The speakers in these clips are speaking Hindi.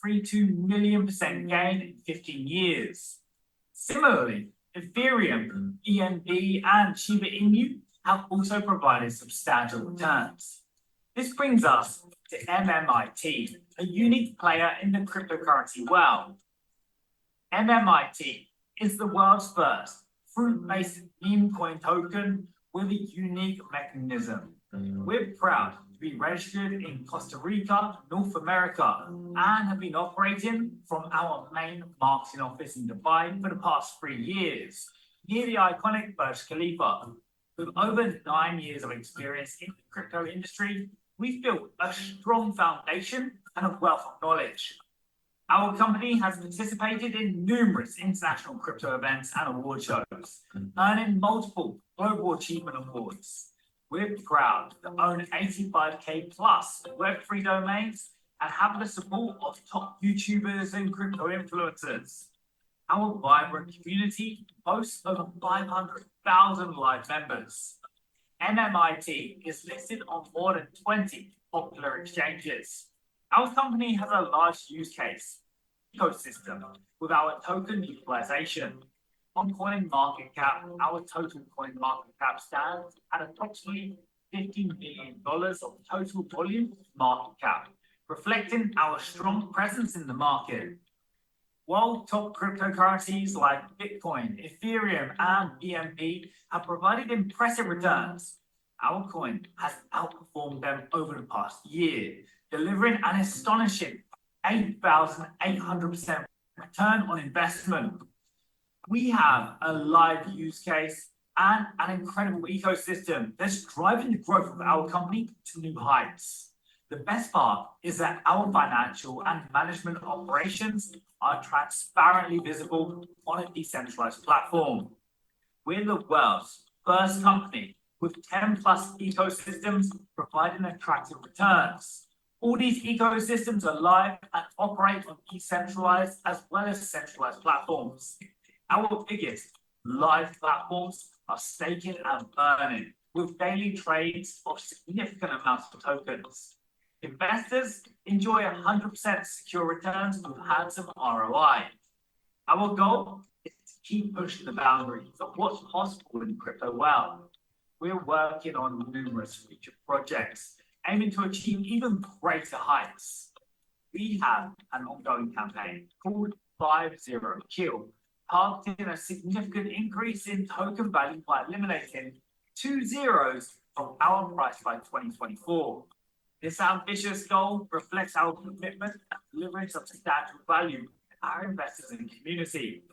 1.32 million% gain in 15 years. Similarly, Ethereum, BNB, and Shiba Inu have also provided substantial returns. This brings us to MMIT, a unique player in the cryptocurrency world. MMIT is the world's first fruit-based meme coin token with a unique mechanism. We're proud to be registered in Costa Rica, North America, and have been operating from our main marketing office in Dubai for the past 3 years, near the iconic Burj Khalifa. With over 9 years of experience in the crypto industry, we've built a strong foundation and a wealth of knowledge. Our company has participated in numerous international crypto events and award shows, earning multiple global achievement awards. We're proud to own 85k plus Web3 domains and have the support of top YouTubers and crypto influencers. Our vibrant community boasts over 500,000 live members. MMIT is listed on more than 20 popular exchanges. Our company has a large use case ecosystem with our token utilization. On CoinMarketCap, our total coin market cap stands at approximately $50 million of total volume market cap, reflecting our strong presence in the market. While top cryptocurrencies like Bitcoin, Ethereum, and BNB have provided impressive returns, our coin has outperformed them over the past year, delivering an astonishing 8,800% return on investment. We have a live use case and an incredible ecosystem that's driving the growth of our company to new heights. The best part is that our financial and management operations are transparently visible on a decentralized platform. We're the world's first company with 10 plus ecosystems providing attractive returns. All these ecosystems are live and operate on decentralized as well as centralized platforms. Our biggest live platforms are Staking and Burning, with daily trades of significant amounts of tokens. Investors enjoy 100% secure returns with handsome ROI. Our goal is to keep pushing the boundaries of what's possible in the crypto world. We're working on numerous future projects, aiming to achieve even greater heights. We have an ongoing campaign called 50Kill, targeting a significant increase in token value by eliminating 2 zeros from our price by 2024. This ambitious goal reflects our commitment to delivering substantial value to our investors and community.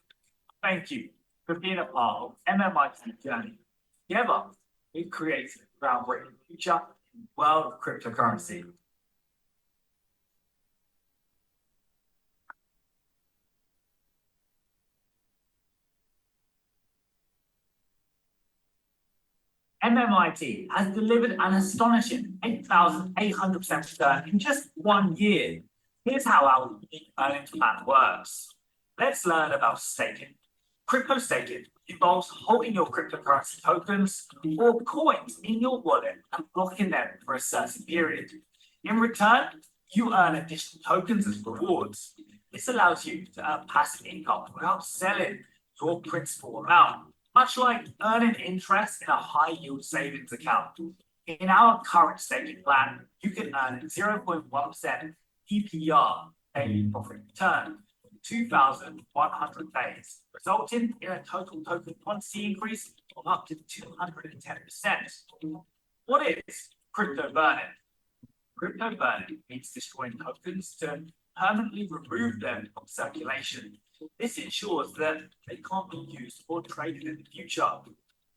Thank you for being a part of MMIT's journey. Together, we've created a groundbreaking future in the world of cryptocurrency. MMIT has delivered an astonishing 8,800% return in just 1 year. Here's how our unique earnings plan works. Let's learn about staking. Crypto staking involves holding your cryptocurrency tokens or coins in your wallet and blocking them for a certain period. In return, you earn additional tokens as rewards. This allows you to earn passive income without selling your principal amount, much like earning interest in a high-yield savings account. In our current staking plan, you can earn 0.1% APR, daily profit return, for 2,100 days, resulting in a total token quantity increase of up to 210%. What is crypto burning? Crypto burning means destroying tokens to permanently remove them from circulation. This ensures that they can't be used or traded in the future.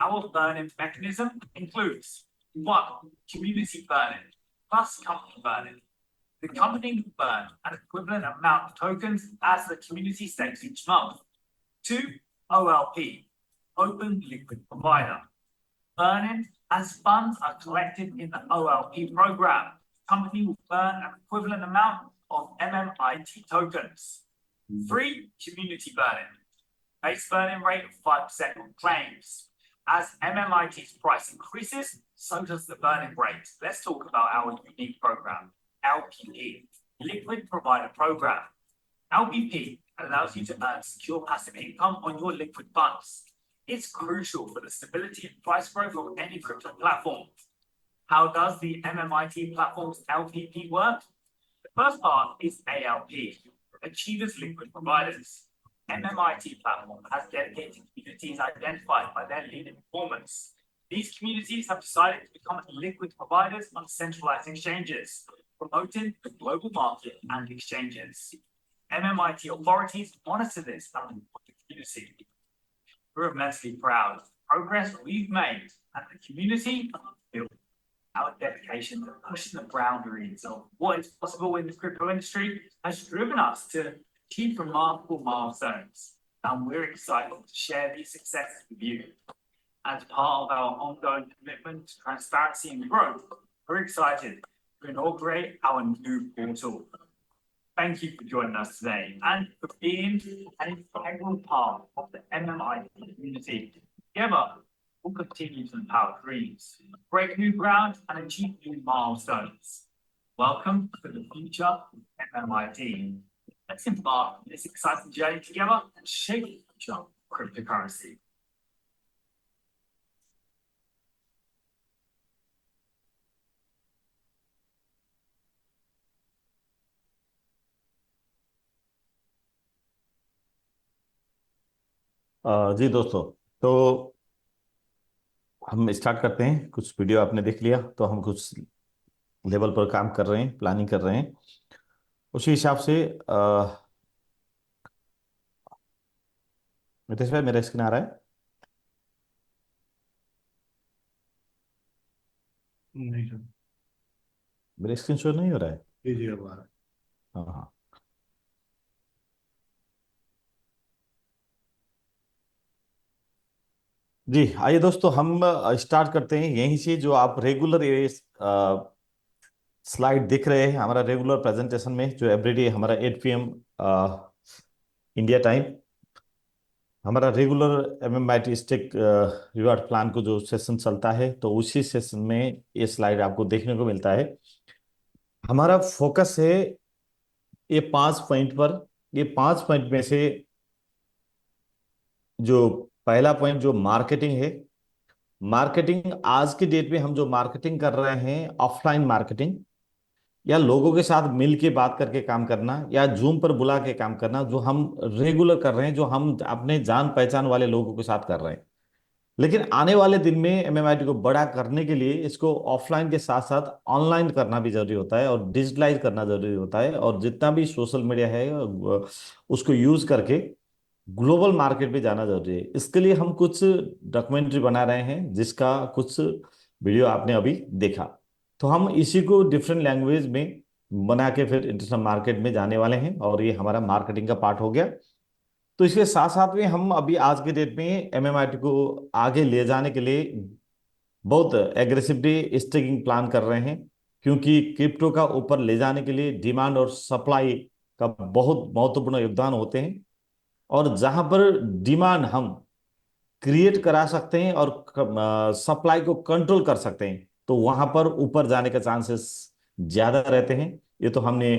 Our burning mechanism includes 1. Community burning plus company burning. The company will burn an equivalent amount of tokens as the community stakes each month. 2. OLP, Open Liquid Provider. Burning as funds are collected in the OLP program. The company will burn an equivalent amount of MMIT tokens. 3. Community burning. Base burning rate of 5% on claims. As MMIT's price increases, so does the burning rate. Let's talk about our unique program, LPP, Liquid Provider Program. LPP allows you to earn secure passive income on your liquid funds. It's crucial for the stability and price growth of any crypto platform. How does the MMIT platform's LPP work? The first part is ALP, Achievers Liquid Providers. MMIT platform has dedicated communities identified by their leading performance. These communities have decided to become liquid providers on centralized exchanges, promoting the global market and exchanges. MMIT authorities monitor this and report the community. We're immensely proud of the progress we've made and the community built. Our dedication to pushing the boundaries of what is possible in the crypto industry has driven us to achieve remarkable milestones, and we're excited to share these successes with you. As part of our ongoing commitment to transparency and growth, we're excited to inaugurate our new portal. Thank you for joining us today and for being an integral part of the MMIT community. Together, we'll continue to empower dreams, break new ground, and achieve new milestones. Welcome to the future of MMIT. Let's embark on this exciting journey together and shape the future of cryptocurrency. जी दोस्तों, तो हम स्टार्ट करते हैं। कुछ वीडियो आपने देख लिया, तो हम कुछ लेवल पर काम कर रहे हैं, प्लानिंग कर रहे हैं। उसी हिसाब से नितेश भाई, मेरा स्क्रीन आ रहा है? नहीं सर। मेरा स्क्रीन शो नहीं हो रहा है? जी जी, अब आ रहा है। हाँ हाँ। जी आइए दोस्तों, हम स्टार्ट करते हैं यहीं से। जो आप रेगुलर स्लाइड दिख रहे हैं हमारा रेगुलर प्रेजेंटेशन में, जो एवरीडे हमारा 8 PM इंडिया टाइम हमारा regular MMIT stake reward plan को जो सेशन चलता है, तो उसी सेशन में ये स्लाइड आपको देखने को मिलता है। हमारा फोकस है ये 5 पॉइंट पर। ये 5 पॉइंट में से जो पहला पॉइंट जो मार्केटिंग है, मार्केटिंग आज की डेट में हम जो मार्केटिंग कर रहे हैं, ऑफलाइन मार्केटिंग या लोगों के साथ मिल के बात करके काम करना या जूम पर बुला के काम करना, जो हम रेगुलर कर रहे हैं, जो हम अपने जान पहचान वाले लोगों के साथ कर रहे हैं। लेकिन आने वाले दिन में MMIT को बड़ा करने के लिए इसको ऑफलाइन के साथ साथ ऑनलाइन करना भी जरूरी होता है और डिजिटलाइज करना जरूरी होता है। और जितना भी सोशल मीडिया है उसको यूज करके ग्लोबल मार्केट पे जाना जरूरी है। इसके लिए हम कुछ डॉक्यूमेंट्री बना रहे हैं, जिसका कुछ वीडियो आपने अभी देखा। तो हम इसी को डिफरेंट लैंग्वेज में बना के फिर इंटरनेशनल मार्केट में जाने वाले हैं, और ये हमारा मार्केटिंग का पार्ट हो गया। तो इसके साथ साथ में हम अभी आज के डेट में MMIT को आगे ले जाने के लिए बहुत एग्रेसिवली स्टेकिंग प्लान कर रहे हैं, क्योंकि क्रिप्टो का ऊपर ले जाने के लिए डिमांड और सप्लाई का बहुत महत्वपूर्ण योगदान होते हैं। और जहां पर डिमांड हम क्रिएट करा सकते हैं और सप्लाई को कंट्रोल कर सकते हैं, तो वहां पर ऊपर जाने के चांसेस ज्यादा रहते हैं। ये तो हमने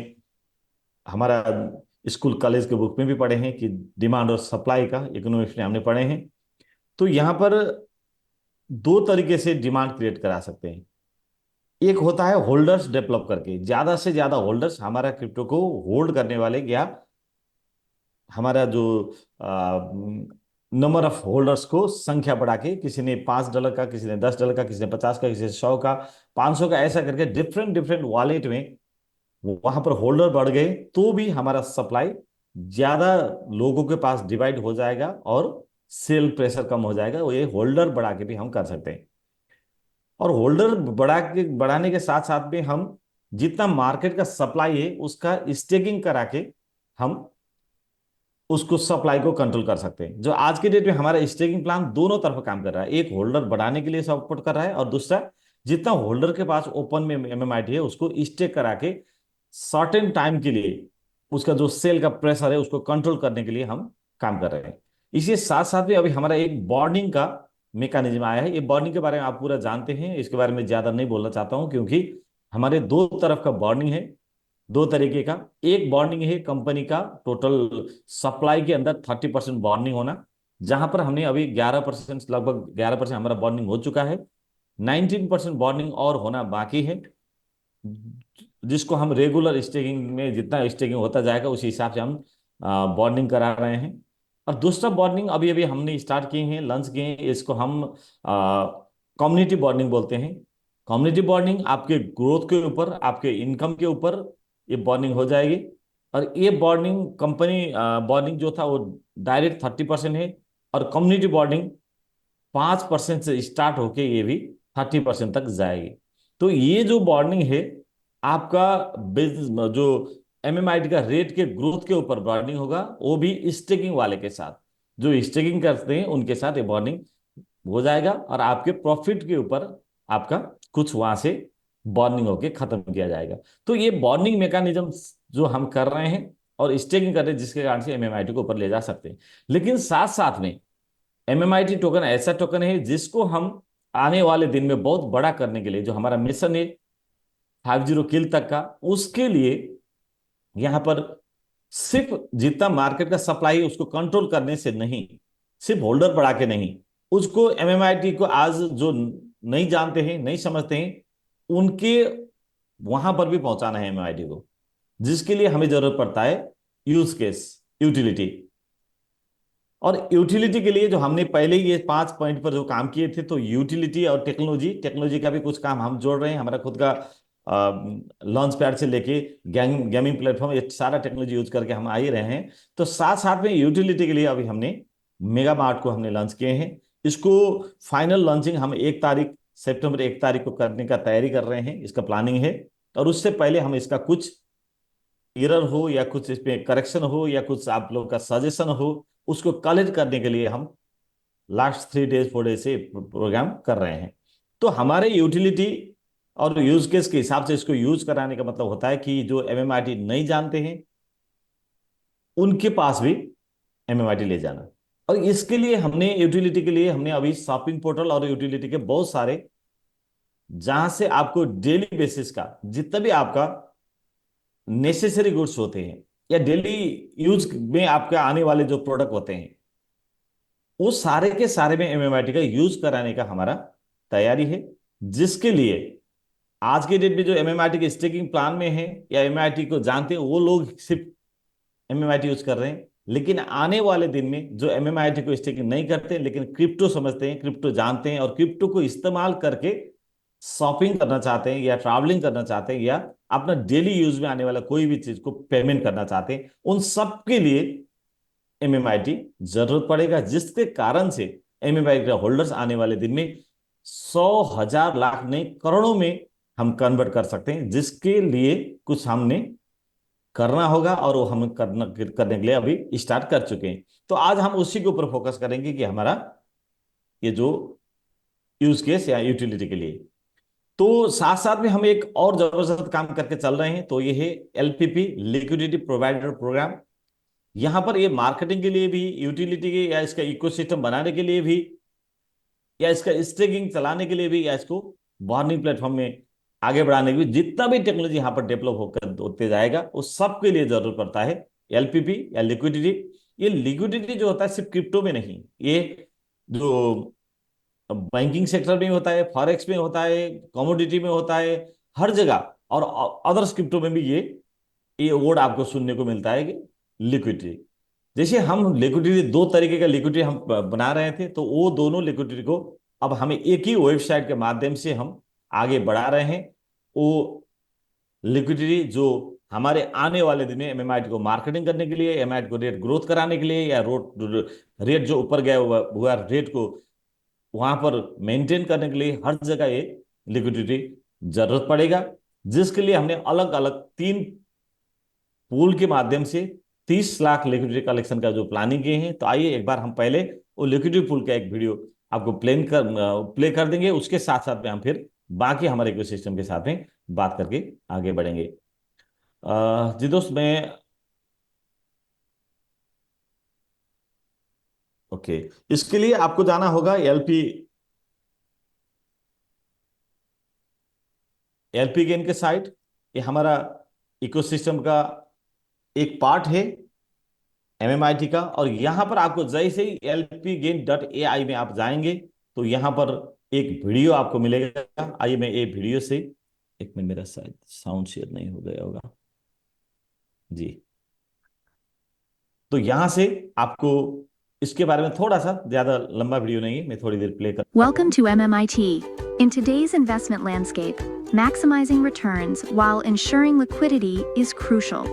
हमारा स्कूल कॉलेज के बुक में भी पढ़े हैं कि डिमांड और सप्लाई का इकोनॉमिक्स में हमने पढ़े हैं। तो यहाँ पर 2 तरीके से डिमांड क्रिएट करा सकते हैं। एक होता है होल्डर्स डेवलप करके, ज्यादा से ज्यादा होल्डर्स हमारा क्रिप्टो को होल्ड करने वाले, या हमारा जो नंबर ऑफ होल्डर्स को संख्या बढ़ा के, किसी ने $5 का, किसी ने $10 का, किसी ने 50 का, किसी ने 100 का, 500 का, ऐसा करके डिफरेंट डिफरेंट वॉलेट में वहां पर होल्डर बढ़ गए, तो भी हमारा सप्लाई ज्यादा लोगों के पास डिवाइड हो जाएगा और सेल प्रेशर कम हो जाएगा। वो ये होल्डर बढ़ा के भी हम कर सकते हैं। और होल्डर बढ़ाने के साथ साथ में हम जितना मार्केट का सप्लाई है उसका स्टेकिंग करा के हम उसको सप्लाई को कंट्रोल कर सकते हैं। जो आज के डेट में हमारा स्टेकिंग प्लान दोनों तरफ काम कर रहा है, एक होल्डर बढ़ाने के लिए सपोर्ट कर रहा है, और दूसरा जितना होल्डर के पास ओपन में MMIT है उसको स्टेक करा के सर्टेन टाइम के लिए उसका जो सेल का प्रेशर है उसको कंट्रोल करने के लिए हम काम कर रहे हैं। इसी साथ साथ में अभी हमारा एक बॉर्डिंग का मेकानिज्म आया है। ये बॉर्डिंग के बारे में आप पूरा जानते हैं, इसके बारे में ज्यादा नहीं बोलना चाहता हूं, क्योंकि हमारे 2 तरफ का बॉर्डिंग है। दो तरीके का। एक बॉन्डिंग है कंपनी का टोटल सप्लाई के अंदर 30% बॉन्डिंग होना, जहां पर हमने अभी 11%, लगभग 11% हमारा बॉन्डिंग हो चुका है। 19% बॉन्डिंग और होना बाकी है, जिसको हम रेगुलर स्टेकिंग में जितना स्टेकिंग होता जाएगा उसी हिसाब से हम बॉन्डिंग करा रहे हैं। और दूसरा बॉन्डिंग अभी अभी हमने स्टार्ट किए हैं, लॉन्च किए हैं, इसको हम कम्युनिटी बॉन्डिंग बोलते हैं। कम्युनिटी बॉन्डिंग आपके ग्रोथ के ऊपर, आपके इनकम के ऊपर ये बॉन्डिंग हो जाएगी। और ये बॉन्डिंग कंपनी बॉन्डिंग जो था वो डायरेक्ट 30% है, और कम्युनिटी बॉन्डिंग 5% से स्टार्ट होके ये भी 30% तक जाएगी। तो ये जो बॉन्डिंग है आपका बिजनेस जो एमएमआईटी का रेट के ग्रोथ के ऊपर बॉन्डिंग होगा, वो भी स्टेकिंग वाले के साथ, जो स्टेकिंग करते हैं उनके साथ ये बॉन्डिंग हो जाएगा, और आपके प्रॉफिट के ऊपर आपका कुछ वहां से बॉन्डिंग होके खत्म किया जाएगा। तो ये बॉन्डिंग मैकेनिज्म जो हम कर रहे हैं और स्टेकिंग कर रहे हैं, जिसके कारण से एमएमआईटी को ऊपर ले जा सकते हैं। लेकिन साथ साथ में एमएमआईटी टोकन ऐसा टोकन है जिसको हम आने वाले दिन में बहुत बड़ा करने के लिए, जो हमारा मिशन है 50 किल तक का, उसके लिए यहां पर सिर्फ जितना मार्केट का सप्लाई है उसको कंट्रोल करने से नहीं, सिर्फ होल्डर बढ़ा के नहीं, उसको एमएमआईटी को आज जो नहीं जानते हैं, नहीं समझते हैं, उनके वहां पर भी पहुंचाना है एमएमआईटी को, जिसके लिए हमें जरूरत पड़ता है यूज केस, यूटिलिटी। और यूटिलिटी के लिए जो हमने पहले ही ये 5 पॉइंट पर जो काम किए थे, तो यूटिलिटी और टेक्नोलॉजी, टेक्नोलॉजी का भी कुछ काम हम जोड़ रहे हैं। हमारा खुद का लॉन्च पैड से लेके गेमिंग प्लेटफॉर्म, ये सारा टेक्नोलॉजी यूज करके हम आ ही रहे हैं। तो साथ साथ में यूटिलिटी के लिए अभी हमने मेगा मार्ट को हमने लॉन्च किए हैं। इसको फाइनल लॉन्चिंग हम 1 तारीख, सितंबर 1 तारीख को करने का तैयारी कर रहे हैं, इसका प्लानिंग है। और उससे पहले हम इसका कुछ एरर हो या कुछ इसमें करेक्शन हो या कुछ आप लोग का सजेशन हो, उसको कलेक्ट करने के लिए हम लास्ट 3 डेज 4 डेज से प्रोग्राम कर रहे हैं। तो हमारे यूटिलिटी और यूज केस के हिसाब से इसको यूज कराने का मतलब होता है कि जो एमएमआईटी नहीं जानते हैं उनके पास भी एमएमआईटी ले जाना। और इसके लिए हमने यूटिलिटी के लिए हमने अभी शॉपिंग पोर्टल और यूटिलिटी के बहुत सारे, जहां से आपको डेली बेसिस का जितना भी आपका नेसेसरी गुड्स होते हैं या डेली यूज में आपके आने वाले जो प्रोडक्ट होते हैं, वो सारे के सारे में एमएमआईटी का यूज कराने का हमारा तैयारी है। जिसके लिए आज के डेट में जो एमएमआईटी के स्टेकिंग प्लान में है या एमएमआईटी को जानते हैं वो लोग सिर्फ एमएमआईटी यूज कर रहे हैं। लेकिन आने वाले दिन में जो एमएमआईटी को स्टेकिंग नहीं करते लेकिन क्रिप्टो समझते हैं, क्रिप्टो जानते हैं और क्रिप्टो को इस्तेमाल करके शॉपिंग करना चाहते हैं या ट्रैवलिंग करना चाहते हैं या अपना डेली यूज में आने वाला कोई भी चीज को पेमेंट करना चाहते हैं, उन सब के लिए एमएमआईटी जरूरत पड़ेगा। जिसके कारण से एमएमआईटी का होल्डर्स आने वाले दिन में 100,000 लाख नहीं करोड़ों में हम कन्वर्ट कर सकते हैं, जिसके लिए कुछ हमने करना होगा और वो हम करने के लिए अभी स्टार्ट कर चुके हैं। तो आज हम उसी के ऊपर फोकस करेंगे कि हमारा ये जो यूज केस या यूटिलिटी के लिए। तो साथ साथ में हम एक और जबरदस्त काम करके चल रहे हैं, तो ये है एलपीपी, लिक्विडिटी प्रोवाइडर प्रोग्राम। यहां पर ये मार्केटिंग के लिए भी, यूटिलिटी के या इसका इकोसिस्टम बनाने के लिए भी, या इसका स्टेकिंग चलाने के लिए भी, या इसको वार्निंग प्लेटफॉर्म में आगे बढ़ाने के लिए, जितना भी टेक्नोलॉजी यहाँ पर डेवलप होकर होते जाएगा उस सब के लिए जरूरत पड़ता है एलपीपी या लिक्विडिटी। ये लिक्विडिटी जो होता है सिर्फ क्रिप्टो में नहीं, ये जो बैंकिंग सेक्टर में होता है, फॉरेक्स में होता है, कमोडिटी में होता है, हर जगह, और अदर्स क्रिप्टो में भी ये वर्ड आपको सुनने को मिलता है कि लिक्विडिटी। जैसे हम लिक्विडिटी, 2 तरीके का लिक्विडिटी हम बना रहे थे, तो वो दोनों लिक्विडिटी को अब हमें एक ही वेबसाइट के माध्यम से हम आगे बढ़ा रहे हैं। वो लिक्विडिटी जो हमारे आने वाले दिन में एमएमआईटी को मार्केटिंग करने के लिए, एमआईटी को रेट ग्रोथ कराने के लिए, या रेट जो ऊपर गया हुआ रेट को वहां पर मेंटेन करने के लिए, हर जगह ये लिक्विडिटी जरूरत पड़ेगा। जिसके लिए हमने अलग अलग 3 पूल के माध्यम से 30 लाख लिक्विडिटी कलेक्शन का जो प्लानिंग किए हैं। तो आइए एक बार हम पहले वो लिक्विडिटी पूल का एक वीडियो आपको प्ले कर देंगे, उसके साथ साथ में हम फिर बाकी हमारे इकोसिस्टम के साथ में बात करके आगे बढ़ेंगे। जी दोस्त, मैं ओके, इसके लिए आपको जाना होगा एलपी गेन के साइट। ये हमारा इकोसिस्टम का एक पार्ट है MMIT का। और यहां पर आपको जैसे ही lpgain.ai में आप जाएंगे तो यहां पर एक वीडियो आपको मिलेगा। आइए मैं ये वीडियो से, एक मिनट, मेरा शायद साउंड शेयर नहीं हो गया होगा जी। तो यहां से आपको इसके बारे में थोड़ा सा, ज्यादा लंबा वीडियो नहीं है, मैं थोड़ी देर प्ले कर। Welcome to MMIT. In today's investment landscape, maximizing returns while ensuring liquidity is crucial.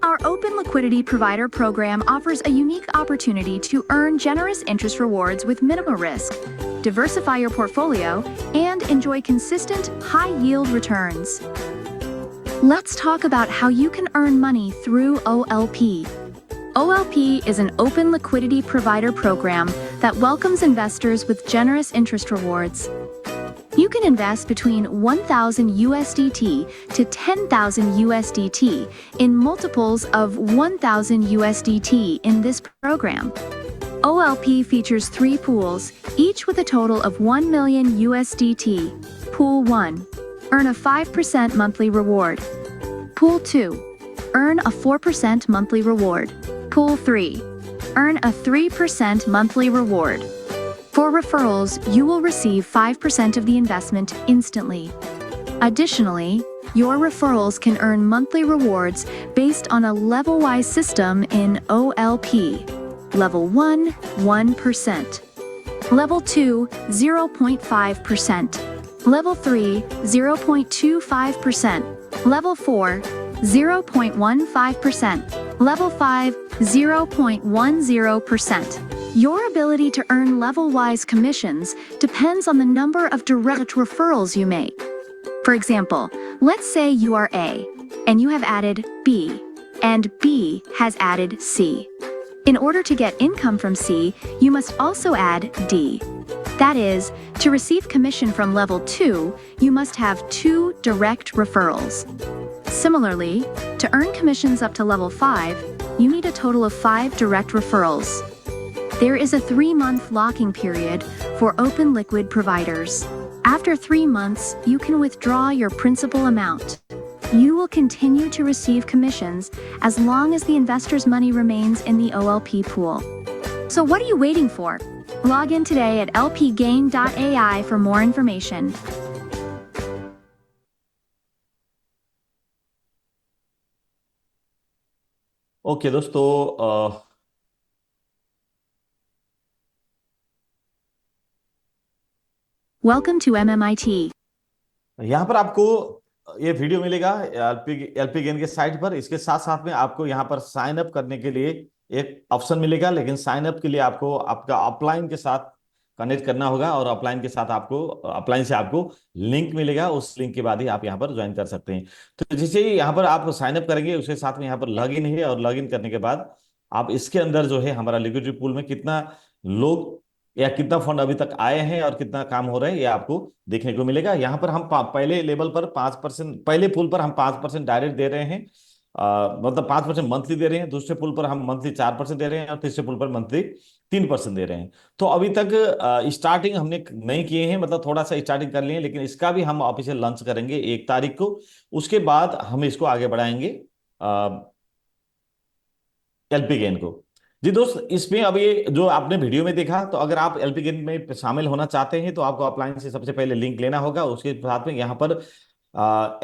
Our Open Liquidity Provider program offers a unique opportunity to earn generous interest rewards with minimal risk, diversify your portfolio, and enjoy consistent, high-yield returns. Let's talk about how you can earn money through OLP. OLP is an open liquidity provider program that welcomes investors with generous interest rewards. You can invest between 1,000 USDT to 10,000 USDT in multiples of 1,000 USDT in this program. OLP features 3 pools, each with a total of 1 million USDT. Pool 1. Earn a 5% monthly reward. Pool 2. Earn a 4% monthly reward. Pool 3. Earn a 3% monthly reward. For referrals, you will receive 5% of the investment instantly. Additionally, your referrals can earn monthly rewards based on a level-wise system in OLP. Level 1, 1%. Level 2, 0.5%. Level 3, 0.25%. Level 4, 0.15%. Level 5, 0.10%. Your ability to earn level-wise commissions depends on the number of direct referrals you make. For example, let's say you are A, and you have added B, and B has added C. In order to get income from C, you must also add D. That is, to receive commission from level 2, you must have 2 direct referrals. Similarly, to earn commissions up to level 5, you need a total of 5 direct referrals. There is a 3-month locking period for open liquid providers. After 3 months, you can withdraw your principal amount. You will continue to receive commissions as long as the investor's money remains in the OLP pool. So what are you waiting for? Log in today at lpgain.ai for more information. Okay दोस्तों, Welcome to MMIT. यहाँ पर आपको ये वीडियो मिलेगा एलपी गेन के साइट पर। इसके साथ साथ में आपको यहाँ पर साइन अप करने के लिए एक ऑप्शन मिलेगा, लेकिन साइन अप के लिए आपको आपका अपलाइन के साथ कनेक्ट करना होगा, और अपलाइन के साथ आपको, अपलाइन से आपको लिंक मिलेगा। उस लिंक के बाद ही आप यहाँ पर ज्वाइन कर सकते हैं। तो जैसे ही यहाँ पर आप साइन अप करेंगे, उसके साथ में यहाँ पर लॉग इन है, और लॉग इन करने के बाद आप इसके अंदर जो है हमारा लिक्विडिटी पूल में कितना लोग या कितना फंड अभी तक आए हैं और कितना काम हो रहा है, ये आपको देखने को मिलेगा। यहाँ पर हम पहले लेवल पर 5%, पहले पुल पर हम 5% डायरेक्ट दे रहे हैं, मतलब 5% मंथली दे रहे हैं। दूसरे पुल पर हम मंथली 4% दे रहे हैं, और तीसरे पुल पर मंथली 3% दे रहे हैं। तो अभी तक स्टार्टिंग हमने नहीं किए हैं, मतलब थोड़ा सा स्टार्टिंग कर लिए हैं, लेकिन इसका भी हम ऑफिशियल लॉन्च करेंगे 1 तारीख को। उसके बाद हम इसको आगे बढ़ाएंगे एलपी गेन को। जी दोस्त, इसमें अब ये जो आपने वीडियो में देखा, तो अगर आप एलपी गेन में शामिल होना चाहते हैं तो आपको अपलाइन से सबसे पहले लिंक लेना होगा। उसके साथ में यहाँ पर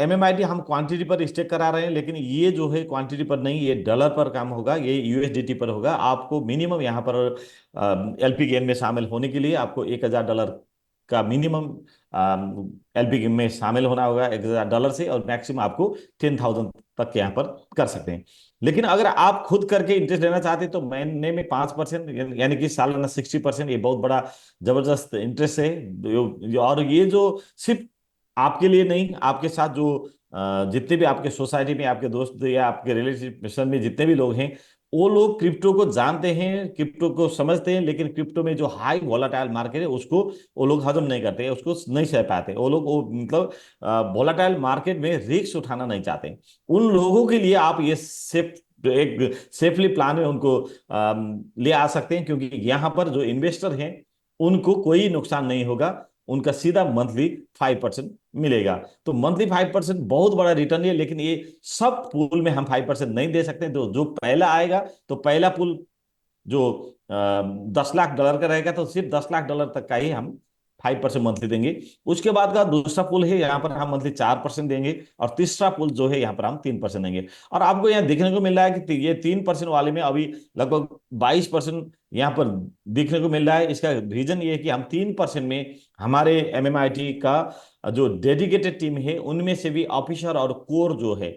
MMIT हम क्वांटिटी पर स्टेक करा रहे हैं, लेकिन ये जो है क्वांटिटी पर नहीं, ये डॉलर पर काम होगा, ये USDT पर होगा। आपको मिनिमम यहाँ पर एलपी गेन में शामिल होने के लिए आपको $1,000 का मिनिमम एलपी गेन में शामिल होना होगा, $1,000 से, और मैक्सिमम आपको 10,000 तक यहाँ पर कर सकते हैं। लेकिन अगर आप खुद करके इंटरेस्ट लेना चाहते हैं तो महीने में 5%, यानी कि सालाना 60%, ये बहुत बड़ा जबरदस्त इंटरेस्ट है। और ये जो सिर्फ आपके लिए नहीं, आपके साथ जो जितने भी आपके सोसाइटी में आपके दोस्त या आपके रिलेशन में जितने भी लोग हैं, वो लोग क्रिप्टो को जानते हैं, क्रिप्टो को समझते हैं, लेकिन क्रिप्टो में जो हाई वोलाटाइल मार्केट है उसको वो लोग हजम नहीं करते, उसको नहीं सह पाते। वो लोग, वो मतलब वोलाटाइल मार्केट में रिस्क उठाना नहीं चाहते। उन लोगों के लिए आप ये एक सेफली प्लान में उनको ले आ सकते हैं, क्योंकि यहाँ पर जो इन्वेस्टर हैं उनको कोई नुकसान नहीं होगा। उनका सीधा मंथली 5% मिलेगा। तो मंथली 5% बहुत बड़ा रिटर्न है, लेकिन ये सब पूल में हम 5% नहीं दे सकते। तो जो पहला आएगा, तो पहला पूल जो 10 लाख डॉलर का रहेगा, तो सिर्फ 10 लाख डॉलर तक का ही हम 5% मंथली देंगे। उसके बाद का दूसरा पुल है, यहाँ पर हम मंथली 4% देंगे, और तीसरा पुल जो है यहाँ पर हम 3% देंगे। और आपको यहाँ देखने को मिल रहा है कि ये 3% वाले में अभी लगभग 22% यहाँ पर देखने को मिल रहा है। इसका रीजन ये है कि हम 3% में हमारे एमएमआईटी का जो डेडिकेटेड टीम है उनमें से भी ऑफिसर और कोर जो है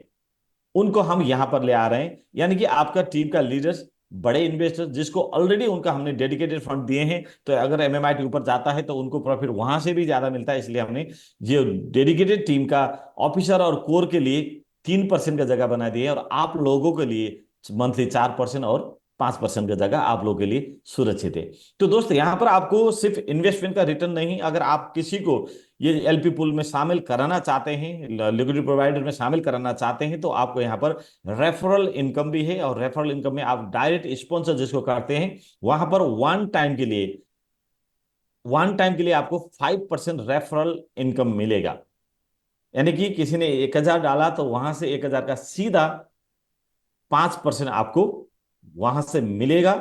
उनको हम यहां पर ले आ रहे हैं। यानी कि आपका टीम का लीडर्स, बड़े इन्वेस्टर जिसको ऑलरेडी उनका हमने डेडिकेटेड फंड दिए हैं, तो अगर एमएमआईटी ऊपर जाता है तो उनको प्रॉफिट वहां से भी ज्यादा मिलता है। इसलिए हमने जो डेडिकेटेड टीम का ऑफिसर और कोर के लिए 3% का जगह बना दी है, और आप लोगों के लिए मंथली 4% और 5% का जगह आप लोगों के लिए सुरक्षित है। तो दोस्त, यहां पर आपको सिर्फ इन्वेस्टमेंट का रिटर्न नहीं, अगर आप किसी को ये एलपी पूल में शामिल कराना चाहते हैं, लिक्विडिटी प्रोवाइडर में शामिल कराना चाहते हैं, तो आपको यहाँ पर रेफरल इनकम भी है। और रेफरल इनकम में आप डायरेक्ट स्पॉन्सर जिसको करते हैं, वहां पर वन टाइम के लिए आपको 5% रेफरल इनकम मिलेगा। यानी कि किसी ने 1,000 डाला तो वहां से 1,000 का सीधा 5% आपको वहां से मिलेगा,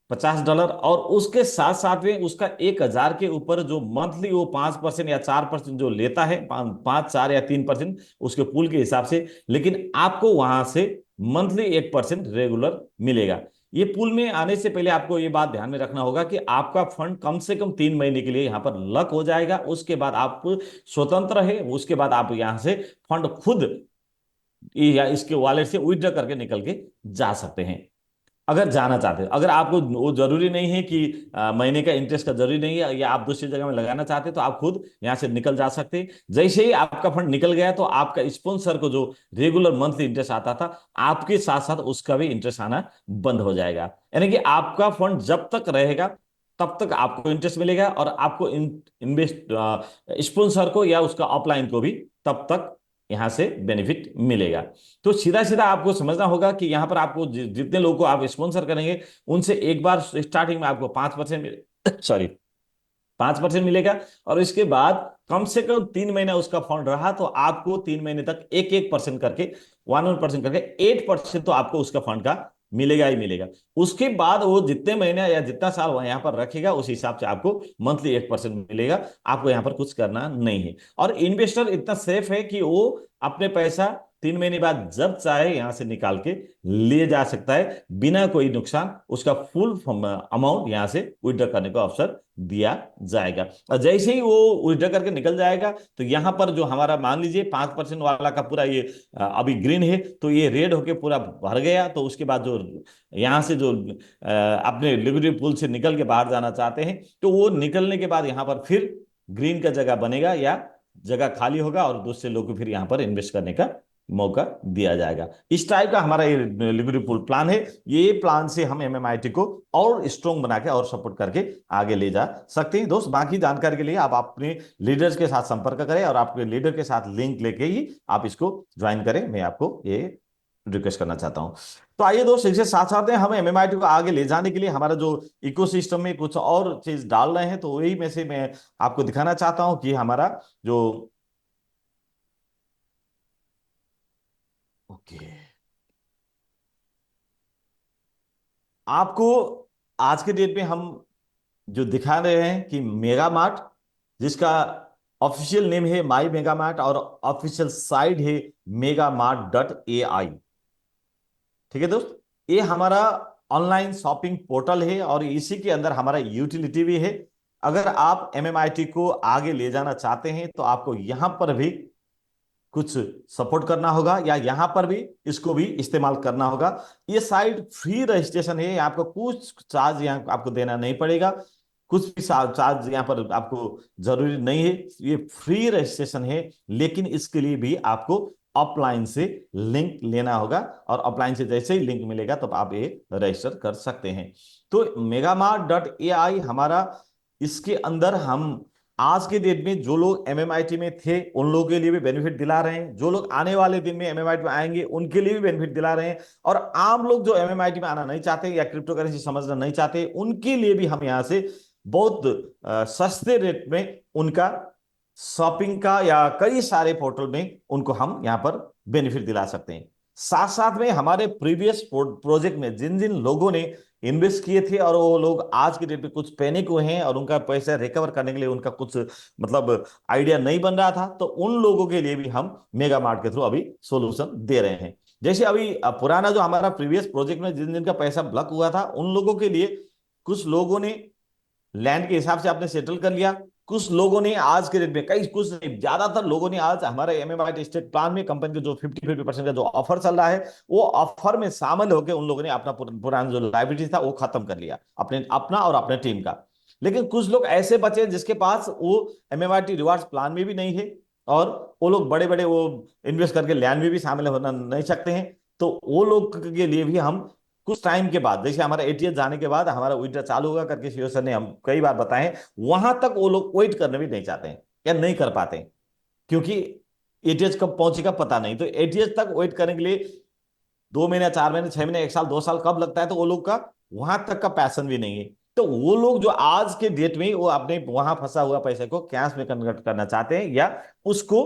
$50। और उसके साथ साथ में उसका 1,000 के ऊपर जो मंथली वो 5% या 4% जो लेता है, 5, 4 या 3% उसके पूल के हिसाब से, लेकिन आपको वहां से मंथली 1% रेगुलर मिलेगा। ये पूल में आने से पहले आपको ये बात ध्यान में रखना होगा कि आपका फंड कम से कम 3 महीने के लिए यहाँ पर लॉक हो जाएगा। उसके बाद आप स्वतंत्र है, उसके बाद आप यहाँ से फंड खुद या इसके वॉलेट से विड्रॉ करके निकल के जा सकते हैं, अगर जाना चाहते हैं। अगर आपको वो जरूरी नहीं है कि महीने का इंटरेस्ट का जरूरी नहीं है, या आप दूसरी जगह में लगाना चाहते हैं, तो आप खुद यहां से निकल जा सकते हैं। जैसे ही आपका फंड निकल गया, तो आपका स्पॉन्सर को जो रेगुलर मंथली इंटरेस्ट आता था, आपके साथ साथ उसका भी इंटरेस्ट आना बंद हो जाएगा। यानी कि आपका फंड जब तक रहेगा तब तक आपको इंटरेस्ट मिलेगा, और आपको इन्वेस्ट स्पॉन्सर को या उसका अपलाइन को भी तब तक यहां से बेनिफिट मिलेगा। तो सीधा सीधा आपको समझना होगा कि यहां पर आपको जितने लोगों को आप स्पॉन्सर करेंगे, उनसे एक बार स्टार्टिंग में आपको 5% सॉरी 5% मिलेगा, और इसके बाद कम से कम 3 महीना उसका फंड रहा तो आपको 3 महीने तक 1% करके 1% करके 8% तो आपको उसका फंड का मिलेगा ही मिलेगा। उसके बाद वो जितने महीने या जितना साल वह यहाँ पर रखेगा, उस हिसाब से आपको मंथली 1% मिलेगा। आपको यहाँ पर कुछ करना नहीं है। और इन्वेस्टर इतना सेफ है कि वो अपने पैसा 3 महीने बाद जब चाहे यहां से निकाल के ले जा सकता है, बिना कोई नुकसान। उसका फुल अमाउंट यहां से विड्रॉ करने का अवसर दिया जाएगा। और जैसे ही वो विड्रॉ करके निकल जाएगा, तो यहां पर जो हमारा मान लीजिए 5% वाला का पूरा ये अभी ग्रीन है, तो ये रेड होके पूरा भर गया। तो उसके बाद जो यहां से जो अपने लिक्विडिटी पूल से निकल के बाहर जाना चाहते हैं, तो वो निकलने के बाद यहां पर फिर ग्रीन का जगह बनेगा या जगह खाली होगा, और दूसरे लोग को फिर यहां पर इन्वेस्ट करने का मौका दिया जाएगा। इस टाइप का हमारा ये लिक्विडिटी पूल प्लान है। ये प्लान से हम एमएमआईटी को और स्ट्रॉन्ग बना के और सपोर्ट करके आगे ले जा सकते हैं। दोस्त, बाकी जानकारी के लिए आप अपने लीडर्स के साथ संपर्क करें, और आपके लीडर के साथ लिंक लेके ही आप इसको ज्वाइन करें, मैं आपको ये रिक्वेस्ट करना चाहता हूं। तो आइए दोस्त, इसके साथ साथ हम एमएमआईटी को आगे ले जाने के लिए हमारा जो इकोसिस्टम में कुछ और चीज डाल रहे हैं, तो वही में से मैं आपको दिखाना चाहता हूं कि हमारा जो ओके आपको आज के डेट में हम जो दिखा रहे हैं कि मेगा मार्ट, जिसका ऑफिशियल नेम है माई मेगा मार्ट और ऑफिशियल साइट है megamart.ai। ठीक है दोस्त, ये हमारा ऑनलाइन शॉपिंग पोर्टल है, और इसी के अंदर हमारा यूटिलिटी भी है। अगर आप एमएमआईटी को आगे ले जाना चाहते हैं, तो आपको यहां पर भी कुछ सपोर्ट करना होगा, या यहां पर भी इसको भी इस्तेमाल करना होगा। ये साइट फ्री रजिस्ट्रेशन है, आपको कुछ चार्ज यहाँ आपको देना नहीं पड़ेगा, कुछ भी चार्ज यहाँ पर आपको जरूरी नहीं है। ये फ्री रजिस्ट्रेशन है, लेकिन इसके लिए भी आपको ऑफलाइन से लिंक लेना होगा, और ऑफलाइन से जैसे ही लिंक मिलेगा तब आप ये रजिस्टर कर सकते हैं। तो megamart.ai हमारा, इसके अंदर हम आज के डेट में जो लोग एमएमआईटी में थे उन लोगों के लिए भी बेनिफिट दिला रहे हैं, जो लोग आने वाले दिन में एमएमआईटी में आएंगे उनके लिए भी बेनिफिट दिला रहे हैं, और आम लोग जो एमएमआईटी में आना नहीं चाहते या क्रिप्टो करेंसी समझना नहीं चाहते, उनके लिए भी हम यहाँ से बहुत सस्ते रेट में उनका शॉपिंग का या कई सारे पोर्टल में उनको हम यहाँ पर बेनिफिट दिला सकते हैं। साथ साथ में हमारे प्रीवियस प्रोजेक्ट में जिन जिन लोगों ने इन्वेस्ट किए थे और वो लोग आज के डेट में कुछ पैनिक हुए हैं और उनका पैसा रिकवर करने के लिए उनका कुछ मतलब आइडिया नहीं बन रहा था, तो उन लोगों के लिए भी हम मेगा मार्ट के थ्रू अभी सोल्यूशन दे रहे हैं। जैसे अभी पुराना जो हमारा प्रीवियस प्रोजेक्ट में जिन जिनका पैसा ब्लॉक हुआ था उन लोगों के लिए कुछ लोगों ने लैंड के हिसाब से आपने सेटल कर लिया, कुछ लोगों ने आज के डेट में कई कुछ नहीं ज्यादातर लोगों ने आज हमारे एमएमआईटी स्टेट प्लान में कंपनी के जो 50% का जो ऑफर चल रहा है वो ऑफर में शामिल होकर उन लोगों ने अपना पुराना जो लाइबिलिटी था वो खत्म कर लिया अपना और अपने टीम का। लेकिन कुछ लोग ऐसे बचे जिसके पास वो एमएमआईटी रिवार्ड्स प्लान में भी नहीं है और वो लोग बड़े बड़े वो इन्वेस्ट करके लैंड में भी शामिल होना नहीं सकते हैं, तो वो लोग के लिए भी हम कुछ टाइम के बाद जैसे हमारा एटीएस जाने के बाद हमारा विड्रॉ चालू होगा करके सीईओ सर ने हम कई बार बताए, वहां तक वो लोग वेट करने भी नहीं चाहते हैं या नहीं कर पाते हैं क्योंकि एटीएस कब पहुंचेगा पता नहीं। तो एटीएस तक वेट करने के लिए 2 महीने 4 महीने 6 महीने 1 साल 2 साल कब लगता है, तो वो लोग का वहां तक का पैशन भी नहीं है। तो वो लोग जो आज के डेट में वो अपने वहां फंसा हुआ पैसे को कैश में कन्वर्ट करना चाहते हैं या उसको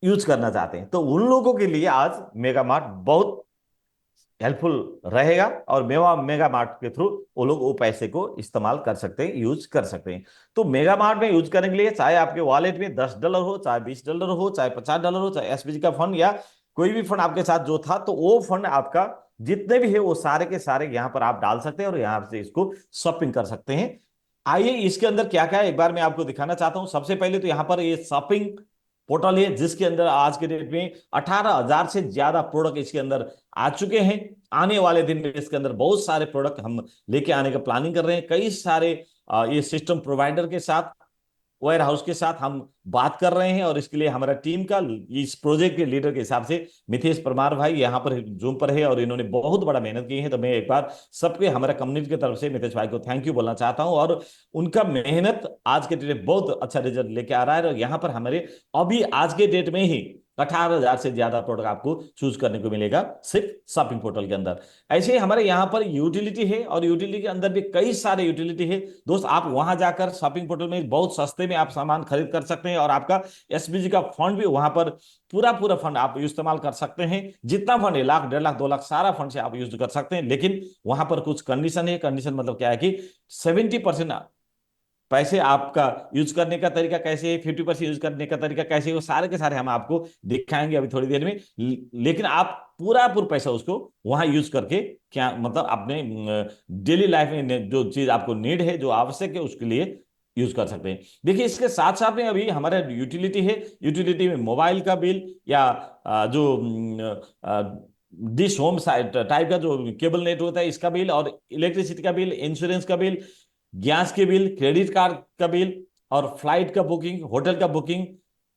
यूज करना चाहते हैं, तो उन लोगों के लिए आज मेगा मार्ट बहुत हेल्पफुल रहेगा और मेगा मार्ट के थ्रू वो लोग वो पैसे को इस्तेमाल कर सकते हैं, यूज कर सकते हैं। तो मेगा मार्ट में यूज करने के लिए चाहे आपके वॉलेट में $10 हो, चाहे $20 हो, चाहे $50 हो, चाहे एसपीजी का फंड या कोई भी फंड आपके साथ जो था, तो वो फंड आपका जितने भी है वो सारे के सारे यहाँ पर आप डाल सकते हैं और यहाँ से इसको शॉपिंग कर सकते हैं। आइए इसके अंदर क्या क्या है एक बार मैं आपको दिखाना चाहता हूं। सबसे पहले तो यहाँ पर ये शॉपिंग पोर्टल है जिसके अंदर आज के डेट में 18,000 से ज्यादा प्रोडक्ट इसके अंदर आ चुके हैं। आने वाले दिन में इसके अंदर बहुत सारे प्रोडक्ट हम लेके आने का प्लानिंग कर रहे हैं। कई सारे ये सिस्टम प्रोवाइडर के साथ वेयर हाउस के साथ हम बात कर रहे हैं और इसके लिए हमारा टीम का इस प्रोजेक्ट के लीडर के हिसाब से मिथेश परमार भाई यहाँ पर जूम पर है और इन्होंने बहुत बड़ा मेहनत की है। तो मैं एक बार सबके हमारा कम्युनिटी की तरफ से मिथेश भाई को थैंक यू बोलना चाहता हूँ और उनका मेहनत आज के डेट में बहुत अच्छा रिजल्ट लेके आ रहा है। और यहाँ पर हमारे अभी आज के डेट में ही 18,000 से ज्यादा प्रोडक्ट आपको चूज करने को मिलेगा सिर्फ शॉपिंग पोर्टल के अंदर। ऐसे ही हमारे यहाँ पर यूटिलिटी है और यूटिलिटी के अंदर भी कई सारे यूटिलिटी है दोस्त। आप वहां जाकर शॉपिंग पोर्टल में बहुत सस्ते में आप सामान खरीद कर सकते हैं और आपका एसपीजी का फंड भी वहां पर पूरा फंड आप इस्तेमाल कर सकते हैं। जितना फंड है 1 लाख 1.5 लाख 2 लाख सारा फंड से आप यूज कर सकते हैं। लेकिन वहां पर कुछ कंडीशन है। कंडीशन मतलब क्या है कि 70% पैसे आपका यूज करने का तरीका कैसे है, 50% यूज करने का तरीका कैसे है, वो सारे के सारे हम आपको दिखाएंगे अभी थोड़ी देर में। लेकिन आप पूरा पैसा उसको वहां यूज करके क्या मतलब अपने डेली लाइफ में जो चीज आपको नीड है, जो आवश्यक है, उसके लिए यूज कर सकते हैं। देखिए इसके साथ साथ में अभी हमारा यूटिलिटी है। यूटिलिटी में मोबाइल का बिल या जो डिश होम टाइप का जो केबल नेट होता है इसका बिल और इलेक्ट्रिसिटी का बिल, इंश्योरेंस का बिल, गैस के बिल, क्रेडिट कार्ड का बिल और फ्लाइट का बुकिंग, होटल का बुकिंग,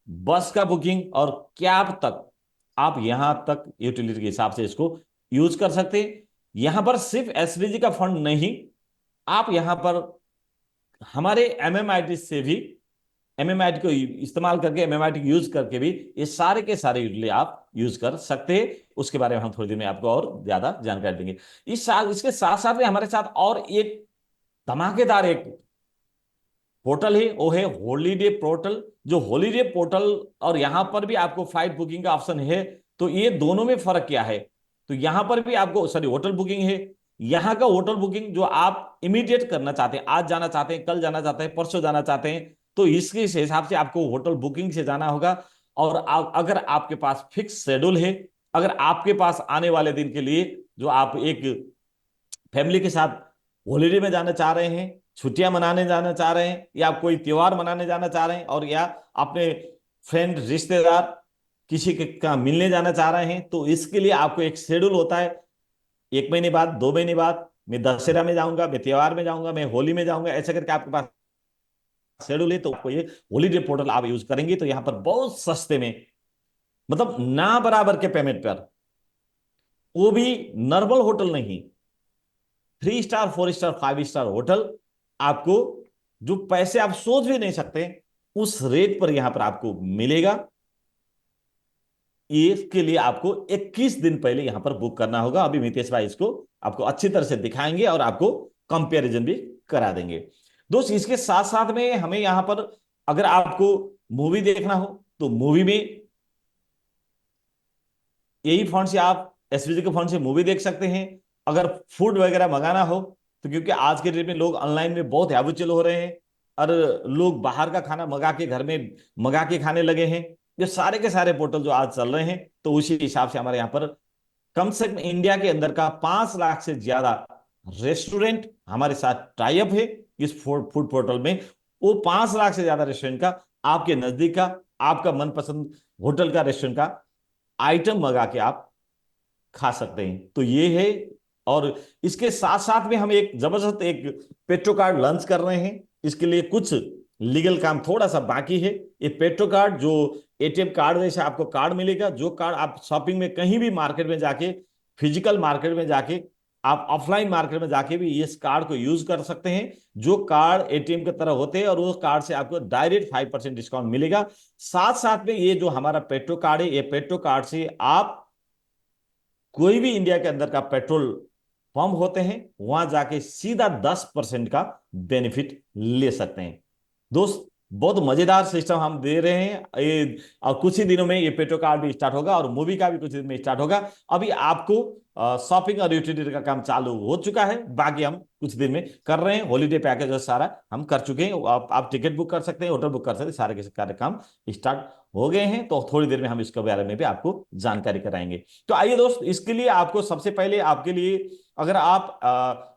बस का बुकिंग और कैब तक आप यहां तक यूटिलिटी के हिसाब से इसको यूज कर सकते हैं। यहां पर सिर्फ एसपीजी का फंड नहीं, आप यहां पर हमारे एमएमआईटी से भी एमएमआईटी को इस्तेमाल करके एमएमआईटी यूज करके भी ये सारे के सारे यूटिलिटी आप यूज कर सकते हैं। उसके बारे में हम थोड़ी देर में आपको और ज्यादा जानकारी देंगे। इसके साथ साथ में हमारे साथ और एक धमाकेदार एक पोर्टल है, वो है हॉलीडे पोर्टल। जो हॉलीडे पोर्टल और यहां पर भी आपको फ्लाइट बुकिंग का ऑप्शन है। तो ये दोनों में फर्क क्या है, तो यहां पर भी आपको होटल बुकिंग है। यहां का होटल बुकिंग जो आप इमीडिएट करना चाहते हैं, आज जाना चाहते हैं, कल जाना चाहते हैं, परसों जाना चाहते हैं, तो इसके हिसाब से आपको होटल बुकिंग से जाना होगा। और अगर आपके पास फिक्स शेड्यूल है, अगर आपके पास आने वाले दिन के लिए जो आप एक फैमिली के साथ हॉलीडे में जाना चाह रहे हैं, छुट्टियां मनाने जाना चाह रहे हैं, या आप कोई त्योहार मनाने जाना चाह रहे हैं, और या अपने फ्रेंड रिश्तेदार किसी के का मिलने जाना चाह रहे हैं, तो इसके लिए आपको एक शेड्यूल होता है। 1 महीने बाद, 2 महीने बाद मैं दशहरा में जाऊंगा, मैं त्योहार में जाऊंगा, मैं होली में जाऊंगा, ऐसा करके आपके पास शेड्यूल है। तो आपको ये हॉलीडे पोर्टल आप यूज करेंगे तो यहां पर बहुत सस्ते में, मतलब ना बराबर के पेमेंट पर, वो भी नॉर्मल होटल नहीं, 3 स्टार 4 स्टार 5 स्टार होटल, आपको जो पैसे आप सोच भी नहीं सकते उस रेट पर यहां पर आपको मिलेगा। इसके लिए आपको 21 दिन पहले यहां पर बुक करना होगा। अभी मितेश भाई इसको आपको अच्छी तरह से दिखाएंगे और आपको कंपैरिजन भी करा देंगे। दोस्त इसके साथ साथ में हमें यहां पर अगर आपको मूवी देखना हो तो मूवी में यही फंड से आप एसपीजी के फंड से मूवी देख सकते हैं। अगर फूड वगैरह मंगाना हो तो क्योंकि आज के डेट में लोग ऑनलाइन में बहुत हैबिचुअल हो रहे हैं और लोग बाहर का खाना मंगा के घर में मंगा के खाने लगे हैं। ये सारे के सारे पोर्टल जो आज चल रहे हैं तो उसी हिसाब से हमारे यहाँ पर कम से कम इंडिया के अंदर का 5 लाख से ज्यादा रेस्टोरेंट हमारे साथ टाई अप है इस फूड फूड पोर्टल में। वो 5 लाख से ज्यादा रेस्टोरेंट का आपके नजदीक का आपका मनपसंद होटल का रेस्टोरेंट का आइटम मंगा के आप खा सकते हैं। तो ये है। और इसके साथ साथ में हम एक जबरदस्त एक पेट्रो कार्ड लॉन्च कर रहे हैं। इसके लिए कुछ लीगल काम थोड़ा सा बाकी है। ये पेट्रो कार्ड जो एटीएम कार्ड जैसे आपको कार्ड मिलेगा, जो कार्ड आप शॉपिंग में कहीं भी मार्केट में जाके फिजिकल मार्केट में जाके आप ऑफलाइन मार्केट में जाके भी इस कार्ड को यूज कर सकते हैं। जो कार्ड एटीएम की तरह होते हैं और उस कार्ड से आपको डायरेक्ट 5% डिस्काउंट मिलेगा। साथ साथ में ये जो हमारा पेट्रो कार्ड है, ये पेट्रो कार्ड से आप कोई भी इंडिया के अंदर का पेट्रोल पंप होते हैं वहां जाके सीधा 10% का बेनिफिट ले सकते हैं। दोस्त बहुत मजेदार सिस्टम हम दे रहे हैं ये। और कुछ ही दिनों में ये पेट्रो कार्ड भी स्टार्ट होगा और मूवी का भी कुछ दिन में स्टार्ट होगा। अभी आपको शॉपिंग और यूटिलिटी का काम चालू हो चुका है, बाकी हम कुछ दिन में कर रहे हैं। हॉलीडे पैकेज सारा हम कर चुके हैं। आप टिकट बुक कर सकते हैं, होटल बुक कर सकते हैं, सारे के सारे काम स्टार्ट हो गए हैं। तो थोड़ी देर में हम इसके बारे में भी आपको जानकारी कराएंगे। तो आइए दोस्त, इसके लिए आपको सबसे पहले आपके लिए अगर आप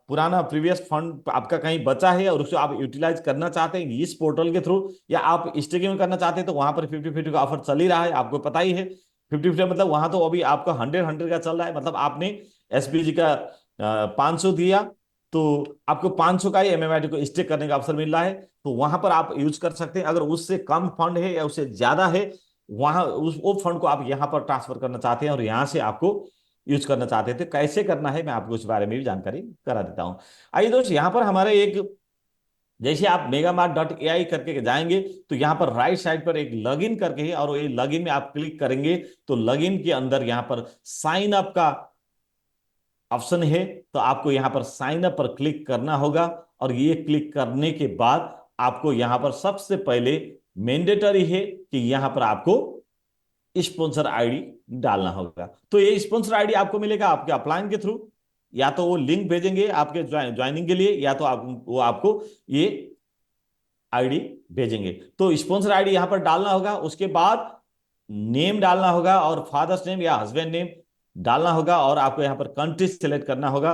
पुराना प्रीवियस फंड आपका कहीं बचा है और उसको आप यूटिलाइज करना चाहते हैं इस पोर्टल के थ्रू, या आप स्टेकिंग करना चाहते हैं तो वहां पर 50-50 का ऑफर चल ही रहा है, आपको पता ही है। 50-50 मतलब वहां तो अभी आपका 100-100 का चल रहा है। मतलब आपने एसपीजी का 500 दिया तो आपको 500 का ही एमएमआईटी को स्टेक करने का अवसर मिल रहा है। तो वहां पर आप यूज कर सकते हैं। अगर उससे कम फंड है या उससे ज्यादा है, वहां उस वो फंड को आप यहां पर ट्रांसफर करना चाहते हैं और यहां से आपको यूज करना चाहते थे, कैसे करना है मैं आपको इस बारे में भी जानकारी करा देता हूं। आइए दोस्त, यहां पर हमारे एक जैसे आप megamart.ai करके जाएंगे तो यहां पर राइट साइड पर एक लॉगिन करके है और ये लॉगिन में आप क्लिक करेंगे तो लॉगिन के अंदर यहां पर साइन अप का ऑप्शन है। तो आपको यहां पर साइन अप पर क्लिक करना होगा और ये क्लिक करने के बाद आपको यहां पर सबसे पहले मैंडेटरी है कि यहां पर आपको स्पॉन्सर आईडी डालना होगा। तो ये स्पॉन्सर आईडी आपको मिलेगा आपके अपलाइन के थ्रू, या तो वो लिंक भेजेंगे आपके ज्वाइनिंग के लिए, या तो वो आपको ये आईडी भेजेंगे। तो स्पॉन्सर आईडी यहां पर डालना होगा। उसके बाद नेम डालना होगा और फादर्स नेम या हस्बैंड नेम डालना होगा और आपको यहां पर कंट्री सेलेक्ट करना होगा।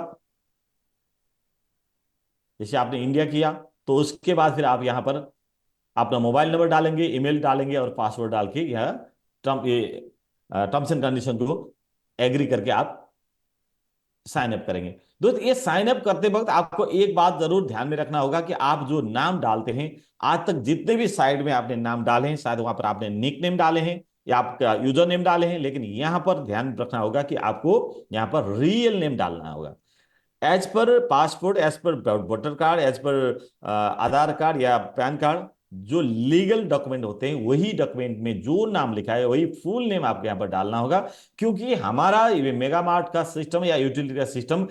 जैसे आपने इंडिया किया तो उसके बाद फिर आप यहां पर अपना मोबाइल नंबर डालेंगे, ईमेल डालेंगे और पासवर्ड डाल के यह टर्म्स एंड कंडीशन को एग्री करके आप साइन अप करेंगे। दोस्त ये साइन अप करते वक्त आपको एक बात जरूर ध्यान में रखना होगा कि आप जो नाम डालते हैं, आज तक जितने भी साइट में आपने नाम डाले हैं शायद वहां पर आपने निक नेम डाले हैं या आपका यूजर नेम डाले हैं, लेकिन यहां पर ध्यान रखना होगा कि आपको यहां पर रियल नेम डालना होगा। As per passport, as per voter card, as per Aadhaar card या पैन कार्ड, जो लीगल डॉक्यूमेंट होते हैं वही डॉक्यूमेंट में जो नाम लिखा है वही फुल नेम आपको यहां पर डालना होगा। क्योंकि हमारा मेगामार्ट का सिस्टम या यूटिलिटी का सिस्टम,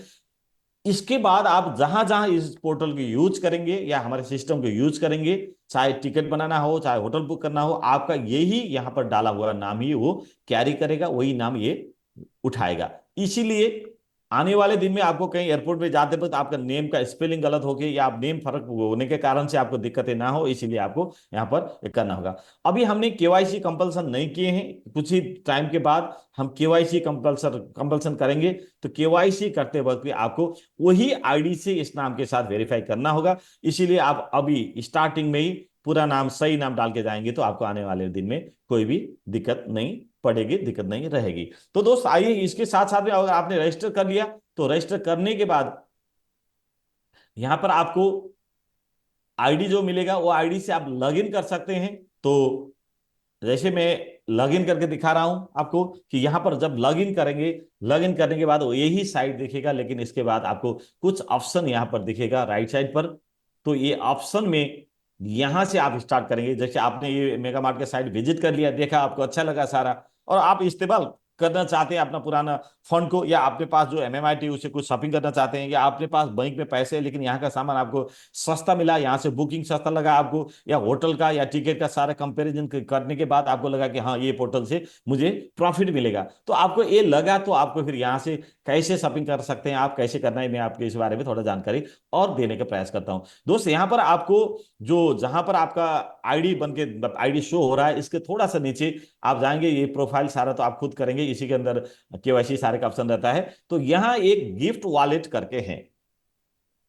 इसके बाद आप जहां जहां इस पोर्टल को यूज करेंगे या हमारे सिस्टम को यूज करेंगे, चाहे टिकट बनाना हो चाहे होटल बुक करना हो, आपका यही यहां पर डाला हुआ नाम ही वो कैरी करेगा, वही नाम ये उठाएगा। इसीलिए आने वाले दिन में आपको कहीं एयरपोर्ट पे जाते वक्त आपका नेम का स्पेलिंग गलत हो गया या आप नेम फर्क होने के कारण से आपको दिक्कतें ना हो, इसीलिए आपको यहाँ पर करना होगा। अभी हमने केवाईसी कंपल्सन नहीं किए हैं, कुछ ही टाइम के बाद हम केवाईसी कंपल्सन करेंगे। तो केवाईसी करते वक्त भी आपको वही आईडी से इस नाम के साथ वेरीफाई करना होगा। इसीलिए आप अभी स्टार्टिंग में ही पूरा नाम सही नाम डाल के जाएंगे तो आपको आने वाले दिन में कोई भी दिक्कत नहीं पड़ेगी, दिक्कत नहीं रहेगी। तो दोस्त आइए, इसके साथ साथ में अगर आपने रजिस्टर कर लिया तो रजिस्टर करने के बाद यहां पर आपको आईडी जो मिलेगा वो आईडी से आप लॉगिन कर सकते हैं। तो जैसे मैं लॉगिन करके दिखा रहा हूं आपको कि यहां पर जब लॉगिन करेंगे, लॉगिन करने के बाद वो यही साइट दिखेगा, लेकिन इसके बाद आपको कुछ ऑप्शन यहां पर दिखेगा राइट साइड पर। तो ये ऑप्शन में यहां से आप स्टार्ट करेंगे। जैसे आपने ये मेगामार्ट के साइट विजिट कर लिया, देखा, आपको अच्छा लगा सारा और आप इस्तेमाल करना चाहते हैं अपना पुराना फंड को, या आपके पास जो MMIT उससे कुछ शॉपिंग करना चाहते हैं, या आपके पास बैंक में पैसे है लेकिन यहाँ का सामान आपको सस्ता मिला, यहाँ से बुकिंग सस्ता लगा आपको, या होटल का या टिकट का सारा कंपैरिजन करने के बाद आपको लगा कि हाँ ये पोर्टल से मुझे प्रॉफिट मिलेगा, तो आपको ये लगा, तो आपको फिर यहाँ से कैसे शॉपिंग कर सकते हैं, आप कैसे करना है, मैं आपके इस बारे में थोड़ा जानकारी और देने का प्रयास करता हूँ। दोस्त यहाँ पर आपको जो जहां पर आपका आईडी बन के आईडी शो हो रहा है, इसके थोड़ा सा नीचे आप जाएंगे, ये प्रोफाइल सारा तो आप खुद करेंगे, इसी के अंदर KYC सारे का ऑप्शन रहता है, तो यहाँ एक गिफ्ट वॉलेट करके है।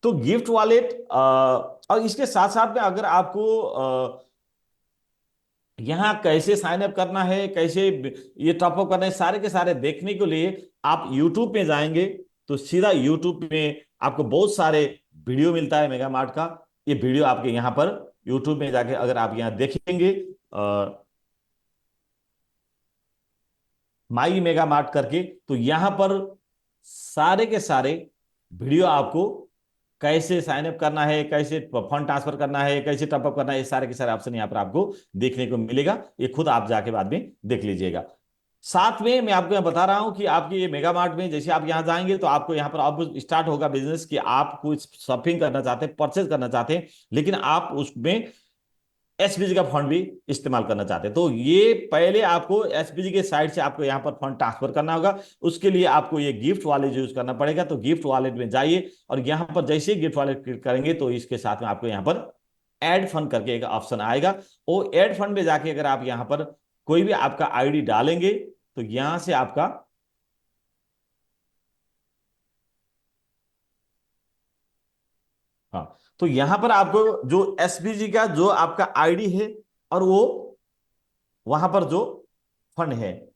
तो गिफ्ट वॉलेट और इसके साथ साथ में अगर आपको यहाँ कैसे साइन अप करना है, कैसे ये टॉपअप करना है, सारे के सारे देखने के लिए आप यूट्यूब में जाएंगे, तो सीधा यूट्यूब में आपको बहुत सारे वीडियो मिलता है मेगा मार्ट का। ये वीडियो आपके यहाँ पर यूट्यूब में जाके अगर आप यहाँ देखेंगे माई मेगा मार्ट करके, तो यहाँ पर सारे के सारे वीडियो आपको कैसे साइन अप करना है, कैसे फंड ट्रांसफर करना है, कैसे टॉपअप करना है, ये सारे के सारे ऑप्शन यहाँ पर आपको देखने को मिलेगा। ये खुद आप जाके बाद में देख लीजिएगा। साथ में मैं आपको यहाँ बता रहा हूं कि आपके ये मेगा मार्ट में जैसे आप यहाँ जाएंगे तो आपको यहाँ पर अब स्टार्ट होगा बिजनेस, कि आप कुछ शॉपिंग करना चाहते हैं, परचेज करना चाहते हैं, लेकिन आप उसमें SPG का फंड भी इस्तेमाल करना चाहते हैं, तो ये पहले आपको SPG के साइड से आपको यहाँ पर फंड ट्रांसफर करना होगा। उसके लिए आपको ये गिफ्ट वॉलेट यूज करना पड़ेगा। तो गिफ्ट वॉलेट में जाइए और यहाँ पर जैसे ही गिफ्ट वॉलेट क्लिक करेंगे तो इसके साथ में आपको यहाँ पर ऐड फंड करके एक ऑप्शन आएगा। वो ऐड फंड में जाके अगर आप यहाँ पर कोई भी आपका आईडी डालेंगे तो यहां से आपका हाँ, तो यहां पर आपको जो SPG का जो आपका आईडी है और वो वहां पर जो फंड है,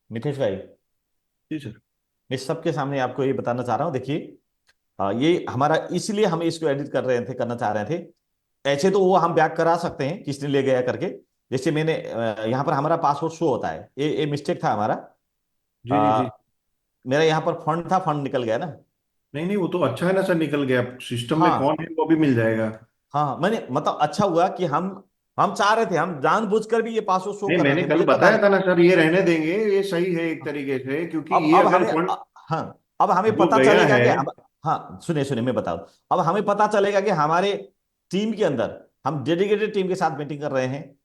मिथेश भाई जी सर। मैं सबके सामने आपको ये बताना चाह रहा हूं। देखिए ये हमारा, इसलिए हम इसको एडिट कर रहे थे, करना चाह रहे थे। ऐसे तो वो हम बैक करा सकते हैं किसने ले गया करके, जैसे मैंने यहाँ पर हमारा पासवर्ड शो होता है, ये मिस्टेक था हमारा। जी जी जी। मेरा यहाँ पर फंड था, फंड निकल गया ना। नहीं नहीं, वो तो अच्छा है ना सर, निकल गया। सिस्टम में हाँ कौन है वो भी मिल जाएगा। हाँ, मैंने मतलब अच्छा हुआ कि हम चाह रहे थे, हम जानबूझकर भी ये पासवर्ड शो नहीं, कर रहे मैंने थे, कल मुझे पता बताया नहीं। था ना सर, ये रहने देंगे, ये सही है एक तरीके से, क्योंकि ये अब अगर हमें फंड हाँ, अब हमें जो पता गया चलेगा है। कि हाँ सुनिए सुनिए मैं बताऊं। अब हमें पता चलेगा कि हमारे टीम के अंदर, हम डेडिकेटेड टीम के साथ मीटिंग कर रहे हैं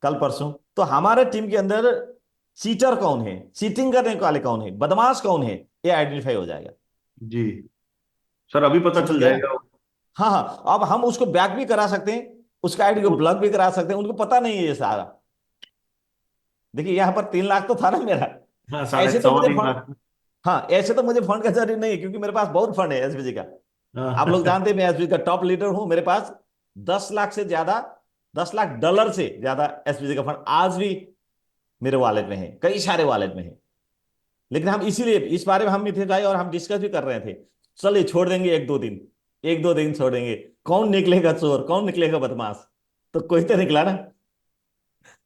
कल परसों, तो हमारे टीम के अंदर चीटर कौन है, चीटिंग करने वाले कौन है, बदमाश कौन है, ये आइडेंटिफाई हो जाएगा। जी सर, अभी पता समझ चल गया ना? जाएगा। हाँ हाँ, अब हम उसको बैक भी करा सकते हैं, उसका आईडी को तो ब्लॉक भी करा सकते हैं, उनको पता नहीं है ये सारा। देखिए यहाँ पर 3 लाख तो था ना मेरा। हाँ, साढ़े ऐसे तो सवा मुझे तीन फंड, लाख हाँ ऐसे तो मुझे फंड का जरूरी नहीं है, क्योंकि मेरे पास बहुत फंड है SPG का। आप लोग हाँ। जानते हैं मैं SPG का टॉप लीडर हूं। मेरे पास 10 लाख से ज्यादा, $10 लाख से ज्यादा SPG का फंड आज भी मेरे वॉलेट में है, कई सारे वॉलेट में है। लेकिन हम इसीलिए इस बारे में हम मिथे भाई और हम डिस्कस भी कर रहे थे, चलिए छोड़ देंगे 1-2 दिन, 1-2 दिन छोड़ देंगे, कौन निकलेगा चोर, कौन निकलेगा बदमाश, तो कोई तो निकला ना।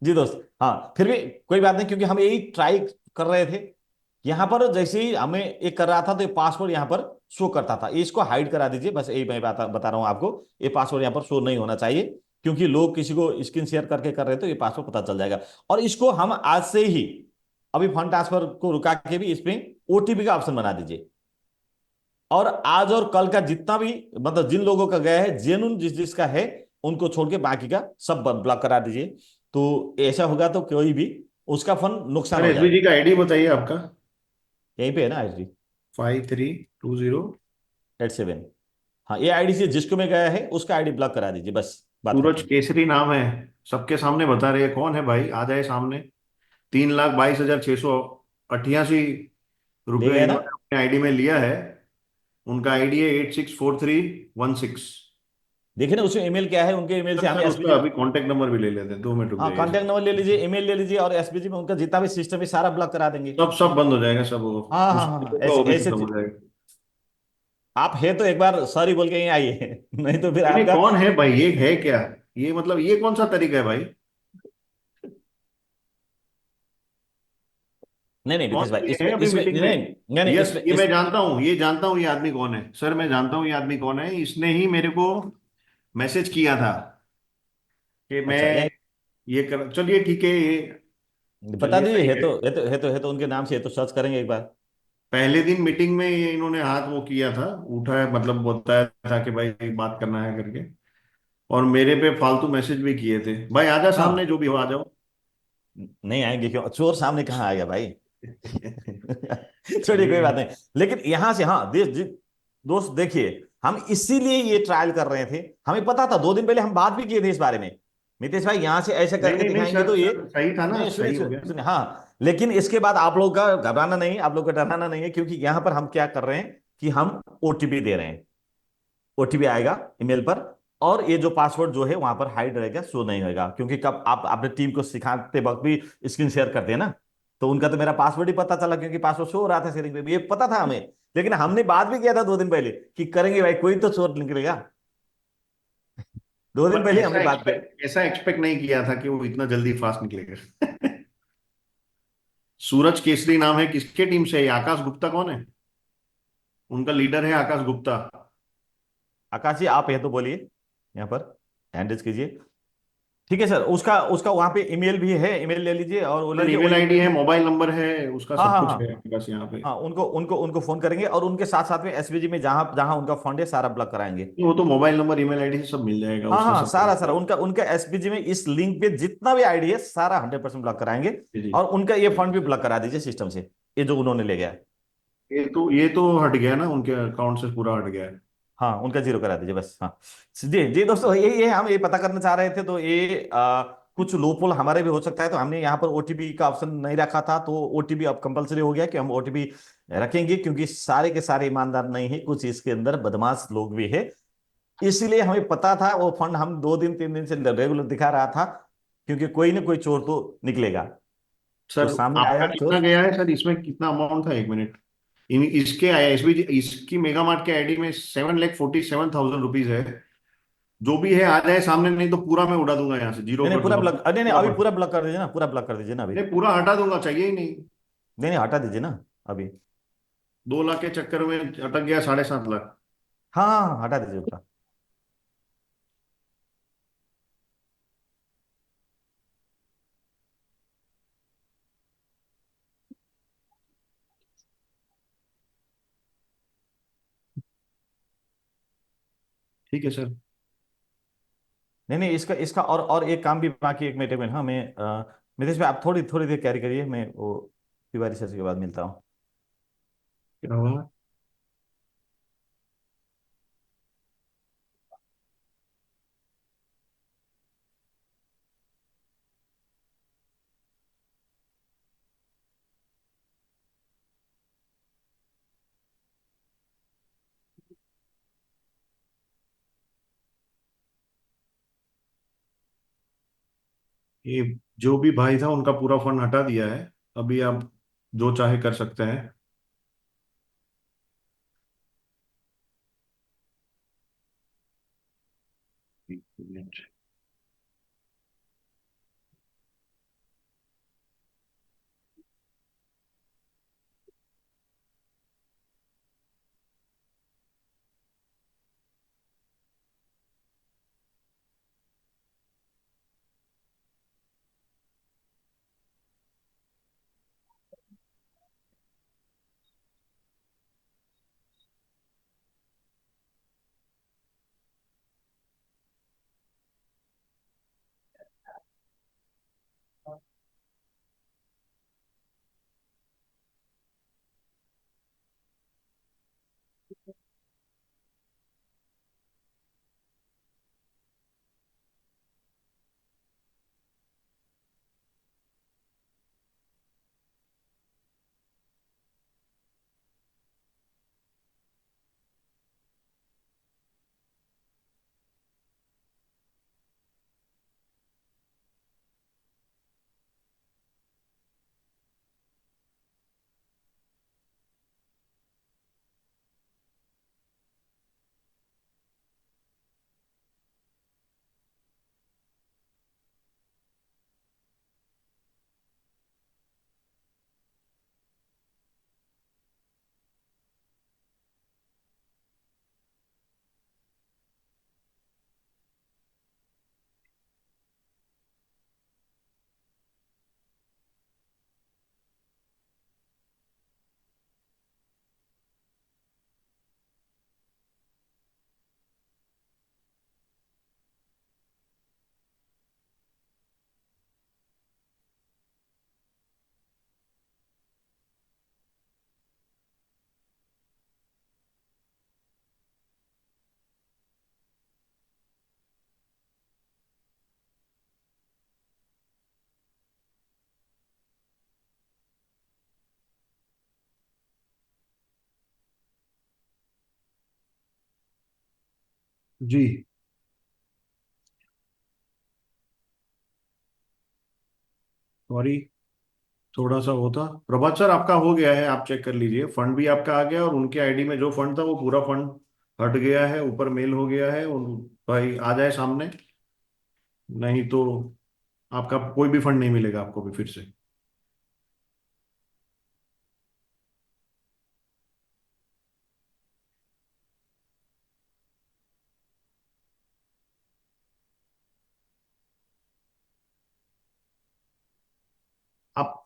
जी दोस्त, हाँ फिर भी कोई बात नहीं, क्योंकि हम यही ट्राई कर रहे थे। यहां पर जैसे ही हमें एक कर रहा था तो ये पासवर्ड यहां पर शो करता था, ये इसको हाइड करा दीजिए, बस यही मैं बता रहा हूं आपको। ये पासवर्ड यहां पर शो नहीं होना चाहिए, क्योंकि लोग किसी को स्क्रीन शेयर करके कर रहे हैं तो ये पासवर्ड पता चल जाएगा। और इसको हम आज से ही अभी फंड ट्रांसफर को रुका के भी इसमें OTP का ऑप्शन बना दीजिए। और आज और कल का जितना भी मतलब जिन लोगों का गया है, जेन्युइन जिस जिसका है, उनको छोड़ के बाकी का सब ब्लॉक करा दीजिए। तो ऐसा होगा तो कोई भी उसका फंड नुकसान सर, हो जाएगा। SBG का आईडी बताइए आपका। यहीं पे है ना आईडी 5320। 87। हाँ ये आईडी से जिसको में गया है उसका आईडी ब्लॉक करा दीजिए, बस बात सूरज खत्म। केसरी नाम है, सबके सामने बता रहे हैं, कौन है भाई, आ जाए सामने। 3,22,688 ले रुपये गए ना। इन्होंने अपने आईडी में लिया है। उनका आईडी है 864316। देखिए ना उसमें ईमेल क्या है, उनके ईमेल से हमें सर, उसका SPG। अभी कांटेक्ट नंबर भी ले लेते हैं, 2 मिनट रुक हाँ जाइए सर। कॉन्टैक्ट नंबर ले लीजिए, ईमेल ले लीजिए, और SPG में उनका जितना भी सिस्टम है सारा ब्लॉक करा देंगे। सब सब बंद हो जाएगा सब, वो हाँ हाँ हाँ मुश्किल हाँ, होगा, ऐसे वो भी ऐसे खत्म हो जाएगा। आप है तो एक बार सॉरी बोल के यहीं आइए नहीं तो फिर नहीं नहीं, आपका। कौन है भाई, ये है क्या? ये मतलब ये कौन सा तरीका है भाई? नहीं नहीं कौन नितेश भाई, ये है इसमें अभी इसमें मीटिंग नहीं में? नहीं नहीं, यस, इसमें ये इस मैं जानता हूँ, ये जानता हूँ, ये आदमी कौन है सर, मैं जानता हूँ ये आदमी कौन है। इसने ही मेरे को मैसेज किया था कि मैं अच्छा यही। ये कर, चलिए ठीक है, ये बता चलिए दीजिए, सही है है। तो है तो उनके नाम से, है तो सर्च करेंगे एक बार। पहले दिन मीटिंग में ये इन्होंने हाथ वो किया था, उठा है, मतलब बताया था कि भाई बात करना है करके। और मेरे पे फालतू मैसेज भी किए थे, भाई आजा सामने, हाँ, जो भी हो आ जाओ। नहीं आएंगे क्यों, चोर सामने कहाँ आएगा भाई। छोड़िए, कोई चलिए। बात नहीं। लेकिन यहां से, हाँ दोस्त देखिए, हम इसीलिए ये ट्रायल कर रहे थे। हमें पता था, 2 दिन पहले हम बात भी किए थे इस बारे में। नितेश भाई यहां से ऐसे नहीं करके नहीं नहीं दिखाएंगे सर, तो ये, सर सही था ना, नहीं सुनिए सही हो सुनिए गया ना। सुनिए, हाँ, लेकिन इसके बाद आप लोग का घबराना नहीं, आप लोग का डराना नहीं है, क्योंकि यहां पर हम क्या कर रहे हैं कि हम ओटीपी दे रहे हैं। ओटीपी आएगा ईमेल पर, और ये जो पासवर्ड जो है वहां पर हाइड रहेगा, शो नहीं होगा, क्योंकि कब आप अपने टीम को सिखाते वक्त भी स्क्रीन शेयर करते हैं ना, तो उनका तो मेरा पासवर्ड ही पता चला, क्योंकि पासवर्ड शो हो रहा था शेयरिंग पे भी, ये पता था हमें। लेकिन हमने बात भी किया था 2 दिन पहले कि करेंगे भाई, कोई तो चोर निकलेगा। 2 दिन पर पहले हमने बात की। ऐसा एक्सपेक्ट नहीं किया था कि वो इतना जल्दी फास्ट निकलेगा। सूरज केसरी नाम है, किसके टीम से है ये? आकाश गुप्ता कौन है? उनका लीडर है आकाश गुप्ता। आकाश जी, आप है तो बोलिए, यहाँ पर हैंड रेज कीजिए। ठीक है सर, उसका उसका वहां पे ईमेल भी है, ईमेल ले लीजिए और वो सर लीजिए, ईमेल वही आईडी ईमेल है, में। मोबाइल नंबर है, उसका हाँ सब हाँ कुछ है हाँ आपके पास यहाँ पे। हाँ, उनको उनको उनको फोन करेंगे, और उनके साथ साथ में एसपीजी में जहां जहां उनका फंड है सारा ब्लॉक कराएंगे। वो तो मोबाइल नंबर ईमेल आईडी से सब मिल जाएगा, हाँ उससे हाँ, सब सारा कर सारा उनका उनका एसपीजी में इस लिंक पे जितना भी आईडी है सारा 100% ब्लॉक कराएंगे। जी और उनका ये फंड भी जी। ब्लॉक करा दीजिए सिस्टम से, ये जो उन्होंने ले गया है। ये तो हट गया ना, उनके अकाउंट से पूरा हट गया है। हाँ, उनका जीरो करा दीजिए बस, हाँ। जी जी दोस्तों, ये हम ये पता करना चाह रहे थे, तो ये कुछ लूपहोल हमारे भी हो सकता है, तो हमने यहाँ पर ओटीपी का ऑप्शन नहीं रखा था, तो ओटीपी अब कंपलसरी हो गया कि हम ओटीपी रखेंगे, क्योंकि सारे के सारे ईमानदार नहीं है, कुछ इसके अंदर बदमाश लोग भी है। इसीलिए हमें पता था, वो फंड हम 2 दिन 3 दिन से रेगुलर दिखा रहा था, क्योंकि कोई ना कोई चोर तो निकलेगा। तो सर सामने आपका आया कितना चोर। गया है सर, इसमें कितना अमाउंट था? एक मिनट। इन इसके आया एसबी, इसकी मेगा मार्ट के आईडी में 7,47,000 रुपीज है। जो भी है आ जाए सामने, नहीं तो पूरा मैं उड़ा दूंगा यहाँ से, जीरो नहीं नहीं, कर पूरा दूंगा, ब्लॉक, नहीं नहीं, पूरा अभी फंड। पूरा ब्लॉक कर दीजिए ना, पूरा ब्लॉक कर दीजिए ना अभी। नहीं पूरा हटा दूंगा, चाहिए ही नहीं। नहीं नहीं, हटा दीजिए ना अभी। 2 लाख के चक्कर में अटक गया 7.5 लाख। हाँ हाँ हाँ, हटा दीजिए पूरा। ठीक है सर। नहीं नहीं, इसका इसका और एक काम भी बाकी, एक मिनट हाँ, मैं मितेश भाई, आप थोड़ी थोड़ी देर कैरी करिए, मैं वो तिवारी सर के बाद मिलता हूँ। क्या हुआ? ये जो भी भाई था उनका पूरा फंड हटा दिया है। अभी आप जो चाहे कर सकते हैं। एक मिनट। जी सॉरी, थोड़ा सा होता। प्रभात सर आपका हो गया है, आप चेक कर लीजिए, फंड भी आपका आ गया और उनके आईडी में जो फंड था वो पूरा फंड हट गया है, ऊपर मेल हो गया है। उन भाई आ जाए सामने, नहीं तो आपका कोई भी फंड नहीं मिलेगा आपको भी फिर से। आप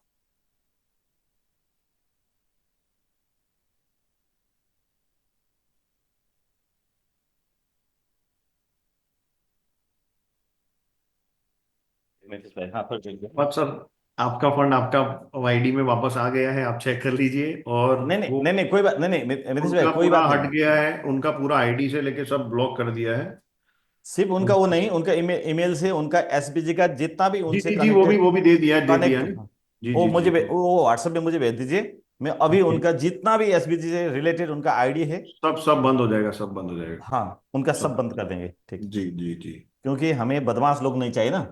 हाँ पर ठीक है। बस सर, आपका फंड आपका आईडी में वापस आ गया है, आप चेक कर लीजिए। और नहीं नहीं वो नहीं नहीं, कोई बात नहीं, नहीं नितीश भाई उनका कोई पूरा बात हट नहीं। गया है, उनका पूरा आईडी से लेके सब ब्लॉक कर दिया है। सिर्फ उनका वो नहीं, उनका ईमेल, ईमेल से उनका एसपीजी का जितना भी जी उनसे जी जी, वो भी कनेक्टेड, वो भी दे दिया कनेक्ट, है। जी वो जी मुझे जी वो व्हाट्सएप में मुझे भेज दीजिए। मैं अभी जी, उनका जितना भी एसपीजी से रिलेटेड उनका आईडी है, सब सब बंद हो जाएगा, सब बंद हो जाएगा। हाँ उनका सब सब। बंद कर देंगे, ठीक। जी जी जी। क्योंकि हमें बदमाश लोग नहीं चाहिए ना।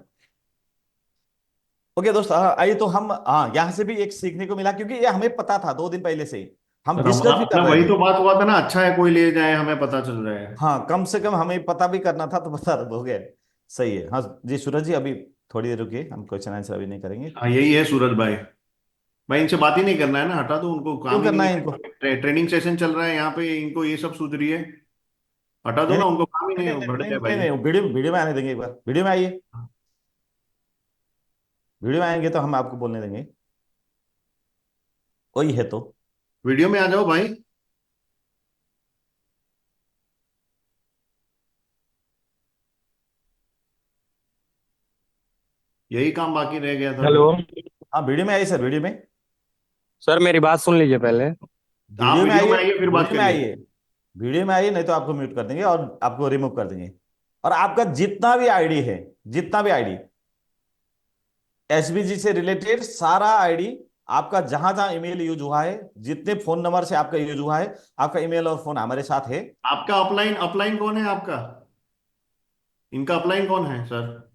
ओके दोस्त, आइए तो हम, हाँ यहाँ से भी एक सीखने को मिला, क्योंकि ये हमें पता था 2 दिन पहले से ही, हम सर डिस्कस हमारा भी कर अपना रहे वही थे। तो बात हुआ था ना, अच्छा है कोई ले जाए, हमें पता चल रहा है। हाँ कम से कम हमें पता भी करना था, तो पता हो गया। सही है। हाँ जी सूरज जी, अभी थोड़ी देर रुकिए, हम क्वेश्चन आंसर अभी नहीं करेंगे। हाँ यही है सूरज भाई। भाई इनसे बात ही नहीं करना है ना, हटा दो उनको, क्यों काम ही करना नहीं है है। इनको? ट्रेनिंग सेशन चल रहा है यहाँ पे, इनको ये सब सूझ रही है। हटा दो नहीं ना नहीं उनको, काम ही नहीं नहीं है, नहीं बढ़ नहीं जाए नहीं भाई। नहीं, वीडियो वीडियो में आने देंगे, एक बार वीडियो में आइए। वीडियो में आएंगे तो हम आपको बोलने देंगे, वही है तो। वीडियो में आ जाओ भाई। यही काम बाकी रह गया था अभी। हेलो। हाँ वीडियो में आइए सर, वीडियो में। सर मेरी बात सुन लीजिए पहले। आप वीडियो में वीडियो आइए, में आइए फिर बात वीडियो में करिए। आइए, वीडियो में आइए, नहीं तो आपको म्यूट कर देंगे और आपको रिमूव कर देंगे। और आपका जितना भी आईडी है, जितना भी आईडी एसबीजी से रिलेटेड सारा आईडी, आपका जहां जहां ईमेल यूज हुआ है, जितने फोन नंबर से आपका यूज हुआ है, आपका ईमेल और फोन हमारे साथ है। आपका अपलाइन अपलाइन कौन है आपका? इनका अपलाइन कौन है सर?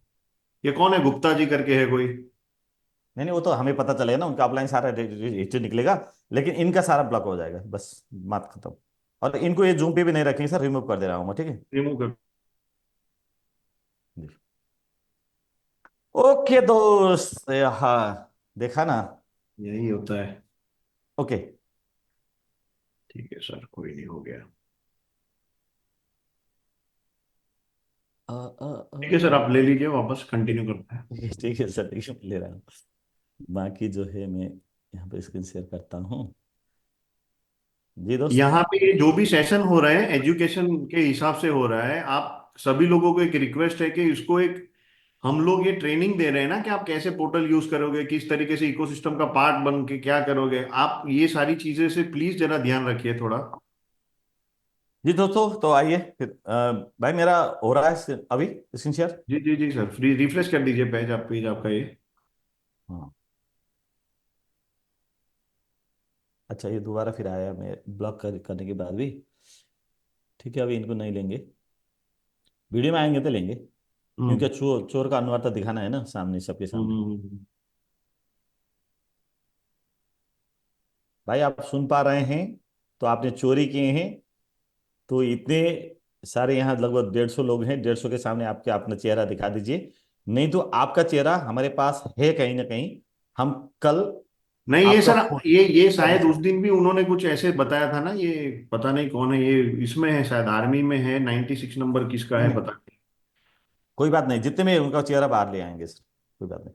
ये कौन है, गुप्ता जी करके है कोई? नहीं नहीं, वो तो हमें पता चलेगा ना, उनका अपलाइन सारा हिस्ट्री निकलेगा, लेकिन इनका सारा ब्लॉक हो जाएगा, बस बात खत्म। और इनको ये जूम पे भी नहीं रखेंगे सर, रिमूव कर दे रहा हूँ मैं, ठीक है रिमूव कर। जी। ओके दोस्त, हाँ देखा ना। यही होता है। ओके। ठीक है सर, कोई नहीं, हो गया। ठीक है सर, आप ले लीजिए वापस, कंटिन्यू करते हैं। ठीक है सर, ठीक है, ले रहा हूँ। बाकी जो है मैं यहाँ पे स्क्रीन शेयर करता हूँ। जी दोस्त। यहाँ पे जो भी सेशन हो रहे हैं एजुकेशन के हिसाब से हो रहा है। आप सभी लोगों को एक रिक्वेस्ट है कि इसको एक, हम लोग ये ट्रेनिंग दे रहे हैं ना कि आप कैसे पोर्टल यूज करोगे, किस तरीके से इकोसिस्टम का पार्ट बन के क्या करोगे, आप ये सारी चीजें से प्लीज जरा ध्यान रखिए थोड़ा। जी दोस्तों, तो आइए फिर, भाई मेरा हो रहा है अभी स्क्रीन शेयर। जी जी जी सर, फ्री रिफ्रेश कर दीजिए पेज, आप पेज आपका ये। हाँ अच्छा, ये दोबारा फिर आया, मैं ब्लॉक करने के बाद भी। ठीक है, अभी इनको नहीं लेंगे, वीडियो में आएंगे तो लेंगे, हम्म क्योंकि चोर चोर का अनुवार तो दिखाना है ना सामने, सबके सामने। हम्म। भाई आप सुन पा रहे हैं, तो आपने चोरी किए हैं, तो इतने सारे यहाँ लगभग 150 लोग हैं, 150 के सामने आपके अपना चेहरा दिखा दीजिए। नहीं तो आपका चेहरा हमारे पास है कहीं ना कहीं, हम कल नहीं ये आपका सर, फोन ये कर शायद उस देंगे। दिन भी उन्होंने कुछ ऐसे बताया था ना, ये पता नहीं कौन है ये, इसमें है शायद, आर्मी में है, 96 नंबर किसका नहीं है नहीं, पता नहीं। कोई बात नहीं, जितने में उनका चेहरा बाहर ले आएंगे सर, कोई बात नहीं।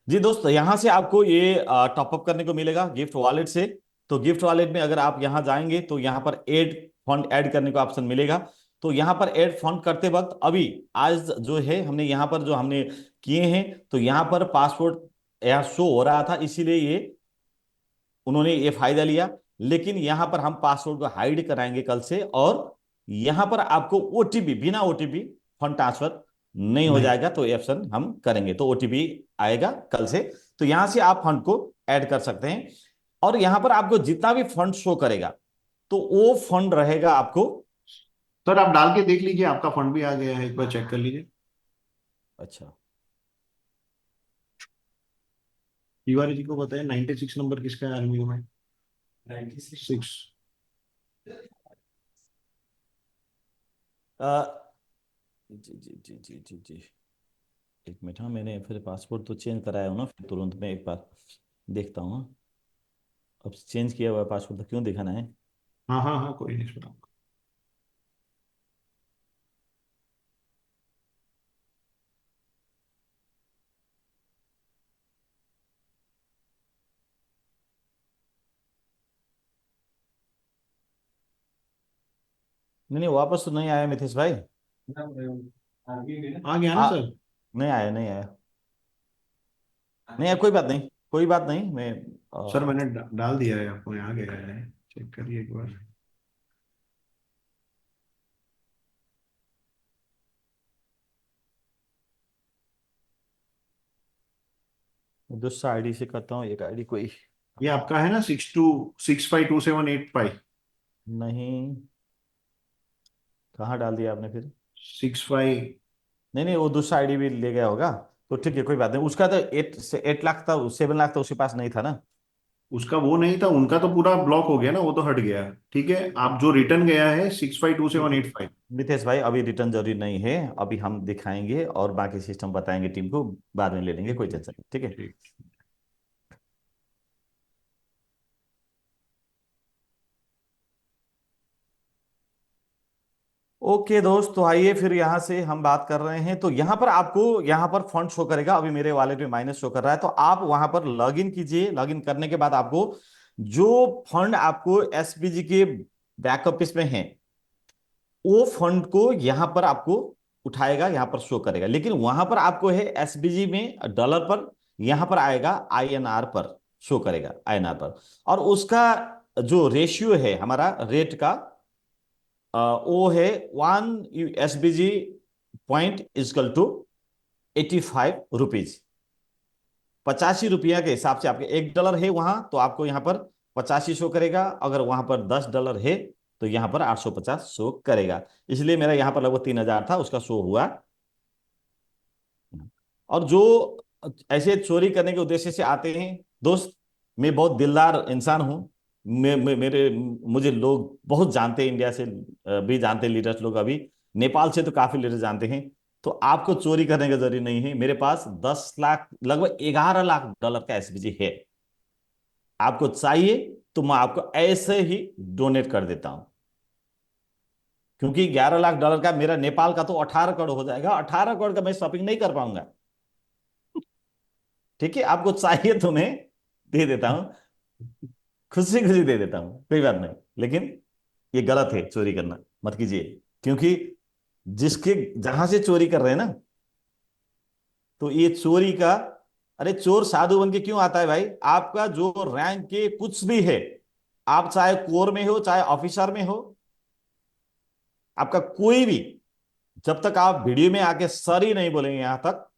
जी दोस्त, यहाँ से आपको ये टॉपअप करने को मिलेगा गिफ्ट वॉलेट से। तो गिफ्ट वॉलेट में अगर आप यहाँ जाएंगे तो यहाँ पर एड फंड ऐड करने का ऑप्शन मिलेगा। तो यहाँ पर ऐड फंड करते वक्त अभी आज जो है हमने यहाँ पर जो हमने किए हैं, तो यहाँ पर पासपोर्ट यहाँ शो हो रहा था, इसीलिए ये उन्होंने ये फायदा लिया। लेकिन यहाँ पर हम पासवर्ड को हाइड कराएंगे कल से, और यहाँ पर आपको ओटीपी, बिना ओटीपी फंड ट्रांसफर नहीं हो नहीं। जाएगा, तो ये ऑप्शन हम करेंगे, तो ओटीपी आएगा कल से। तो यहां से आप फंड को ऐड कर सकते हैं, और यहां पर आपको जितना भी फंड शो करेगा, तो वो फंड रहेगा आपको सर आप डाल के देख लीजिए, आपका फंड भी आ गया है, एक बार चेक कर लीजिए। अच्छा, तिवारी जी को बताइए 96 नंबर किसका है आर्मी में? 96। जी जी जी जी जी जी, एक मिनट। हाँ, मैंने फिर पासपोर्ट तो चेंज कराया हूँ ना, फिर तुरंत मैं एक बार देखता हूँ। हाँ, अब चेंज किया हुआ पासपोर्ट तो क्यों दिखाना है? हाँ हाँ हाँ, कोई नहीं सुना। नहीं नहीं, वापस तो नहीं आया मिथेश भाई। आ गया ना आ, सर? नहीं आया, नहीं आया, नहीं आया। कोई बात नहीं, कोई बात नहीं। मैं सर मैंने डाल दिया है, आपको यहाँ आ गया है, चेक करिए एक बार। दूसरा आईडी से करता हूँ, एक आईडी कोई। ये आपका है ना 62652785? नहीं, कहाँ डाल दिया आपने फिर? 65। नहीं नहीं, वो दूसरा आईडी भी ले गया होगा। तो ठीक है, कोई बात नहीं। उसका तो 8 लाख था, 7 लाख तो उसके पास नहीं था ना। उसका वो नहीं था, उनका तो पूरा ब्लॉक हो गया ना, वो तो हट गया। ठीक है, आप जो रिटर्न गया है 652785। नितेश भाई, अभी रिटर्न जरूरी नहीं है। अभी हम दिखाएंगे और बाकी सिस्टम बताएंगे टीम को, बाद में ले लेंगे, ठीक कोई है। टेंशन नहीं, ठीक है। ठीक। ओके दोस्त, तो आइए फिर यहाँ से हम बात कर रहे हैं। तो यहाँ पर आपको, यहाँ पर फंड शो करेगा। अभी मेरे वॉलेट में माइनस शो कर रहा है, तो आप वहां पर लॉग इन कीजिए। लॉग इन करने के बाद आपको जो फंड आपको एसपीजी के बैक ऑफिस में है, वो फंड को यहाँ पर आपको उठाएगा, यहाँ पर शो करेगा। लेकिन वहां पर आपको है एसबीजी में डॉलर पर, यहाँ पर आएगा आईएनआर पर, शो करेगा आईएनआर पर। और उसका जो रेशियो है हमारा रेट का, वो है 1 SBG point is equal to 85 rupees. 85 रुपया के हिसाब से आपके $1 है वहां, तो आपको यहाँ पर 85 शो करेगा। अगर वहां पर $10 है तो यहाँ पर 850 शो करेगा। इसलिए मेरा यहाँ पर लगभग 3,000 था, उसका शो हुआ। और जो ऐसे चोरी करने के उद्देश्य से आते हैं दोस्त, मैं बहुत दिलदार इंसान हूं। मेरे मुझे लोग बहुत जानते हैं, इंडिया से भी जानते हैं लीडर्स लोग, अभी नेपाल से तो काफी लीडर जानते हैं। तो आपको चोरी करने का जरूरी नहीं है। मेरे पास 10 लाख, लगभग $11 लाख का एसपीजी है। आपको चाहिए तो मैं आपको ऐसे ही डोनेट कर देता हूं, क्योंकि $11 लाख का मेरा नेपाल का तो 18 करोड़ हो जाएगा। 18 करोड़ का मैं शॉपिंग नहीं कर पाऊंगा। ठीक है, आपको चाहिए तो मैं दे देता हूं, खुशी खुशी दे देता हूं, कोई बात नहीं। लेकिन ये गलत है, चोरी करना मत कीजिए। क्योंकि जिसके जहां से चोरी कर रहे हैं ना, तो ये चोरी का, अरे चोर साधु बन के क्यों आता है भाई? आपका जो रैंक के कुछ भी है, आप चाहे कोर में हो चाहे ऑफिसर में हो, आपका कोई भी, जब तक आप वीडियो में आके सर ही नहीं बोलेंगे यहां तक,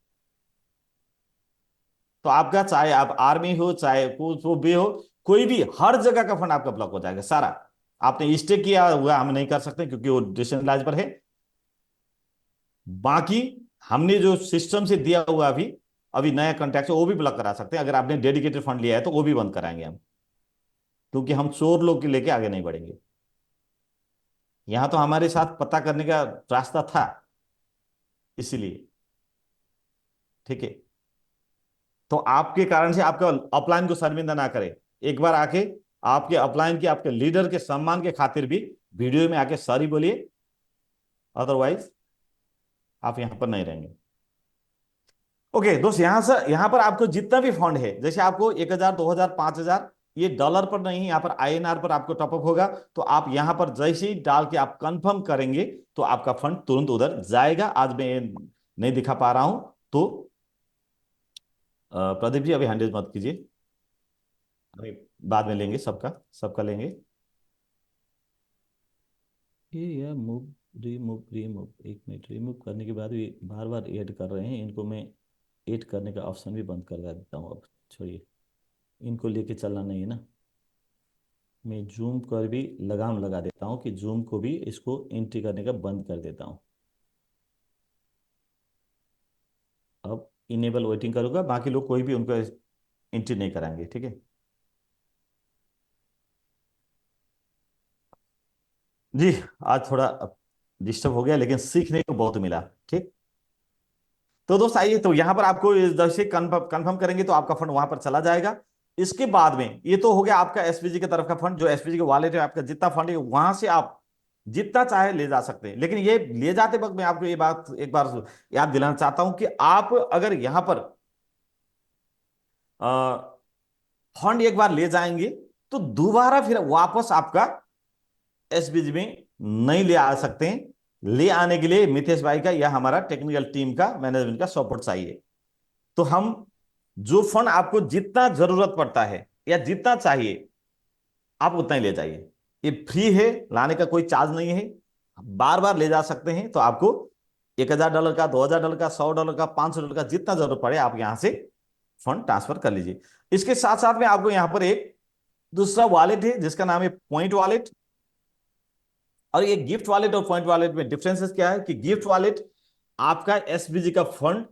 तो आपका, चाहे आप आर्मी हो चाहे कुछ वो भी हो, कोई भी, हर जगह का फंड आपका ब्लॉक हो जाएगा सारा। आपने स्टे किया हुआ हम नहीं कर सकते, क्योंकि वो डिसेंट्रलाइज पर है। बाकी हमने जो सिस्टम से दिया हुआ अभी अभी नया कॉन्ट्रैक्ट है, वो भी ब्लॉक करा सकते हैं। अगर आपने डेडिकेटेड फंड लिया है तो वो भी बंद कराएंगे हम, क्योंकि हम चोर लोग के लेके आगे नहीं बढ़ेंगे। यहां तो हमारे साथ पता करने का रास्ता था, इसीलिए। ठीक है, तो आपके कारण से आपका अपलाइन को शर्मिंदा ना करे। एक बार आके आपके अपलाइन के, आपके लीडर के सम्मान के खातिर भी वीडियो में आके सॉरी बोलिए, अदरवाइज आप यहां पर नहीं रहेंगे। ओके दोस्त, यहां से यहां पर आपको जितना भी फंड है, जैसे आपको 1,000 2,000 5,000, ये डॉलर पर नहीं, यहाँ पर आईएनआर पर आपको टॉपअप होगा। तो आप यहां पर जैसे ही डाल के आप कंफर्म करेंगे, तो आपका फंड तुरंत उधर जाएगा। आज मैं ये नहीं दिखा पा रहा हूं, तो प्रदीप जी अभी हैंडल मत कीजिए, अभी बाद में लेंगे, सबका सबका लेंगे। ये मूव, रिमूव रिमूव, एक मिनट। रिमूव करने के बाद ये बार बार ऐड कर रहे हैं, इनको मैं ऐड करने का ऑप्शन भी बंद करवा देता हूँ अब। छोड़िए, इनको लेके चलना नहीं है ना। मैं जूम कर भी लगाम लगा देता हूं कि जूम को भी इसको एंट्री करने का बंद कर देता हूं। अब इनेबल वेटिंग करूंगा, बाकी लोग कोई भी उनको एंट्री नहीं कराएंगे, ठीक है जी। आज थोड़ा डिस्टर्ब हो गया लेकिन सीखने को बहुत मिला। ठीक, तो दोस्त आइए, तो यहां पर आपको जैसे कंफर्म कंफर्म करेंगे तो आपका फंड वहां पर चला जाएगा। इसके बाद में ये तो हो गया आपका एसपीजी की तरफ का फंड, जो एसपीजी के वॉलेट है, आपका जितना फंड है वहां से आप जितना चाहे ले जा सकते हैं। लेकिन ये ले जाते वक्त मैं आपको ये बात एक बार याद दिलाना चाहता हूं कि आप अगर यहां पर फंड एक बार ले जाएंगे तो दोबारा फिर वापस आपका एसबीजी में नहीं ले आ सकते हैं। ले आने के लिए मितेश भाई का या हमारा टेक्निकल टीम का, मैनेजमेंट का सपोर्ट चाहिए। तो हम जो फंड आपको जितना जरूरत पड़ता है या जितना चाहिए आप उतना ही ले जाइए। ये फ्री है, लाने का कोई चार्ज नहीं है, बार बार ले जा सकते हैं। तो आपको $1000 का, $2000 का, $100 का, $500 का, जितना जरूरत पड़े आप यहां से फंड ट्रांसफर कर लीजिए। इसके साथ साथ में आपको यहां पर एक दूसरा वॉलेट है जिसका नाम है पॉइंट वॉलेट। और ये गिफ्ट वॉलेट और पॉइंट वॉलेट में डिफरेंसेस क्या है कि गिफ्ट वॉलेट आपका एसबीजी का फंड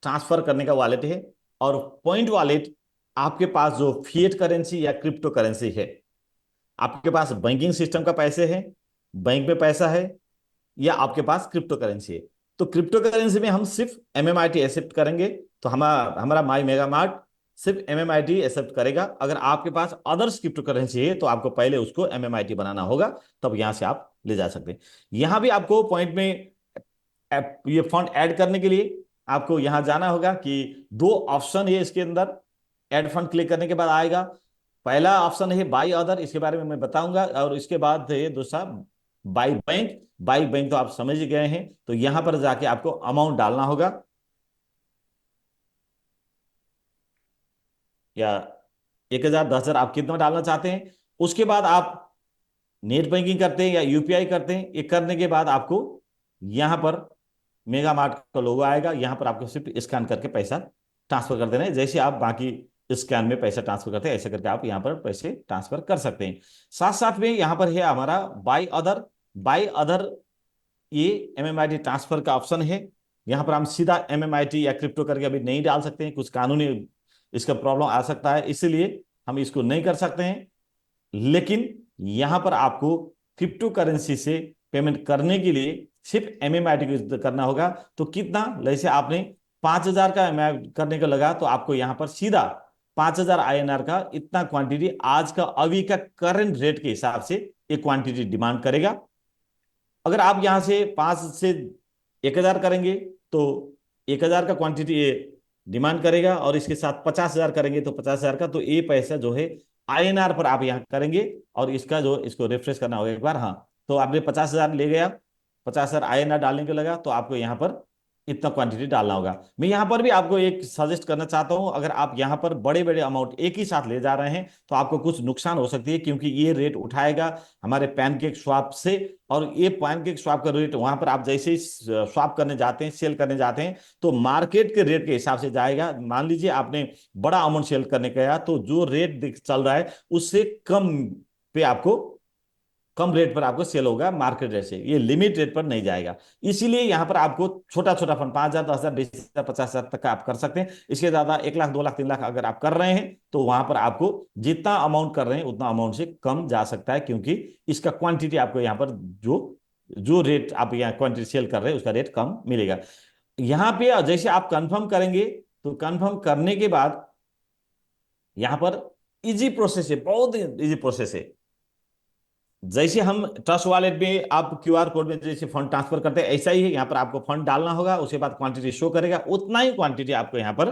ट्रांसफर करने का वॉलेट है, और पॉइंट वॉलेट आपके पास जो फिएट करेंसी या क्रिप्टो करेंसी है, आपके पास बैंकिंग सिस्टम का पैसे है, बैंक में पैसा है, या आपके पास क्रिप्टो करेंसी है। तो क्रिप्टो करेंसी में हम सिर्फ एमएमआईटी एक्सेप्ट करेंगे। तो हमारा माई मेगा मार्ट सिर्फ एमएमआईटी एक्सेप्ट करेगा। अगर आपके पास अदर्स क्रिप्टो करेंसी है तो आपको पहले उसको एमएमआईटी बनाना होगा, तब यहां से आप ले जा सकते हैं। यहां भी आपको पॉइंट में ये फंड ऐड करने के लिए आपको यहां जाना होगा कि दो ऑप्शन है इसके अंदर। ऐड फंड क्लिक करने के बाद आएगा, पहला ऑप्शन है बाई अदर, इसके बारे में मैं बताऊंगा, और इसके बाद है दूसरा बाई बैंक। बाई बैंक तो आप समझ ही गए हैं। तो यहां पर जाके आपको अमाउंट डालना होगा, या 1000 10,000 आप कितना डालना चाहते हैं। उसके बाद आप नेट बैंकिंग करते हैं या यूपीआई करते हैं। ये करने के बाद आपको यहां पर मेगा मार्ट का लोगो आएगा, यहां पर आपको सिर्फ स्कैन करके पैसा ट्रांसफर कर देना है। जैसे आप बाकी स्कैन में पैसा ट्रांसफर करते हैं ऐसे करके आप यहां पर पैसे ट्रांसफर कर सकते हैं। साथ साथ में यहां पर है हमारा बाई अदर। बाई अदर ये एमएमआईटी ट्रांसफर का ऑप्शन है। यहां पर हम सीधा एमएमआईटी या क्रिप्टो करके अभी नहीं डाल सकते हैं, कुछ कानूनी इसका प्रॉब्लम आ सकता है, इसलिए हम इसको नहीं कर सकते हैं। लेकिन यहां पर आपको क्रिप्टो करेंसी से पेमेंट करने के लिए सिर्फ एमएमआईटी को करना होगा। तो कितना, जैसे आपने 5,000 का एमआईटी करने का लगा तो आपको यहां पर सीधा 5,000 आईएनआर का इतना क्वांटिटी आज का अभी का करंट रेट के हिसाब से एक क्वांटिटी डिमांड करेगा। अगर आप यहां से 5 से 1,000 करेंगे तो 1,000 का क्वांटिटी ये डिमांड करेगा, और इसके साथ 50,000 करेंगे तो 50,000 का। तो ये पैसा जो है आईएनआर पर आप यहां करेंगे, और इसका जो इसको रिफ्रेश करना होगा एक बार। हाँ, तो आपने 50,000 ले गया, 50,000 आईएनआर डालने के लगा, तो आपको यहां पर इतना क्वांटिटी डालना होगा। मैं यहां पर भी आपको एक सजेस्ट करना चाहता हूं, अगर आप यहां पर बड़े बड़े अमाउंट एक ही साथ ले जा रहे हैं तो आपको कुछ नुकसान हो सकती है, क्योंकि ये रेट उठाएगा हमारे पैनकेक स्वैप से। और ये पैनकेक स्वैप का रेट वहां पर आप जैसे ही स्वैप करने जाते हैं, सेल करने जाते हैं, तो मार्केट के रेट के हिसाब से जाएगा। मान लीजिए आपने बड़ा अमाउंट सेल करने गया तो जो रेट चल रहा है उससे कम पे आपको, कम रेट पर आपको सेल होगा मार्केट रेट से, ये लिमिट रेट पर नहीं जाएगा। इसीलिए यहां पर आपको छोटा छोटा फंड 5,000 10,000 20,000 50,000 तक का आप कर सकते हैं। इसके ज्यादा 1 लाख 2 लाख 3 लाख अगर आप कर रहे हैं तो वहां पर आपको जितना अमाउंट कर रहे हैं उतना अमाउंट से कम जा सकता है, क्योंकि इसका क्वांटिटी आपको यहाँ पर जो जो रेट आप यहाँ क्वांटिटी सेल कर रहे हैं उसका रेट कम मिलेगा। यहाँ पे जैसे आप कंफर्म करेंगे तो कंफर्म करने के बाद यहाँ पर इजी प्रोसेस है, बहुत इजी प्रोसेस है। जैसे हम ट्रस्ट वॉलेट में आप क्यूआर कोड में जैसे फंड ट्रांसफर करते हैं, ऐसा ही है यहाँ पर आपको फंड डालना होगा, उसके बाद क्वांटिटी शो करेगा, उतना ही क्वांटिटी आपको यहाँ पर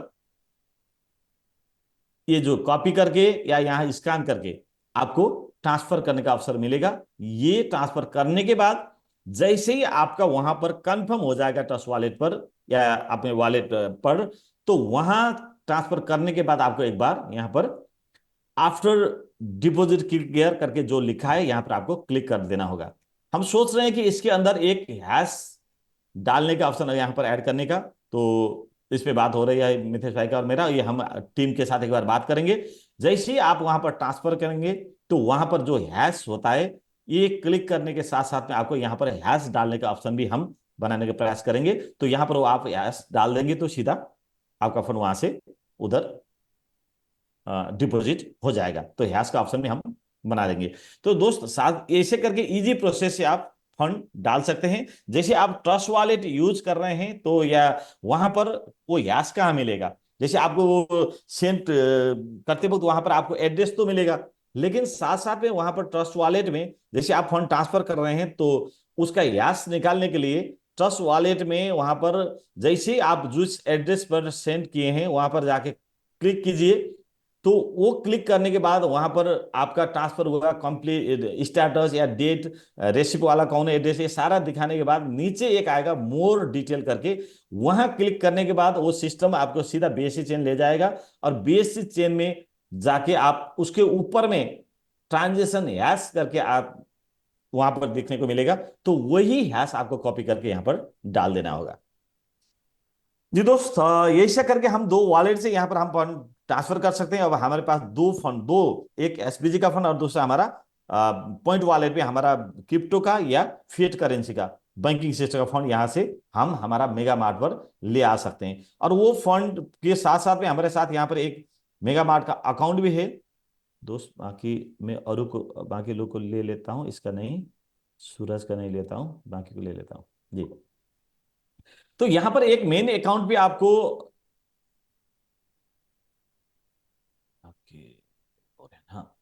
ये जो कॉपी करके या यहाँ स्कैन करके आपको ट्रांसफर करने का अवसर मिलेगा। ये ट्रांसफर करने के बाद जैसे ही आपका वहां पर कंफर्म हो जाएगा ट्रस्ट वॉलेट पर या अपने वॉलेट पर, तो वहां ट्रांसफर करने के बाद आपको एक बार यहाँ पर आफ्टर डिपॉजिट क्लियर करके जो लिखा है यहां पर आपको क्लिक कर देना होगा। हम सोच रहे हैं कि इसके अंदर एक हैश डालने का ऑप्शन है यहां पर ऐड करने का, तो इस पे बात हो रही है मिथेश भाई का और मेरा, ये हम टीम के साथ एक बार बात करेंगे। जैसे ही आप वहां पर ट्रांसफर करेंगे तो वहां पर जो हैश होता है, ये क्लिक करने के साथ साथ में आपको यहाँ पर हैश डालने का ऑप्शन भी हम बनाने का प्रयास करेंगे। तो यहाँ पर वो आप हैश डाल देंगे तो सीधा आपका फंड वहां से उधर डिपॉजिट हो जाएगा। तो हैश का ऑप्शन भी हम बना देंगे। तो दोस्त साथ ऐसे करके इजी प्रोसेस से आप फंड डाल सकते हैं। जैसे आप ट्रस्ट वॉलेट यूज कर रहे हैं तो या वहां पर वो हैश कहाँ मिलेगा, जैसे आपको वो सेंड करते वक्त वहां पर आपको एड्रेस तो मिलेगा, लेकिन साथ साथ में वहां पर ट्रस्ट वॉलेट में जैसे आप फंड ट्रांसफर कर रहे हैं तो उसका हैश निकालने के लिए ट्रस्ट वॉलेट में वहां पर जैसे आप जिस एड्रेस पर सेंड किए हैं वहां पर जाके क्लिक कीजिए। तो वो क्लिक करने के बाद वहां पर आपका ट्रांसफर होगा, कंप्लीट स्टेटस या डेट, रेसिप वाला कौन एड्रेस, ये सारा दिखाने के बाद नीचे एक आएगा मोर डिटेल करके, वहां क्लिक करने के बाद वो सिस्टम आपको सीधा बीएससी चेन ले जाएगा और बीएससी चेन में जाके आप उसके ऊपर में ट्रांजेक्शन हैश करके आप वहां पर देखने को मिलेगा। तो वही हैश आपको कॉपी करके यहां पर डाल देना होगा। जी दोस्त, ऐसा करके हम दो वॉलेट से यहाँ पर हम फंड ट्रांसफर कर सकते हैं। अब हमारे पास दो फंड, दो, एक एसपीजी का फंड और दूसरा हमारा पॉइंट वॉलेट में हमारा क्रिप्टो का या फिएट करेंसी का बैंकिंग सिस्टम का फंड यहाँ से हम हमारा मेगा मार्ट पर ले आ सकते हैं। और वो फंड के साथ साथ में हमारे साथ यहाँ पर एक मेगा मार्ट का अकाउंट भी है दोस्त। बाकी मैं और को बाकी लोग को ले लेता हूँ, इसका नहीं, सूरज का नहीं लेता हूँ, बाकी को ले लेता हूँ जी। तो यहां पर एक मेन अकाउंट भी आपको आपके, हाँ,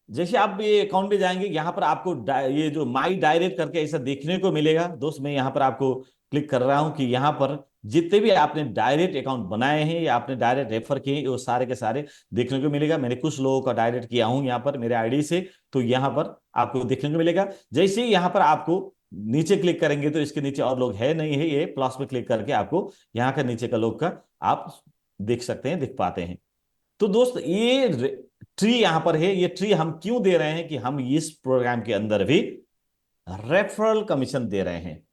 जैसे आप ये अकाउंट में जाएंगे यहां पर आपको ये जो माई डायरेक्ट करके ऐसा देखने को मिलेगा दोस्त। मैं यहां पर आपको क्लिक कर रहा हूं कि यहां पर जितने भी आपने डायरेक्ट अकाउंट बनाए हैं या आपने डायरेक्ट रेफर किए वो सारे के सारे देखने को मिलेगा। मैंने कुछ लोगों का डायरेक्ट किया हूं यहाँ पर मेरे आईडी से, तो यहाँ पर आपको देखने को मिलेगा। जैसे ही यहाँ पर आपको नीचे क्लिक करेंगे तो इसके नीचे और लोग है नहीं है, ये प्लस पे क्लिक करके आपको यहाँ का नीचे का लोग का आप देख सकते हैं, दिख पाते हैं। तो दोस्त ये ट्री यहां पर है, ये ट्री हम क्यों दे रहे हैं कि हम इस प्रोग्राम के अंदर भी रेफरल कमीशन दे रहे हैं।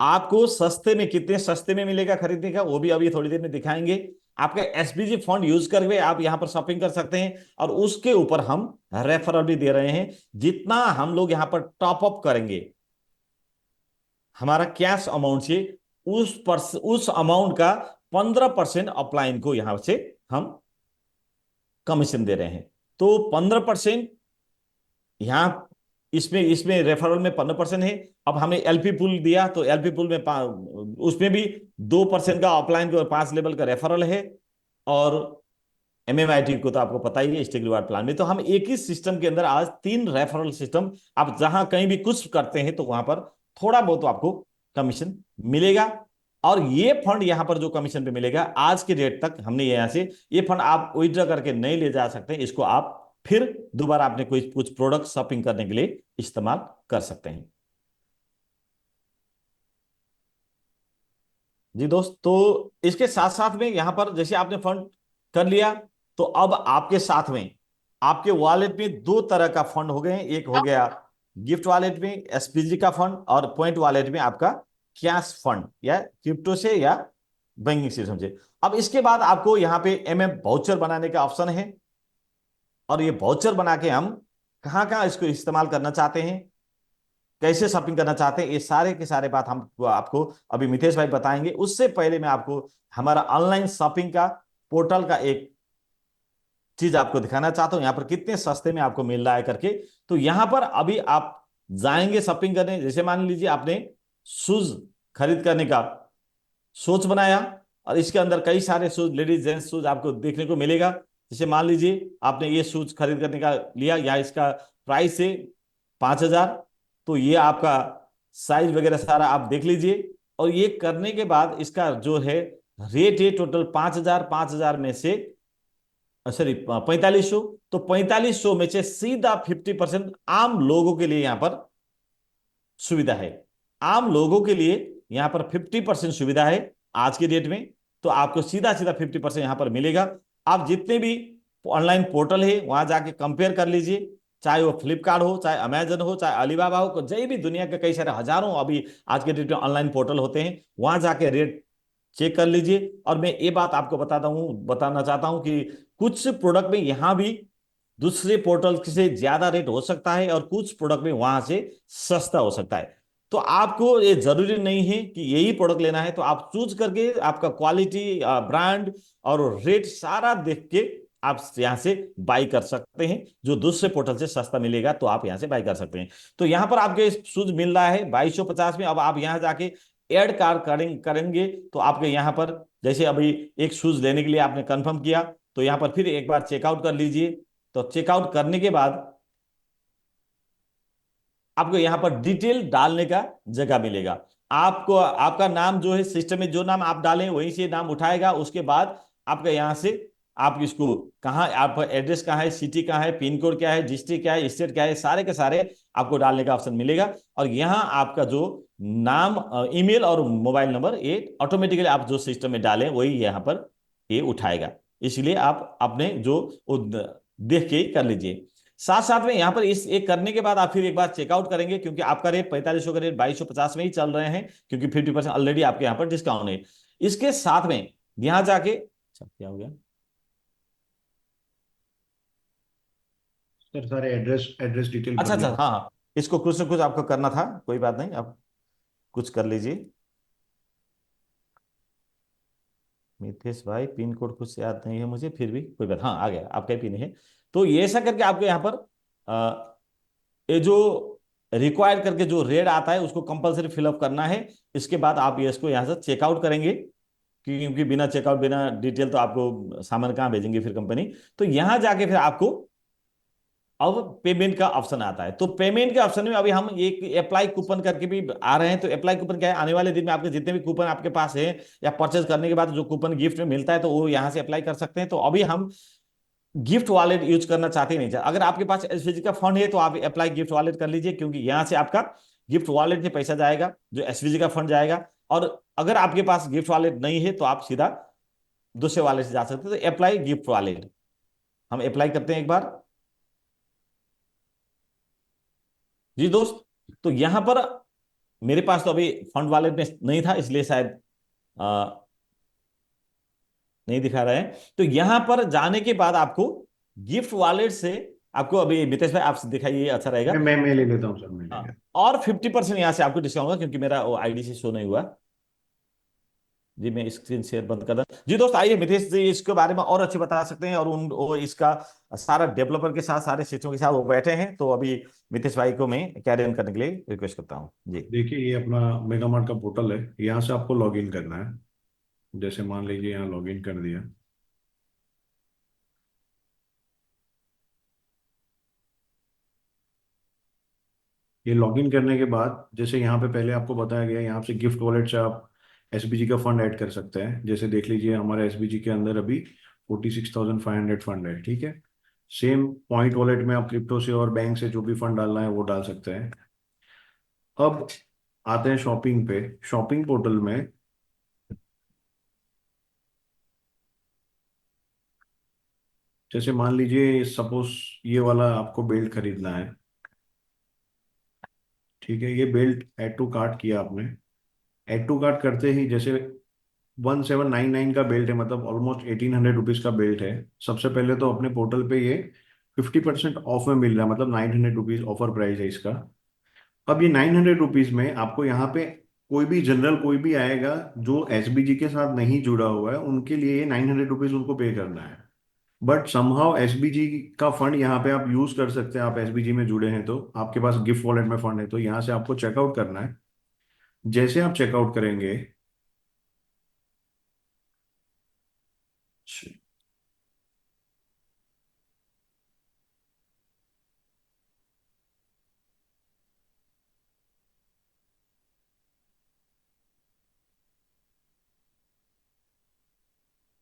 आपको सस्ते में, कितने सस्ते में मिलेगा खरीदने का वो भी अभी थोड़ी देर में दिखाएंगे। आपका एसबीजी फंड यूज करके आप यहां पर शॉपिंग कर सकते हैं और उसके ऊपर हम रेफरल भी दे रहे हैं। जितना हम लोग यहां पर टॉप अप करेंगे हमारा कैश अमाउंट से, उस अमाउंट का 15% अपलाइन को यहां से हम कमीशन दे रहे हैं। तो 15% यहां इसमें इसमें रेफरल में 15% है। अब हमें एलपी पुल दिया तो एलपी पुल में उसमें भी 2% का अपलाइन को 5 लेवल का रेफरल है। और एमएमआईटी को तो आपको पता ही है स्टेक रिवार्ड प्लान में। तो हम एक ही सिस्टम के अंदर आज 3 रेफरल सिस्टम, आप जहां कहीं भी कुछ करते हैं तो वहां पर थोड़ा बहुत आपको कमीशन मिलेगा। और ये फंड यहां पर जो कमीशन पे मिलेगा आज के डेट तक हमने यहां से ये फंड आप विड्रॉ करके नहीं ले जा सकते, इसको आप फिर दोबारा आपने कोई कुछ प्रोडक्ट शॉपिंग करने के लिए इस्तेमाल कर सकते हैं। जी दोस्त, तो इसके साथ साथ में यहां पर जैसे आपने फंड कर लिया तो अब आपके साथ में आपके वॉलेट में 2 तरह का फंड हो गए। एक हो गया गिफ्ट वॉलेट में एसपीजी का फंड और पॉइंट वॉलेट में आपका कैश फंड या क्रिप्टो से या बैंकिंग सिस्टम से। अब इसके बाद आपको यहां पे एमएम वाउचर बनाने का ऑप्शन है और ये वाउचर बना के हम कहां कहां इसको इस्तेमाल करना चाहते हैं, कैसे शॉपिंग करना चाहते हैं, ये सारे के सारे बात हम आपको अभी मितेश भाई बताएंगे। उससे पहले मैं आपको हमारा ऑनलाइन शॉपिंग का पोर्टल का एक चीज आपको दिखाना चाहता हूं, यहां पर कितने सस्ते में आपको मिल रहा है करके। तो यहां पर अभी आप जाएंगे शॉपिंग करने, जैसे मान लीजिए आपने शूज खरीद करने का सोच बनाया और इसके अंदर कई सारे शूज, लेडीज जेंट्स शूज आपको देखने को मिलेगा। जैसे मान लीजिए आपने ये शूज खरीद करने का लिया, या इसका प्राइस है 5,000, तो ये आपका साइज वगैरह सारा आप देख लीजिए। और ये करने के बाद इसका जो है रेट है टोटल 5,000 में से सॉरी 4500, तो 4500 में से सीधा 50% आम लोगों के लिए यहां पर सुविधा है। आम लोगों के लिए यहां पर 50% सुविधा है आज के डेट में। तो आपको सीधा सीधा 50% यहां पर मिलेगा। आप जितने भी ऑनलाइन पोर्टल है वहां जाके कंपेयर कर लीजिए, चाहे वो फ्लिपकार्ट हो, चाहे अमेजन हो, चाहे अलीबाबा हो, जय भी दुनिया के कई सारे हजारों अभी आज के डेट में ऑनलाइन पोर्टल होते हैं, वहां जाके रेट चेक कर लीजिए। और मैं ये बात आपको बताना चाहता हूं कि कुछ प्रोडक्ट में यहां भी दूसरे पोर्टल से ज्यादा रेट हो सकता है और कुछ प्रोडक्ट में वहां से सस्ता हो सकता है। तो आपको ये जरूरी नहीं है कि यही प्रोडक्ट लेना है, तो आप चूज करके आपका क्वालिटी, ब्रांड और रेट सारा देख के आप यहां से बाई कर सकते हैं। जो दूसरे पोर्टल से सस्ता मिलेगा तो आप यहां से बाई कर सकते हैं। तो यहां पर आपके शूज मिल रहा है 2250 में। अब आप यहां जाके ऐड कार करेंगे तो आपके यहां पर, जैसे अभी एक शूज लेने के लिए आपने कंफर्म किया, तो यहां पर फिर एक बार चेकआउट कर लीजिए। तो चेकआउट करने के बाद आपको यहां पर डिटेल डालने का जगह मिलेगा। आपको आपका नाम जो है सिस्टम में, जो नाम आप डालें वहीं से नाम उठाएगा। उसके बाद आपका यहां से आप इसको कहाँ, आप एड्रेस कहाँ है, सिटी कहाँ है, पिन कोड क्या है, डिस्ट्रिक्ट क्या है, स्टेट क्या है, सारे के सारे आपको डालने का ऑप्शन मिलेगा। और यहाँ आपका जो नाम, ईमेल और मोबाइल नंबर, ये ऑटोमेटिकली आप जो सिस्टम में डालें वही यहाँ पर ये उठाएगा। इसलिए आप अपने जो देख के कर लीजिए। साथ साथ में यहाँ पर इस एक करने के बाद आप फिर एक बार चेकआउट करेंगे, क्योंकि आपका रेट 4500 का रेट 2250 में ही चल रहे हैं, क्योंकि 50% ऑलरेडी आपके यहाँ पर डिस्काउंट है। इसके साथ में यहाँ जाके, अच्छा क्या हो गया सर, सारे एड्रेस एड्रेस डिटेल भर अच्छा अच्छा, लीजिए। हाँ हाँ, इसको कुछ ना कुछ आपको करना था, कोई बात नहीं, आप कुछ कर लीजिए। मितेश भाई पिन कोड कुछ याद नहीं है मुझे, फिर भी कोई बात, हाँ आ गया, आपका पिन है। तो ये ऐसा करके आपको यहाँ पर ये जो रिक्वायर्ड करके जो रेट आता है उसको कंपलसरी फिलअप करना है। इसके बाद आप ये इसको यहाँ से चेकआउट करेंगे, क्योंकि बिना चेकआउट, बिना डिटेल तो आपको सामान कहाँ भेजेंगे फिर कंपनी। तो यहाँ जाके फिर आपको अब पेमेंट का ऑप्शन आता है। तो पेमेंट के ऑप्शन में अभी हम एक अप्लाई कूपन करके भी आ रहे हैं। तो अप्लाई कूपन क्या है, आने वाले दिन में आपके जितने भी कूपन आपके पास है या परचेज करने के बाद जो कूपन गिफ्ट में मिलता है, तो वो यहाँ से अप्लाई कर सकते हैं। तो अभी हम गिफ्ट वॉलेट यूज करना चाहते नहीं चाहते, अगर आपके पास एसवीजी का फंड है तो आप अप्लाई गिफ्ट वॉलेट कर लीजिए, क्योंकि यहां से आपका गिफ्ट वॉलेट में पैसा जाएगा, जो एसवीजी का फंड जाएगा। और अगर आपके पास गिफ्ट वॉलेट नहीं है तो आप सीधा दूसरे वॉलेट से जा सकते हैं। तो अप्लाई गिफ्ट वॉलेट हम अप्लाई करते हैं एक बार। जी दोस्त, तो यहां पर मेरे पास तो अभी फंड वॉलेट में नहीं था, इसलिए शायद नहीं दिखा रहा है। तो यहां पर जाने के बाद आपको गिफ्ट वॉलेट से, आपको अभी मितेश भाई आप दिखाइए, अच्छा रहेगा। मैं ले लेता हूँ सर, मैं ले हाँ, लेता और 50% यहाँ से आपको डिस्काउंट होगा, क्योंकि मेरा वो आईडी से शो नहीं हुआ। जी मैं स्क्रीन शेयर बंद कर रहा। जी दोस्त, आइए मितेश जी इसके बारे में और अच्छे बता सकते हैं, और उन वो इसका सारा डेवलपर के साथ, सारे सिस्टम के साथ वो बैठे हैं। तो अभी मितेश भाई को मैं कैरी ऑन करने के लिए रिक्वेस्ट करता हूँ जी। देखिए, ये अपना मेगा मार्ट का पोर्टल है। यहाँ से आपको लॉग इन करना है। जैसे मान लीजिए यहाँ लॉग इन कर दिया। ये लॉगिन करने के बाद जैसे यहाँ पे पहले आपको बताया गया, यहाँ से गिफ्ट वॉलेट से आप एसबीजी का फंड ऐड कर सकते हैं। जैसे देख लीजिए, हमारे एसबीजी के अंदर अभी 46,500 फंड है, ठीक है। सेम पॉइंट वॉलेट में आप क्रिप्टो से और बैंक से जो भी फंड डालना है वो डाल सकते हैं। अब आते हैं शॉपिंग पे। शॉपिंग पोर्टल में जैसे मान लीजिए सपोज ये वाला आपको बेल्ट खरीदना है, ठीक है। ये बेल्ट ऐड टू कार्ट किया आपने। ऐड टू कार्ट करते ही जैसे 1799 का बेल्ट है, मतलब ऑलमोस्ट 1800 रुपीज का बेल्ट है। सबसे पहले तो अपने पोर्टल पे ये 50% ऑफ में मिल रहा है, मतलब 900 रुपीज ऑफर प्राइस है इसका। अब ये 900 रुपीज में आपको यहाँ पे कोई भी जनरल कोई भी आएगा जो एसबीजी के साथ नहीं जुड़ा हुआ है, उनके लिए ये 900 रुपीज उनको पे करना है। बट समहाउ एसबीजी का फंड यहाँ पे आप यूज कर सकते हैं। आप एसबीजी में जुड़े हैं तो आपके पास गिफ्ट वॉलेट में फंड है, तो यहाँ से आपको चेकआउट करना है। जैसे आप चेकआउट करेंगे,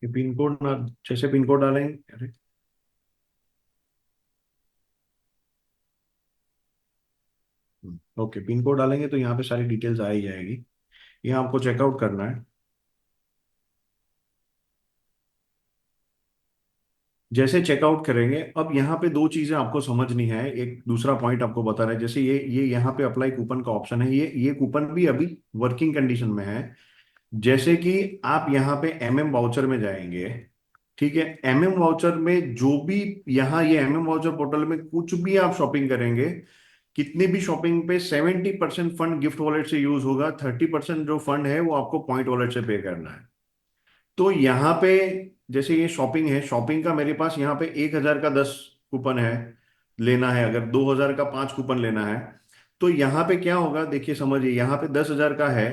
ये पिन कोड ना, जैसे पिन कोड डालेंगे, अरे ओके, पिन कोड डालेंगे तो यहाँ पे सारी डिटेल्स आ ही जाएगी। यहाँ आपको चेकआउट करना है। जैसे चेकआउट करेंगे, अब यहाँ पे दो चीजें आपको समझनी है। एक दूसरा पॉइंट आपको बता रहा है, जैसे ये यहाँ पे अप्लाई कूपन का ऑप्शन है, ये कूपन भी अभी वर्किंग कंडीशन में है। जैसे कि आप यहाँ पे MM वाउचर में जाएंगे, ठीक है। MM वाउचर में जो भी, यहाँ ये MM वाउचर पोर्टल में कुछ भी आप शॉपिंग करेंगे, कितनी भी शॉपिंग पे 70% फंड गिफ्ट वॉलेट से यूज होगा, 30% जो फंड है वो आपको पॉइंट वॉलेट से पे करना है। तो यहाँ पे जैसे ये शॉपिंग है, शॉपिंग का मेरे पास यहाँ पे 1,000 का 10 कूपन है लेना है, अगर 2,000 का 5 कूपन लेना है तो यहाँ पे क्या होगा देखिए, समझिए यहाँ पे 10,000 का है,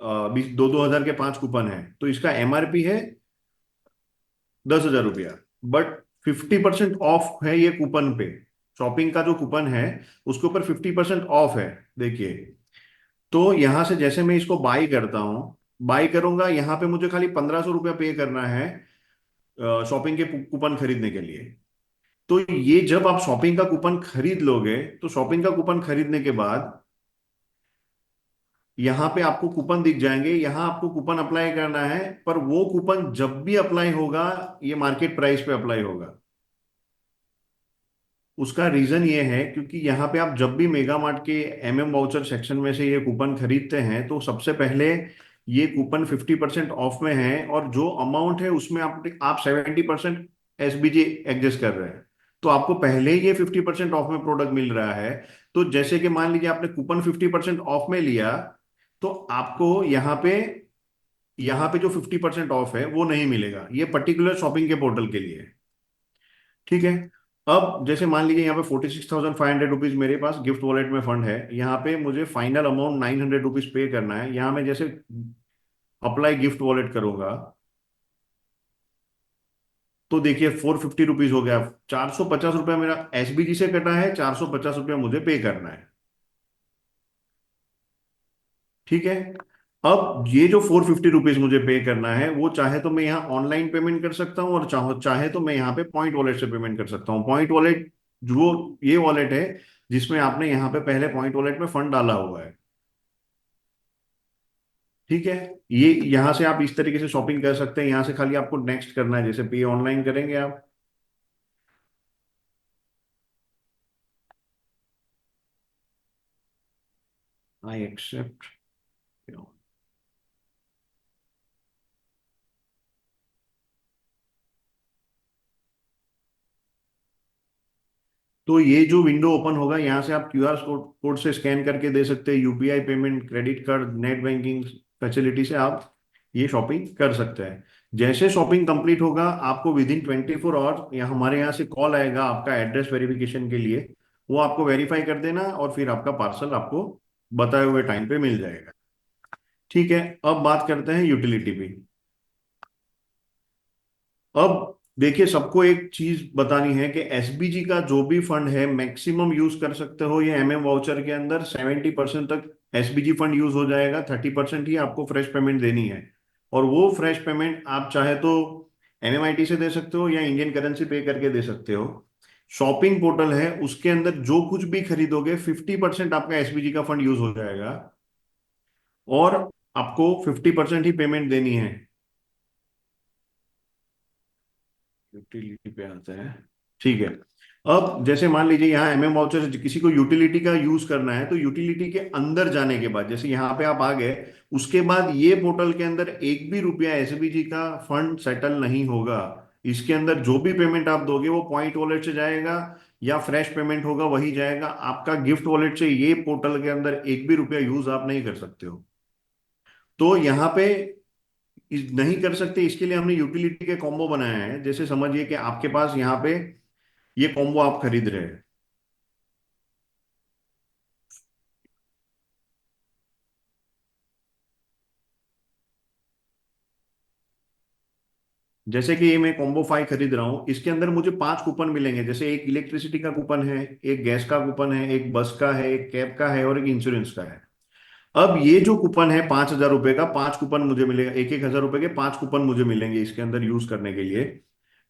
2,000 के 5 कूपन है, तो इसका MRP है 10,000 रुपया, बट 50% ऑफ है ये कूपन पे। शॉपिंग का जो कूपन है उसके ऊपर 50% ऑफ है, देखिए। तो यहां से जैसे मैं इसको बाई करता हूं, बाई करूंगा, यहाँ पे मुझे खाली 1,500 रुपया पे करना है शॉपिंग के कूपन खरीदने के लिए। तो ये जब आप शॉपिंग का कूपन खरीद लोगे, तो शॉपिंग का कूपन खरीदने के बाद यहाँ पे आपको कूपन दिख जाएंगे, यहाँ आपको कूपन अप्लाई करना है, पर वो कूपन जब भी अप्लाई होगा ये मार्केट प्राइस पे अप्लाई होगा। उसका रीजन ये है क्योंकि यहाँ पे आप जब भी मेगा मार्ट के MM वाउचर सेक्शन में से ये कूपन खरीदते हैं तो सबसे पहले ये कूपन 50% ऑफ में है, और जो अमाउंट है उसमें आप 70% SBG एडजस्ट कर रहे हैं, तो आपको पहले ही ये 50% ऑफ में प्रोडक्ट मिल रहा है। तो जैसे कि मान लीजिए आपने कूपन 50% ऑफ में लिया, तो आपको यहाँ पे जो 50% ऑफ है वो नहीं मिलेगा, ये पर्टिकुलर शॉपिंग के पोर्टल के लिए है, ठीक है। अब जैसे मान लीजिए यहाँ पे 46,500 रुपीज मेरे पास गिफ्ट वॉलेट में फंड है, यहाँ पे मुझे फाइनल अमाउंट 900 रुपीज पे करना है। यहाँ मैं जैसे अप्लाई गिफ्ट वॉलेट करूंगा तो देखिए 450 रुपीज हो गया, 450 रुपया मेरा SBG से कटा है, 450 रुपया मुझे पे करना है, ठीक है। अब ये जो 450 रुपीज मुझे पे करना है, वो चाहे तो मैं यहाँ ऑनलाइन पेमेंट कर सकता हूँ, और चाहे तो मैं यहाँ पे पॉइंट वॉलेट से पेमेंट कर सकता हूँ। पॉइंट वॉलेट जो ये वॉलेट है जिसमें आपने यहाँ पे पहले पॉइंट वॉलेट में फंड डाला हुआ है, ठीक है। ये यहाँ से आप इस तरीके से शॉपिंग कर सकते हैं। यहाँ से खाली आपको नेक्स्ट करना है, जैसे पे ऑनलाइन करेंगे आप, आई एक्सेप्ट। तो ये जो विंडो ओपन होगा, यहाँ से आप QR कोड से स्कैन करके दे सकते हैं, UPI payment, credit card, net banking facility से आप ये शॉपिंग कर सकते हैं। जैसे शॉपिंग कंप्लीट होगा आपको विद इन 24 आवर यहाँ हमारे यहाँ से कॉल आएगा आपका एड्रेस वेरिफिकेशन के लिए, वो आपको वेरीफाई कर देना और फिर आपका पार्सल आपको बताए हुए टाइम पे मिल जाएगा, ठीक है। अब बात करते हैं यूटिलिटी पे। अब देखिए, सबको एक चीज बतानी है कि SBG का जो भी फंड है मैक्सिमम यूज कर सकते हो ये MM वाउचर के अंदर 70% तक SBG फंड यूज हो जाएगा, 30% ही आपको फ्रेश पेमेंट देनी है। और वो फ्रेश पेमेंट आप चाहे तो MMIT से दे सकते हो या इंडियन करेंसी पे करके दे सकते हो। शॉपिंग पोर्टल है उसके अंदर जो कुछ भी खरीदोगे 50% आपका SBG का फंड यूज हो जाएगा, और आपको 50% ही पेमेंट देनी है। यूटिलिटी पे आते हैं, ठीक है। अब जैसे मान लीजिए यहाँ MM वाउचर से किसी को यूटिलिटी का यूज करना है, तो यूटिलिटी के अंदर जाने के बाद जैसे यहाँ पे आप आ गए, उसके बाद ये पोर्टल के अंदर एक भी रुपया SBG का फंड सेटल नहीं होगा। इसके अंदर जो भी पेमेंट आप दोगे वो पॉइंट वॉलेट से जाएगा या फ्रेश पेमेंट होगा वही जाएगा। आपका गिफ्ट वॉलेट से ये पोर्टल के अंदर एक भी रुपया यूज आप नहीं कर सकते हो। तो यहाँ पे नहीं कर सकते, इसके लिए हमने यूटिलिटी के कॉम्बो बनाया है। जैसे समझिए कि आपके पास यहाँ पे ये कॉम्बो आप खरीद रहे हैं, जैसे कि ये मैं कॉम्बो 5 खरीद रहा हूँ, इसके अंदर मुझे 5 कूपन मिलेंगे। जैसे एक इलेक्ट्रिसिटी का कूपन है, एक गैस का कूपन है, एक बस का है, एक कैब का है और एक इंश्योरेंस का है। अब ये जो कूपन है 5,000 रुपए का, 5 कूपन मुझे मिलेगा, 1,000 रुपए के 5 कूपन मुझे मिलेंगे इसके अंदर यूज करने के लिए।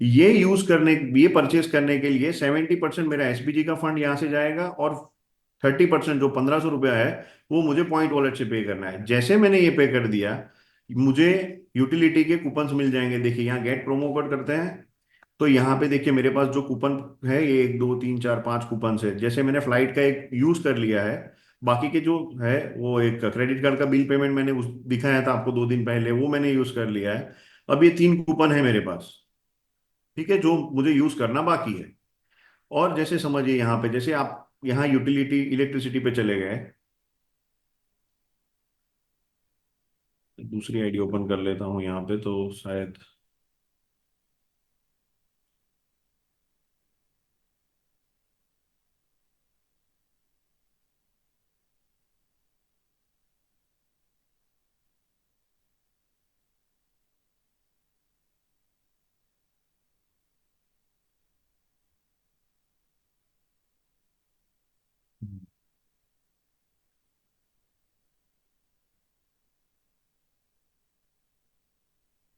ये परचेस करने के लिए 70% मेरा SBG का फंड यहाँ से जाएगा, और 30% जो 1,500 रुपया है वो मुझे पॉइंट वॉलेट से पे करना है। जैसे मैंने ये पे कर दिया, मुझे यूटिलिटी के कूपन्स मिल जाएंगे। देखिए यहाँ गेट प्रोमो कोड करते हैं, तो यहाँ पे देखिए मेरे पास जो कूपन है ये 1 2 3 4 5 कूपन है। जैसे मैंने फ्लाइट का एक यूज कर लिया है, बाकी के जो है, वो एक क्रेडिट कार्ड का बिल पेमेंट मैंने उस दिखाया था आपको 2 दिन पहले, वो मैंने यूज कर लिया है। अब ये 3 कूपन है मेरे पास, ठीक है, जो मुझे यूज करना बाकी है। और जैसे समझिए यहाँ पे, जैसे आप यहाँ यूटिलिटी इलेक्ट्रिसिटी पे चले गए, दूसरी आईडी ओपन कर लेता हूँ यहाँ पे तो शायद।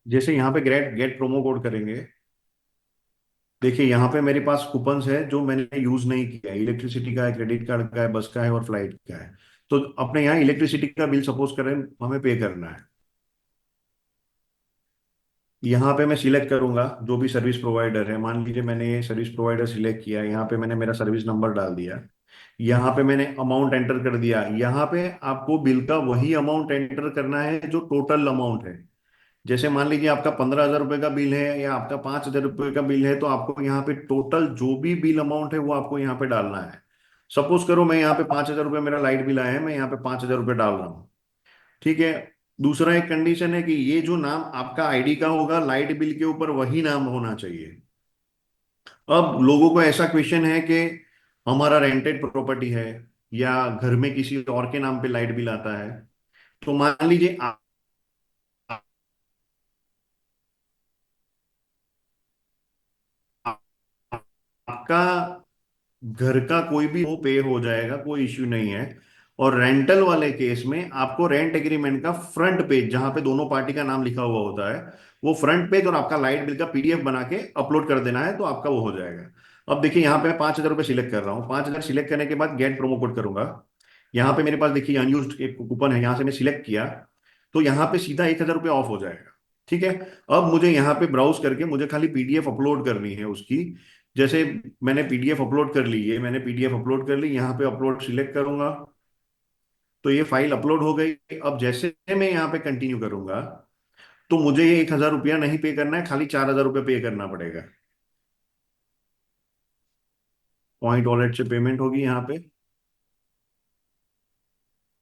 जैसे यहाँ पे गेट गेट प्रोमो कोड करेंगे, देखिए यहाँ पे मेरे पास कूपन्स है जो मैंने यूज नहीं किया है, इलेक्ट्रिसिटी का है, क्रेडिट कार्ड का है, बस का है और फ्लाइट का है। तो अपने यहाँ इलेक्ट्रिसिटी का बिल सपोज करें हमें पे करना है, यहाँ पे मैं सिलेक्ट करूंगा जो भी सर्विस प्रोवाइडर है। मान लीजिए मैंने ये सर्विस प्रोवाइडर सिलेक्ट किया, यहाँ पे मैंने मेरा सर्विस नंबर डाल दिया, यहाँ पे मैंने अमाउंट एंटर कर दिया। यहाँ पे आपको बिल का वही अमाउंट एंटर करना है जो टोटल अमाउंट है। जैसे मान लीजिए आपका 15,000 रुपये का बिल है या आपका 5,000 रुपये का बिल है, तो आपको यहाँ पे टोटल जो भी बिल अमाउंट है वो आपको यहाँ पे डालना है। सपोज करो मैं यहाँ पे 5,000 रुपये मेरा लाइट बिल आया है, मैं यहाँ पे 5,000 रुपये डाल रहा हूँ, ठीक है। दूसरा एक कंडीशन है कि ये जो नाम आपका आईडी का होगा, लाइट बिल के ऊपर वही नाम होना चाहिए। अब लोगों को ऐसा क्वेश्चन है कि हमारा रेंटेड प्रॉपर्टी है या घर में किसी और के नाम पे लाइट बिल आता है, तो मान लीजिए आपका घर का कोई भी वो पे हो जाएगा, कोई इश्यू नहीं है। और रेंटल वाले केस में आपको रेंट एग्रीमेंट का फ्रंट पेज, जहां पे दोनों पार्टी का नाम लिखा हुआ होता है, वो फ्रंट पेज और आपका लाइट बिल का पीडीएफ बना के अपलोड कर देना है, तो आपका वो हो जाएगा। अब देखिए यहाँ पे मैं 5,000 रुपये सिलेक्ट कर रहा हूँ, 5,000 सिलेक्ट करने के बाद गेट प्रोमो कोड करूंगा। यहाँ पे मेरे पास देखिए अनयूज्ड एक कूपन है, यहाँ से मैं सिलेक्ट किया तो यहाँ पे सीधा 1,000 रुपये ऑफ हो जाएगा, ठीक है। अब मुझे यहाँ पे ब्राउज करके मुझे खाली पीडीएफ अपलोड करनी है उसकी। जैसे मैंने पीडीएफ अपलोड कर ली है, मैंने पीडीएफ अपलोड कर ली, यहाँ पे अपलोड सिलेक्ट करूंगा तो ये फाइल अपलोड हो गई। अब जैसे मैं यहाँ पे कंटिन्यू करूंगा तो मुझे ये 1,000 रुपया नहीं पे करना है, खाली 4,000 रुपये पे करना पड़ेगा। पॉइंट वॉलेट से पेमेंट होगी यहाँ पे,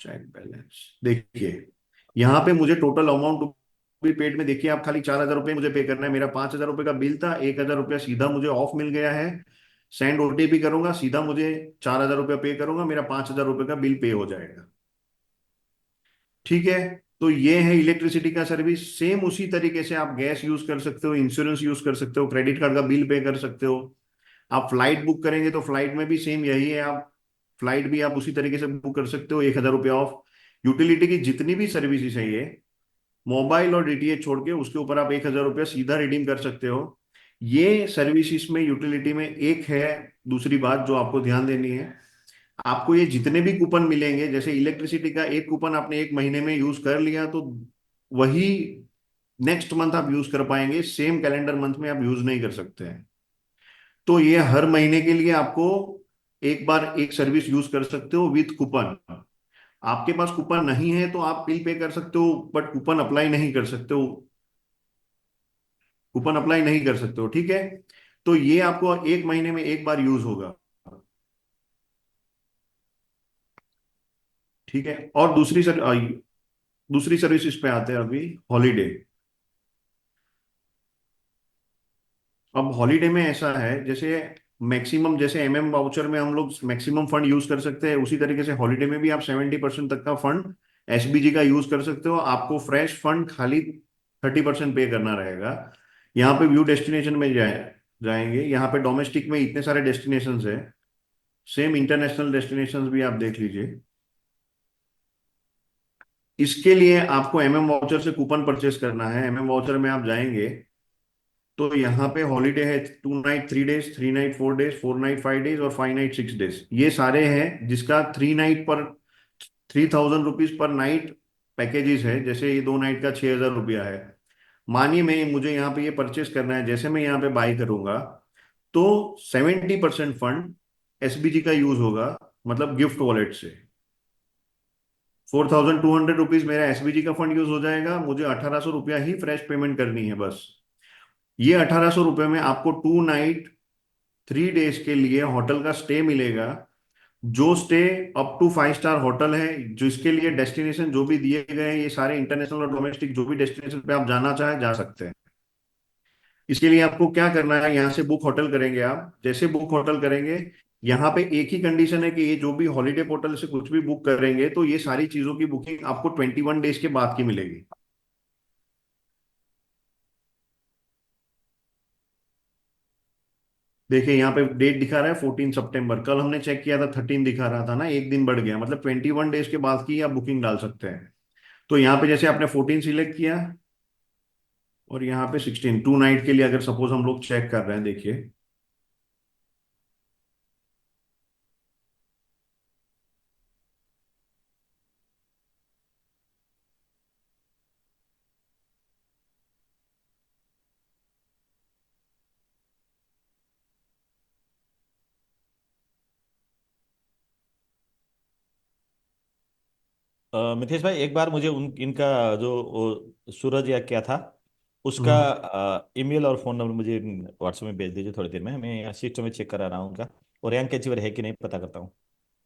चेक बैलेंस देखिए, यहाँ पे मुझे टोटल अमाउंट भी पेड में देखिए आप, खाली 4,000 रुपये मुझे पे करना है। मेरा 5,000 रुपये का बिल था, 1,000 रुपया सीधा मुझे ऑफ मिल गया है। सेंड ओटीपी करूंगा, सीधा मुझे 4,000 रुपया पे करूंगा, मेरा 5,000 रुपये का बिल पे हो जाएगा, ठीक है। तो ये है इलेक्ट्रिसिटी का सर्विस। सेम उसी तरीके से आप गैस यूज कर सकते हो, इंश्योरेंस यूज कर सकते हो, क्रेडिट कार्ड का बिल पे कर सकते हो। आप फ्लाइट बुक करेंगे तो फ्लाइट में भी सेम यही है, आप फ्लाइट भी आप उसी तरीके से बुक कर सकते हो, 1,000 रुपया ऑफ। यूटिलिटी की जितनी भी सर्विसेज है ये, मोबाइल और डीटीएच छोड़ के, उसके ऊपर आप 1,000 रुपया सीधा रिडीम कर सकते हो। ये सर्विसेज में यूटिलिटी में एक है दूसरी बात जो आपको ध्यान देनी है, आपको ये जितने भी कूपन मिलेंगे, जैसे इलेक्ट्रिसिटी का एक कूपन आपने एक महीने में यूज कर लिया तो वही नेक्स्ट मंथ आप यूज कर पाएंगे, सेम कैलेंडर मंथ में आप यूज नहीं कर सकते हैं। तो ये हर महीने के लिए आपको एक बार एक सर्विस यूज कर सकते हो विथ कूपन। आपके पास कूपन नहीं है तो आप बिल पे कर सकते हो, बट कूपन अप्लाई नहीं कर सकते हो, कूपन अप्लाई नहीं कर सकते हो, ठीक है। तो ये आपको एक महीने में एक बार यूज होगा, ठीक है। और दूसरी सर्विसेज पे आते हैं अभी, हॉलीडे। अब हॉलीडे में ऐसा है, जैसे मैक्सिमम, जैसे एमएम वाउचर में हम लोग मैक्सिमम फंड यूज कर सकते हैं, उसी तरीके से हॉलीडे में भी आप 70% तक का फंड एसबीजी का यूज कर सकते हो। आपको फ्रेश फंड खाली 30% पे करना रहेगा। यहाँ पे व्यू डेस्टिनेशन में जाएंगे, यहाँ पे डोमेस्टिक में इतने सारे डेस्टिनेशन है, सेम इंटरनेशनल डेस्टिनेशन भी आप देख लीजिए। इसके लिए आपको एमएम वाउचर से कूपन परचेस करना है। एमएम वाउचर में आप जाएंगे तो यहाँ पे हॉलीडे है 2 night 3 days, 3 night 4 days, 4 night 5 days और 5 नाइट 6 डेज, ये सारे हैं, जिसका 3 नाइट पर 3,000 रुपीज पर नाइट पैकेजेस है। जैसे ये 2 नाइट का 6,000 रुपया है। मानिए मैं मुझे यहाँ पे ये परचेस करना है, जैसे मैं यहाँ पे बाई करूंगा तो 70% फंड एसबीजी का यूज होगा, मतलब गिफ्ट वॉलेट से, ₹4,200 मेरा एसबीजी का फंड यूज हो जाएगा, मुझे 1,800 रुपया ही फ्रेश पेमेंट करनी है बस। ये 1,800 रुपये में आपको 2 नाइट 3 डेज के लिए होटल का स्टे मिलेगा, जो stay up to 5 star hotel है, जिसके लिए डेस्टिनेशन जो भी दिए गए हैं, ये सारे इंटरनेशनल और डोमेस्टिक जो भी डेस्टिनेशन पे आप जाना चाहें जा सकते हैं। इसके लिए आपको क्या करना है, यहाँ से बुक होटल करेंगे। आप जैसे बुक होटल करेंगे, यहाँ पे एक ही कंडीशन है कि ये जो भी हॉलीडे पोर्टल से कुछ भी बुक करेंगे तो ये सारी चीजों की बुकिंग आपको 21 डेज के बाद की मिलेगी। देखिए यहाँ पे डेट दिखा रहा है 14 सितंबर, कल हमने चेक किया था 13 दिखा रहा था ना, एक दिन बढ़ गया, मतलब 21 डेज के बाद की आप बुकिंग डाल सकते हैं। तो यहाँ पे जैसे आपने 14 सिलेक्ट किया और यहाँ पे 16, 2 नाइट के लिए अगर सपोज हम लोग चेक कर रहे हैं, देखिए मिथेश भाई, एक बार मुझे उन इनका जो सूरज या क्या था उसका हम्म, ईमेल और फोन नंबर मुझे व्हाट्सएप में भेज दीजिए थोड़ी देर में। मैं यहाँ सिस्टम में चेक करा रहा हूँ उनका, और रैंक अचीवर है कि नहीं पता करता हूँ।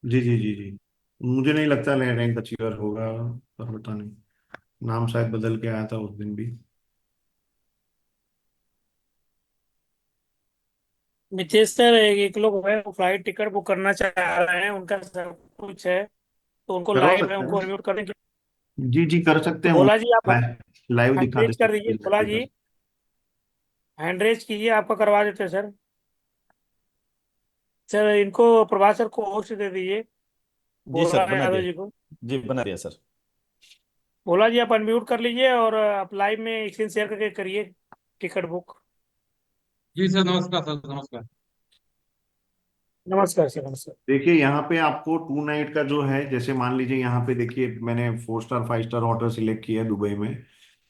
जी जी जी जी। मुझे नहीं लगता रैंक अचीवर होगा, पर पता नहीं, नाम शायद बदल के आया था उस दिन भी। नितेश सर, एक लोग है वो फ्लाइट टिकट बुक करना चाह रहे हैं, उनका सब कुछ है तो उनको करवा लाइव है, सकते हैं उनको ना? अनम्यूट करेंगे। जी जी कर सकते तो हैं, भोला जी आप उनको लाइव हैंड दिखा रेज कर दीजिए, भोला देते जी हैं। हैंड रेज कीजिए, आपका करवा देते हैं सर। सर इनको प्रभात सर को होस्ट दे दीजिए, जी भोला सर, बना यादव दिया। जी को। जी, बना दिया सर। भोला जी आप अनम्यूट कर लीजिए और आप लाइव में स्क्रीन शेयर करके करिए टिकट बुक। जी सर, नमस्कार सर, नमस्कार। नमस्कार सर, नमस्कार। देखिए यहाँ पे आपको 2 नाइट का जो है, जैसे मान लीजिए यहाँ पे देखिए मैंने 4 स्टार 5 स्टार होटल सिलेक्ट किया है दुबई में।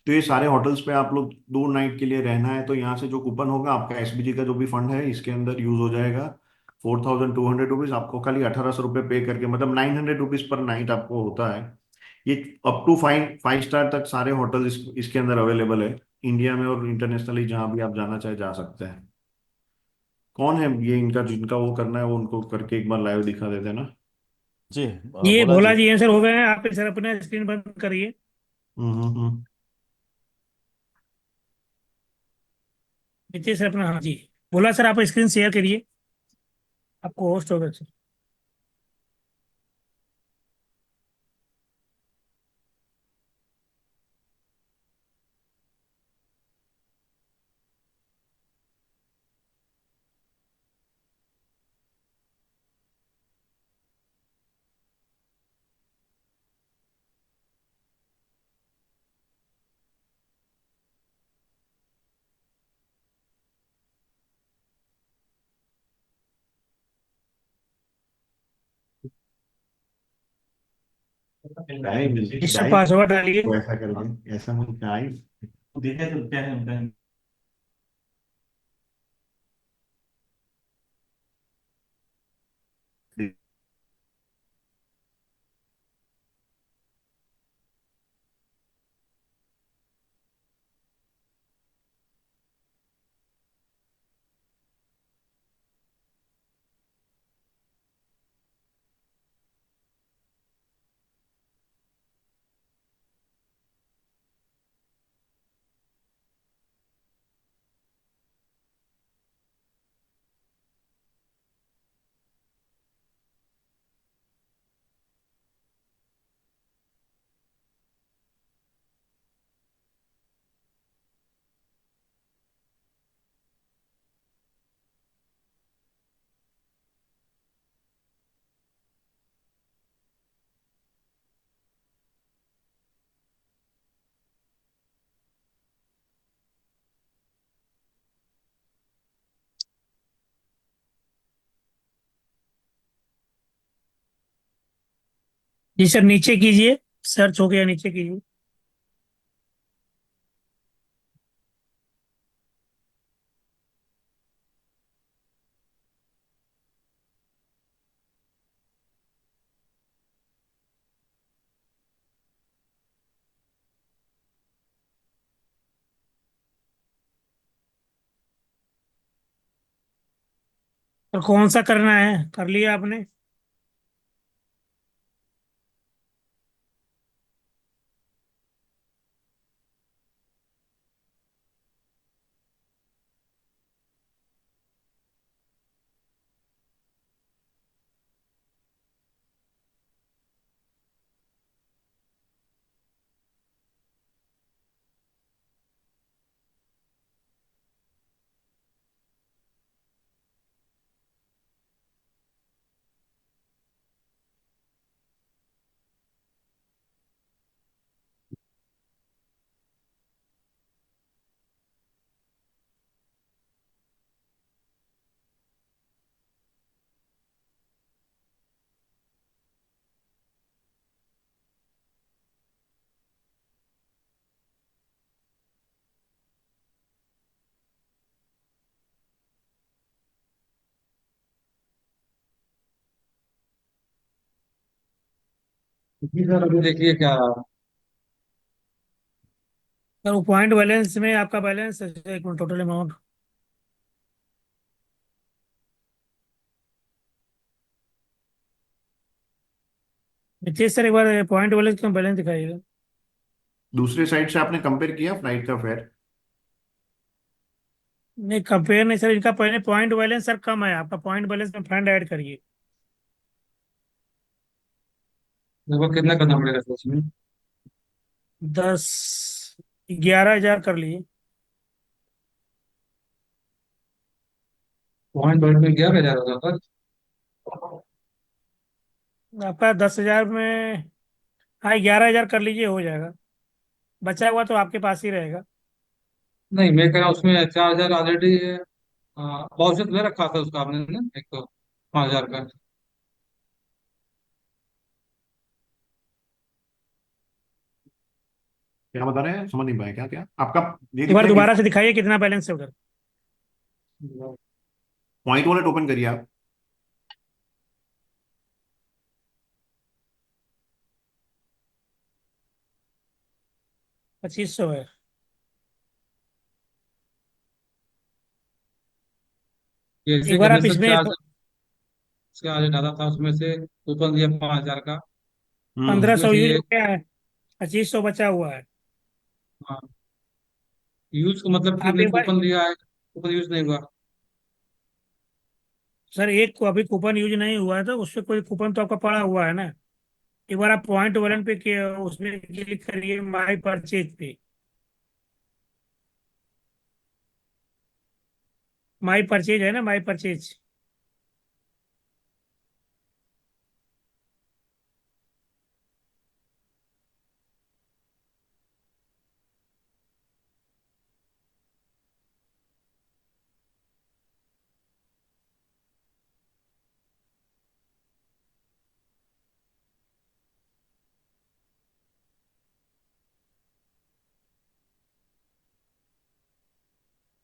तो ये सारे होटल्स पे आप लोग 2 नाइट के लिए रहना है, तो यहाँ से जो कूपन होगा आपका एसबीजी का जो भी फंड है इसके अंदर यूज हो जाएगा। ₹4,200 आपको खाली 1,800 रुपये पे करके, मतलब ₹900 पर नाइट आपको होता है। ये अप टू 5 स्टार तक सारे होटल इसके अंदर अवेलेबल है, इंडिया में और इंटरनेशनली जहाँ भी आप जाना चाहे जा सकते हैं। कौन है ये इनका जिनका वो करना है, वो उनको करके एक बार लाइव दिखा देते हैं ना। जी, ये बोला भोला जी। जी आंसर हो गए हैं, आप सर अपना स्क्रीन बंद करिए। हम्म। नीचे सर अपना, हाँ जी, भोला सर आप स्क्रीन शेयर करिए, आपको होस्ट हो गए सर। टाइम इसका टाइम पासवर्ड डालिए। ऐसा कर दे, ऐसा मुझे टाइम देखा तो क्या है उनका। जी सर नीचे कीजिए, सर्च हो गया, नीचे कीजिए। और कौन सा करना है, कर लिया आपने? जी सर, अभी देखिए क्या रहा। सर वो पॉइंट बैलेंस में आपका बैलेंस, एक minute, total amount. Nitish sir, एक बार पॉइंट बैलेंस का बैलेंस दिखाइएगा। दूसरे साइड से आपने कंपेयर किया फ्लाइट का फेयर? नहीं, कंपेयर नहीं सर, इनका पहले पॉइंट बैलेंस सर कम है, आपका पॉइंट बैलेंस में फंड ऐड करिए। लगभग कितना करना पड़ेगा सर उसमें? 11,000 कर लिए। पॉइंट बढ़ में 11,000 होगा सर। आपका 10,000 में, हाँ 11,000 कर लीजिए, हो जाएगा। बचा हुआ तो आपके पास ही रहेगा। नहीं, मैं कह रहा हूँ उसमें 4,000 ऑलरेडी बहुत ले रखा था उसका आपने ना, एक तो 5,000 का। क्या बता रहे हैं, समझ नहीं पाया, क्या क्या आपका ये एक दिख बार रहा है कि दोबारा से दिखाइए कितना बैलेंस है उधर। पॉइंट वॉलेट ओपन करिए आप। 2,500 है। ये एक ऐसे बार करने आप से इसमें 4,000 उसके आगे डाला था, उसमें से कूपन दिया 5,000 का। पंद्रह उसमें सौ से यूज ये, हो गया है, 2,500 बचा हुआ है। हाँ, यूज का मतलब कि आप हमने एक बार, कूपन लिया है, कूपन यूज नहीं हुआ। सर एक को अभी कूपन यूज नहीं हुआ है तो उससे कोई कूपन तो आपका पड़ा हुआ है ना। एक बार आप पॉइंट वॉलेट पे उसमें क्लिक करिए, माई परचेज पे। माई परचेज है ना, माई परचेज।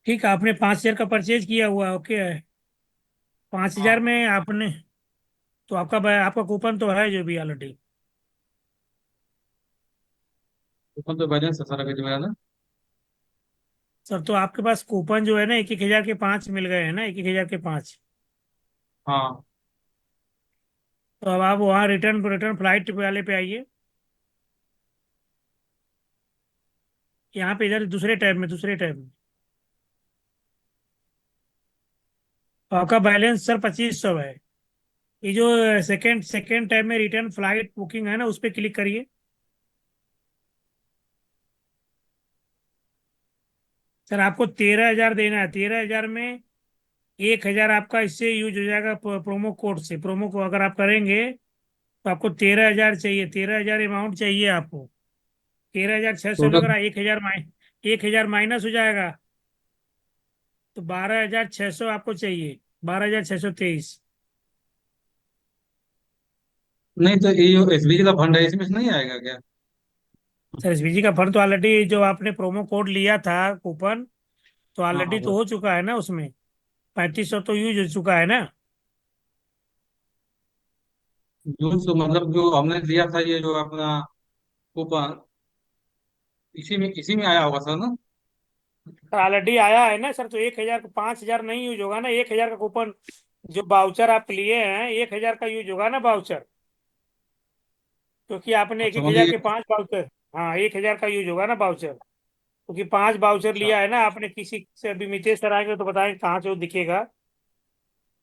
ठीक है, आपने 5,000 का परचेज किया हुआ है, ओके है। 5,000 हाँ, में आपने, तो आपका कूपन तो है जो भी ऑलरेडी। कूपन तो बैलेंस है सारा कुछ मेरा ना। सर तो आपके पास कूपन जो है ना, 1,000 के 5 मिल गए हैं ना, 1,000 के 5। हाँ, तो अब आप वहाँ रिटर्न रिटर्न फ्लाइट वाले पे आइए। यहाँ पे इधर दूसरे टैब में तो आपका बैलेंस सर 2,500 है। ये जो सेकंड टैब में रिटर्न फ्लाइट बुकिंग है ना, उस पर क्लिक करिए। सर आपको 13,000 देना है, 13,000 में 1,000 आपका इससे यूज हो जाएगा, प्रोमो कोड से। प्रोमो को अगर आप करेंगे तो आपको 13,000 चाहिए, 13,000 अमाउंट चाहिए आपको। 13,600 लग टोटल। रहा है, 1,000 माइनस हो जाएगा, तो 12,600 आपको चाहिए, 12,623। नहीं तो ये जो एसबीजी का फंड है इसमें से नहीं आएगा क्या? सर एसबीजी का फंड तो ऑलरेडी, जो आपने प्रोमो कोड लिया था कूपन, तो हाँ हाँ, ऑलरेडी तो वो हो चुका है ना उसमें। 3,500 तो यूज हो चुका है ना। यूज तो मतलब जो हमने लिया था ये जो अपना कूपन, इसी में आया होगा सर ना? ऑलरेडी आया है ना सर, तो 1,000 5,000 नहीं यूज होगा ना, 1,000 का कूपन जो बाउचर आप लिए हैं 1,000 का यूज होगा ना बाउचर, क्योंकि आपने एक अच्छा एक मतलब हजार ये के 5 बाउचर। हाँ, 1,000 का यूज होगा ना बाउचर, क्योंकि 5 बाउचर अच्छा। लिया है ना आपने। किसी से अभी मितेश सर आएंगे तो बताएंगे कहाँ से वो दिखेगा।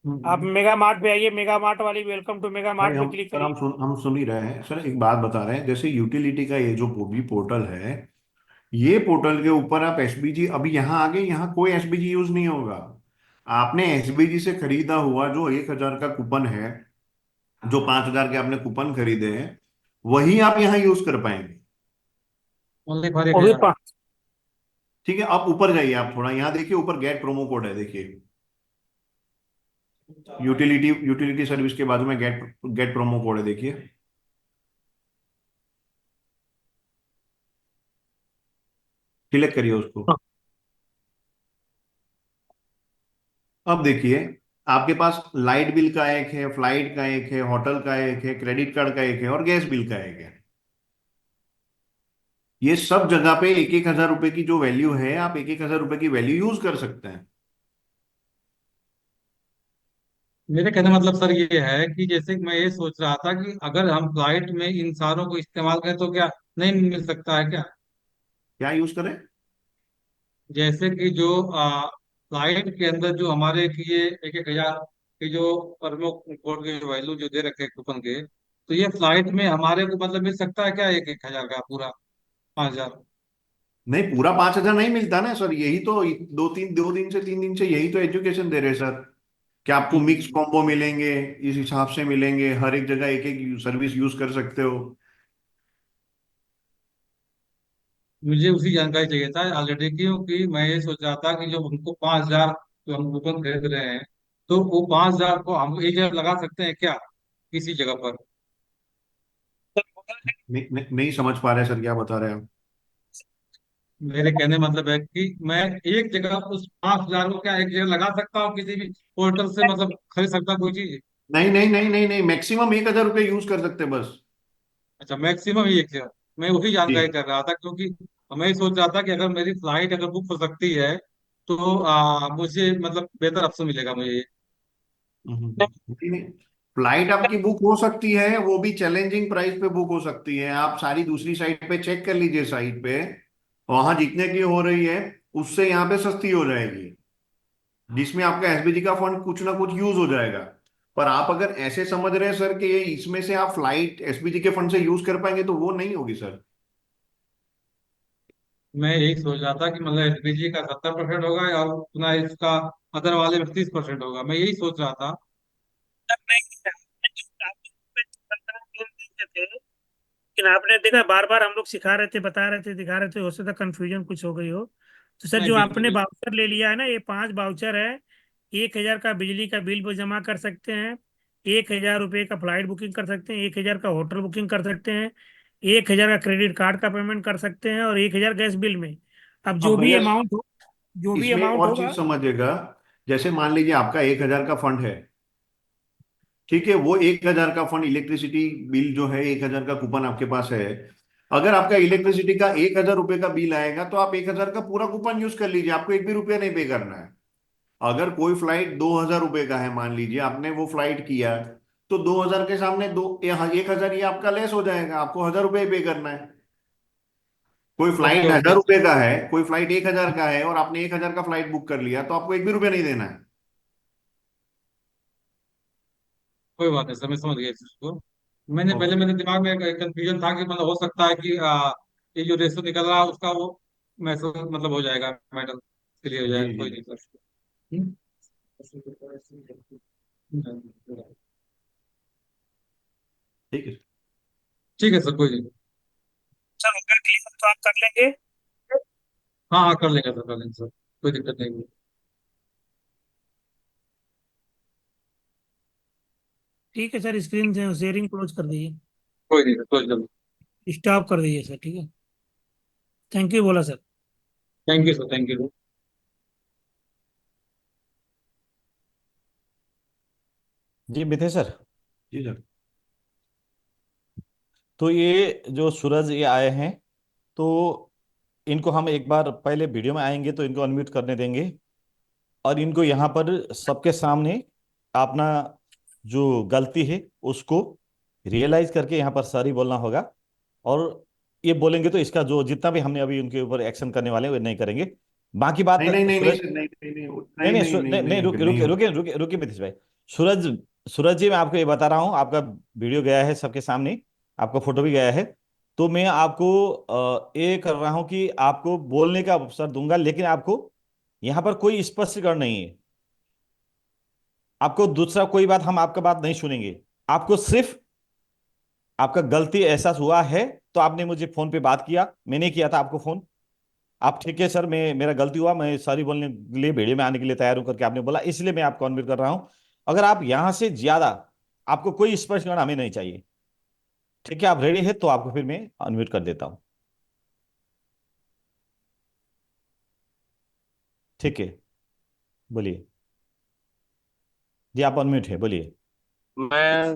आप हम्म। मेगा मार्ट पे आइए, मेगा मार्ट वाली वेलकम टू मेगा नहीं, मार्ट पे हम क्लिक सर करिए। हम सुन ही रहे हैं सर। एक बात बता रहे हैं, जैसे यूटिलिटी का ये जो भी पोर्टल है, ये पोर्टल के ऊपर आप एसबीजी अभी यहाँ आगे, यहाँ कोई एसबीजी यूज नहीं होगा। आपने एसबीजी से खरीदा हुआ जो 1,000 का कूपन है, जो 5,000 के आपने कूपन खरीदे हैं, वही आप यहाँ यूज कर पाएंगे। ओनली फॉर एक वो भी हजार ठीक है, आप ऊपर जाइए, आप थोड़ा यहाँ देखिए, ऊपर गेट प्रोमो कोड है, देखिए। यूटिलिटी सर्विस के बाजू में गेट गेट प्रोमो कोड है, देखिए। क्लिक करिए उसको। अब देखिए, आपके पास लाइट बिल का एक है, फ्लाइट का एक है, होटल का एक है, क्रेडिट कार्ड का एक है, और गैस बिल का एक है। ये सब जगह पे 1,000 रुपए की जो वैल्यू है, आप 1,000 रुपए की वैल्यू यूज कर सकते हैं। मेरे कहने का मतलब सर ये है कि जैसे कि मैं ये सोच रहा था कि अगर हम फ्लाइट में इन सारों को इस्तेमाल करें तो क्या नहीं मिल सकता है क्या? क्या यूज करें? जैसे कि जो फ्लाइट के अंदर जो हमारे की ये एक एक हजार की जो प्रमो कोड की जो वैल्यू जो दे रखे हैं कूपन के, तो ये फ्लाइट में हमारे को मतलब मिल सकता है क्या एक एक हजार का पूरा 5,000? नहीं, पूरा 5,000 नहीं मिलता ना सर। यही तो 2 दिन से 3 दिन से यही तो एजुकेशन दे रहे हैं सर, कि आपको मिक्स हम्म। कॉम्बो मिलेंगे, इस हिसाब से मिलेंगे, हर एक जगह एक एक सर्विस यूज कर सकते हो। मुझे उसी जानकारी चाहिए था ऑलरेडी, क्योंकि मैं ये सोच रहा था कि जो हमको 5,000 जो हम कूपन खरीद रहे हैं, तो वो 5,000 को हम एक जगह लगा सकते हैं क्या किसी जगह पर? नहीं समझ पा रहे सर, क्या बता रहे हैं आप? मेरे कहने मतलब है कि मैं एक जगह उस 5,000 को क्या एक जगह लगा सकता हूँ किसी भी पोर्टल से, मतलब खरीद सकता कोई चीज? नहीं नहीं नहीं नहीं नहीं, मैक्सिमम 1,000 रुपये यूज कर सकते हैं बस। अच्छा, मैक्सिमम ही एक जगह। मैं वही जी। जानकारी कर रहा था, क्योंकि मैं सोच रहा था कि अगर मेरी फ्लाइट अगर बुक हो सकती है तो मुझे मतलब बेहतर ऑप्शन मिलेगा मुझे। नहीं नहीं, फ्लाइट आपकी बुक हो सकती है, वो भी चैलेंजिंग प्राइस पे बुक हो सकती है। आप सारी दूसरी साइट पे चेक कर लीजिए, साइट पे वहां जितने की हो रही है, उससे यहाँ पे सस्ती हो जाएगी, जिसमें आपका एसबीजी का फंड कुछ ना कुछ यूज हो जाएगा। पर आप अगर ऐसे समझ रहे हैं सर कि ये इसमें से आप फ्लाइट एसबीजी के फंड से यूज कर पाएंगे, तो वो नहीं होगी सर। मैं यही सोच रहा था कि मतलब एलपीजी का 70% होगा और अपना इसका अदर वाले में 30% होगा, मैं यही सोच रहा था। लेकिन आपने देखा, बार बार हम लोग सिखा रहे थे, बता रहे थे, दिखा रहे थे, हो सकता कंफ्यूजन कुछ हो गई हो। तो सर नहीं जो बिल्कुल आपने बिल्कुल। बाउचर ले लिया है ना, ये 5 बाउचर है। 1,000 का बिजली का बिल भी जमा कर सकते हैं, 1,000 रुपये का फ्लाइट बुकिंग कर सकते हैं, 1,000 का होटल बुकिंग कर सकते हैं, 1,000 का क्रेडिट कार्ड का पेमेंट कर सकते हैं, और 1,000 गैस बिल में। अब अब जो भी भैया, अमाउंट हो, जो भी इसमें एक अमाउंट और होगा। चीज समझिएगा। जैसे मान लीजिए आपका 1,000 का फंड है, ठीक है, वो 1,000 का फंड इलेक्ट्रिसिटी बिल जो है, 1,000 का कूपन आपके पास है। अगर आपका इलेक्ट्रिसिटी का 1,000 रुपये का बिल आएगा, तो आप 1,000 का पूरा कूपन यूज कर लीजिए, आपको एक भी रुपया नहीं पे करना है। अगर कोई फ्लाइट 2,000 रुपये का है, मान लीजिए आपने वो फ्लाइट किया, तो 2,000 के सामने दो 1,000 ये आपका लेस हो जाएगा, आपको 1,000 रुपये पे करना है। कोई ओके फ्लाइट हजार ओके। रुपये का है, कोई फ्लाइट 1,000 का है, और आपने 1,000 का फ्लाइट बुक कर लिया, तो आपको एक भी रुपया नहीं देना है। कोई बात नहीं सर, मैं समझ गया इस चीज़ को। मैंने पहले ओके। मेरे दिमाग में कंफ्यूजन था कि मतलब हो सकता है कि ये जो रेशो निकल रहा है उसका वो मैसेज मतलब हो जाएगा, मैटर क्लियर हो जी जाएगा, जी। कोई नहीं सर। हम्म? ठीक है। ठीक है सर, कोई नहीं। सर होगा क्लियर तो आप कर लेंगे। हाँ हाँ, कर लेंगे सर, कर लेंगे सर, कोई दिक्कत नहीं। ठीक है सर, स्क्रीन शेयरिंग क्लोज कर दीजिए, कोई नहीं सर, कोई जल्दी। स्टॉप कर दीजिए सर, ठीक है। थैंक यू बोला sir. Thank you sir, thank you. जी मिथे सर। जी सर। तो ये जो सूरज ये आए हैं, तो इनको हम एक बार पहले वीडियो में आएंगे तो इनको अनम्यूट करने देंगे, और इनको यहाँ पर सबके सामने अपना जो गलती है उसको रियलाइज करके यहाँ पर सॉरी बोलना होगा। और ये बोलेंगे तो इसका जो जितना भी हमने अभी उनके ऊपर एक्शन करने वाले हैं वो नहीं करेंगे। बाकी बात नहीं नहीं नहीं नहीं सूरज, सर, नहीं नहीं नहीं नहीं नहीं नहीं नहीं नहीं नहीं नहीं, नहीं रुके नहीं रुके होगा। रुके रुके रुके मिथिश भाई। सूरज, सूरज जी मैं आपको ये बता रहा हूँ, आपका वीडियो गया है सबके सामने, आपका फोटो भी गया है। तो मैं आपको ये कर रहा हूँ कि आपको बोलने का अवसर दूंगा, लेकिन आपको यहाँ पर कोई स्पष्टीकरण नहीं है। आपको दूसरा कोई बात, हम आपका बात नहीं सुनेंगे। आपको सिर्फ आपका गलती एहसास हुआ है तो आपने मुझे फोन पे बात किया, मैंने किया था आपको फोन। आप ठीक है सर, मैं मेरा गलती हुआ, मैं सॉरी बोलने के लिए वीडियो में आने के लिए तैयार हूं करके आपने बोला, इसलिए मैं आपको अनम्यूट कर रहा हूं। अगर आप यहां से ज्यादा, आपको कोई स्पष्टीकरण हमें नहीं चाहिए। ठीक है, आप रेडी है तो आपको फिर मैं अनम्यूट कर देता हूं। ठीक है, बोलिए जी, आप अनम्यूट है, बोलिए। मैं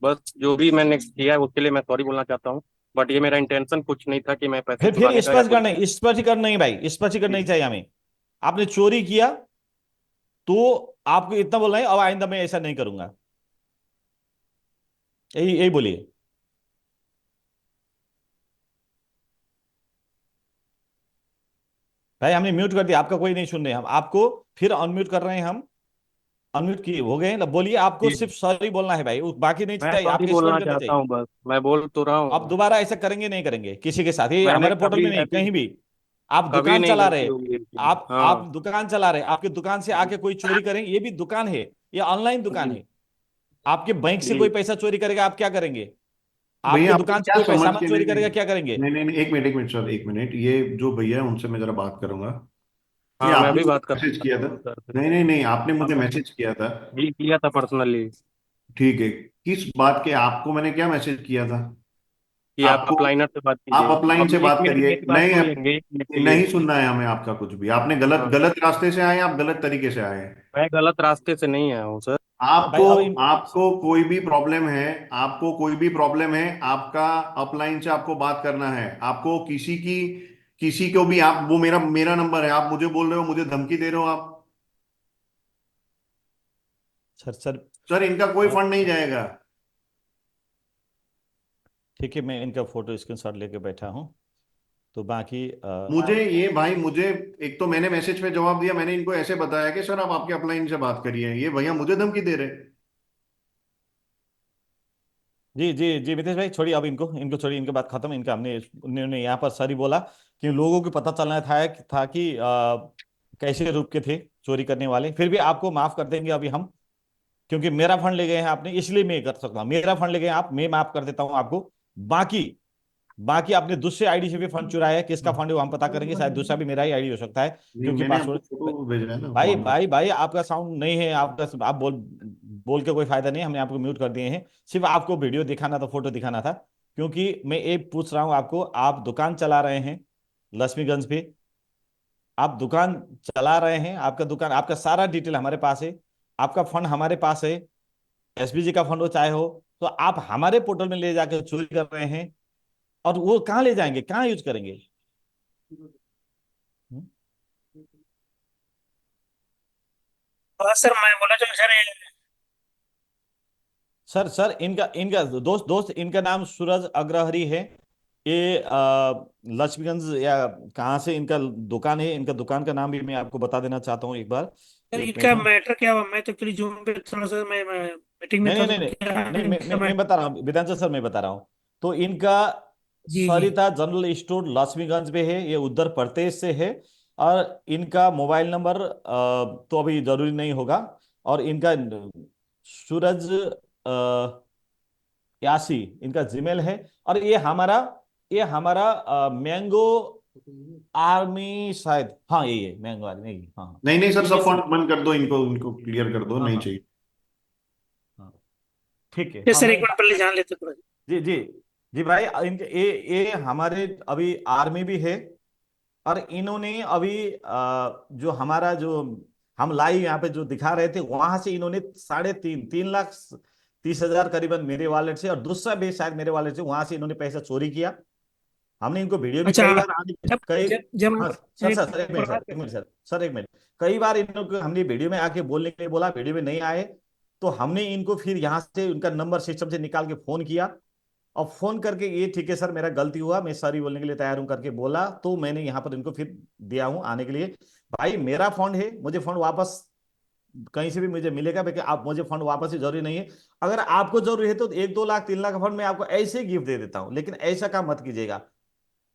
बस जो भी मैंने किया है उसके लिए मैं सॉरी बोलना चाहता हूँ। बट ये मेरा इंटेंशन कुछ नहीं था कि मैं पैसे फिर चुराने का या कुछ। स्पष्टीकरण नहीं, स्पष्टीकरण नहीं भाई, स्पष्टीकरण नहीं चाहिए हमें। आपने चोरी किया तो आपको इतना बोलना है, अब आइंदा मैं ऐसा नहीं करूंगा, यही यही बोलिए। भाई हमने म्यूट कर दिया, आपका कोई नहीं सुन रहे, हम आपको फिर अनम्यूट कर रहे हैं हम। अनम्यूट किए हो गए, बोलिए। आपको जी, सिर्फ सॉरी बोलना है भाई, बाकी नहीं मैं चाहिए, सॉरी आपके बोलना स्पष्टीकरण नहीं चाहता चाहिए। हूँ, बस मैं बोल तो रहा आप हूँ। दोबारा ऐसा करेंगे नहीं करेंगे किसी के साथ, ये मैंने हमारे पोर्टल कभी में नहीं, ऐसी कहीं भी। आप कभी दुकान नहीं चला गलती रहे, होगी इनकी। आप हाँ दुकान चला रहे, आपके दुकान से आके कोई चोरी करें, ये भी दुकान है, ये ऑनलाइन दुकान जी है। आपके बैंक से कोई जी। पैसा चोरी करेगा, आप क्या करेंगे? भैया आपके आपने दुकान से क्या कोई पैसा समझ सामान के, नहीं चोरी नहीं करेगा, क्या करेंगे? नहीं नहीं नहीं, एक मिनट सर, एक मिनट, ये जो भैया है उनसे मैं जरा बात करूंगा। ये हाँ मैं आपने भी मुझे बात करना मैसेज किया चाहता था? हूँ सर से। नहीं नहीं नहीं, आपने हाँ मुझे मैं मैसेज किया था। जी किया था पर्सनली ठीक है, किस बात के, आपको मैंने क्या मैसेज किया था? कि आप आपको, अपलाइनर से बात आप कीजिए। अपलाइन अब से एक बात मिनट करिए, मेरी बात नहीं सुन लेंगे, एक मिनट के लिए। नहीं सुनना है हमें आपका कुछ भी। आपने गलत हाँ गलत रास्ते से आए हैं, आप गलत तरीके से आए हैं। मैं गलत रास्ते से नहीं आया हूँ सर। भाई आपको, अब आपको कोई भी प्रॉब्लम है, आपको कोई भी प्रॉब्लम है, आपका अपलाइन से आपको बात करना है। आपको किसी की, किसी को भी, आप, वो मेरा मेरा नंबर है, आप मुझे बोल रहे हो, मुझे धमकी दे रहे हो आप। सर सर, सर इनका कोई फंड नहीं जाएगा। ठीक है, मैं इनका फोटो स्क्रीनशॉट लेके बैठा हूँ। तो बाकी मुझे ये भाई, मुझे, एक तो मैंने मैसेज पे जवाब दिया, मैंने इनको ऐसे बताया कि सर आप आपके अपलाइन से बात करिए, ये भैया मुझे धमकी दे रहे। जी जी जी मितेश भाई, छोड़िए अब इनको, इनको छोड़िए, इनकी बात खत्म। इनका हमने, उन्होंने यहाँ पर सॉरी बोला कि लोगों को पता चलना था कि कैसे रूप के थे चोरी करने वाले। फिर भी आपको माफ कर देंगे अभी हम, क्योंकि मेरा फंड ले गए हैं आपने, इसलिए मैं कर सकता हूँ। मेरा फंड ले गए हैं आप, मैं माफ कर देता हूँ आपको। बाकी, बाकी आपने दूसरे आईडी से भी फंड चुराया है, किसका फंड है वो हम पता करेंगे, शायद दूसरा भी मेरा ही आईडी हो सकता है, नहीं, क्योंकि मैंने आपको पासवर्ड। फोटो भेजा है ना भाई व्हाट्सएप। भाई भाई, आपका साउंड नहीं है, आपका, आप बोल के कोई फायदा नहीं, हमने आपको म्यूट कर दिए हैं। सिर्फ आपको वीडियो दिखाना था, फोटो दिखाना था, क्योंकि मैं ये पूछ रहा हूँ आपको, आप दुकान चला रहे हैं लक्ष्मीगंज पे, आप दुकान चला रहे हैं, आपका दुकान, आपका सारा डिटेल हमारे पास है, आपका फंड हमारे पास है, एसबीजी का फंड हो चाहे हो, तो आप हमारे पोर्टल में ले जाकर चोरी कर रहे हैं। और वो कहाँ ले जाएंगे, कहाँ यूज करेंगे? हम्म? हाँ सर, मैं बोला जो सर सर सर, इनका इनका दोस्त दोस्त इनका नाम सूरज अग्रहरी है। ये लक्ष्मीगंज या कहाँ से इनका दुकान है, इनका दुकान का नाम भी मैं आपको बता देना चाहता हूँ एक बार। सर एक मिनट इनका हाँ। मैटर क्या हुआ, मैं तो एक्चुअली जूम पे थोड़ा सा मैं मीटिंग में नहीं था, नहीं तो नहीं क्या नहीं, इनका मैं बता रहा हूँ विधांचल सर, मैं बता रहा हूँ। तो इनका जी जी। सरिता जनरल स्टोर लक्ष्मीगंज में है, ये उत्तर प्रदेश से है। और इनका मोबाइल नंबर तो अभी जरूरी नहीं होगा। और इनका सूरज यासी इनका जीमेल है। और ये हमारा मैंगो आर्मी, शायद हाँ यही है, मैंगो आर्मी, यही हाँ। नहीं नहीं सर, इनमें सब से, फंड बंद कर दो, इनको इनको क्लियर कर दो, हाँ नहीं हाँ चाहिए। हाँ, ठीक है, ये हाँ सर मैं, एक बार पहले जान लेते थोड़ा। जी जी जी भाई, इनके ये हमारे अभी आर्मी भी है। और इन्होंने अभी जो हमारा जो हम लाइव यहाँ पे जो दिखा रहे थे, वहां से इन्होंने 3.30 लाख करीबन मेरे वॉलेट से, और दूसरा भी शायद मेरे वॉलेट से, वहां से इन्होंने पैसा चोरी किया। हमने इनको वीडियो भी अच्छा, कई बार आगे जब कई जब जब हाँ आप सर एक मिनट सर एक मिनट सर एक मिनट। कई बार इन लोग को हमने वीडियो में आके बोलने के लिए बोला, वीडियो में नहीं आए, तो हमने इनको फिर यहाँ से उनका नंबर सिस्टम से निकाल के फोन किया, और फोन करके ये ठीक है सर मेरा गलती हुआ, मैं सॉरी बोलने के लिए तैयार हूं करके बोला, तो मैंने यहाँ पर इनको फिर दिया हूं आने के लिए। भाई मेरा फंड है, मुझे फंड वापस कहीं से भी मुझे मिलेगा, क्योंकि आप मुझे फंड वापस ही जरूरी नहीं है। अगर आपको जरूरी है तो 1-2 लाख 3 लाख का फंड मैं आपको ऐसे ही गिफ्ट दे देता हूं, लेकिन ऐसा काम मत कीजिएगा,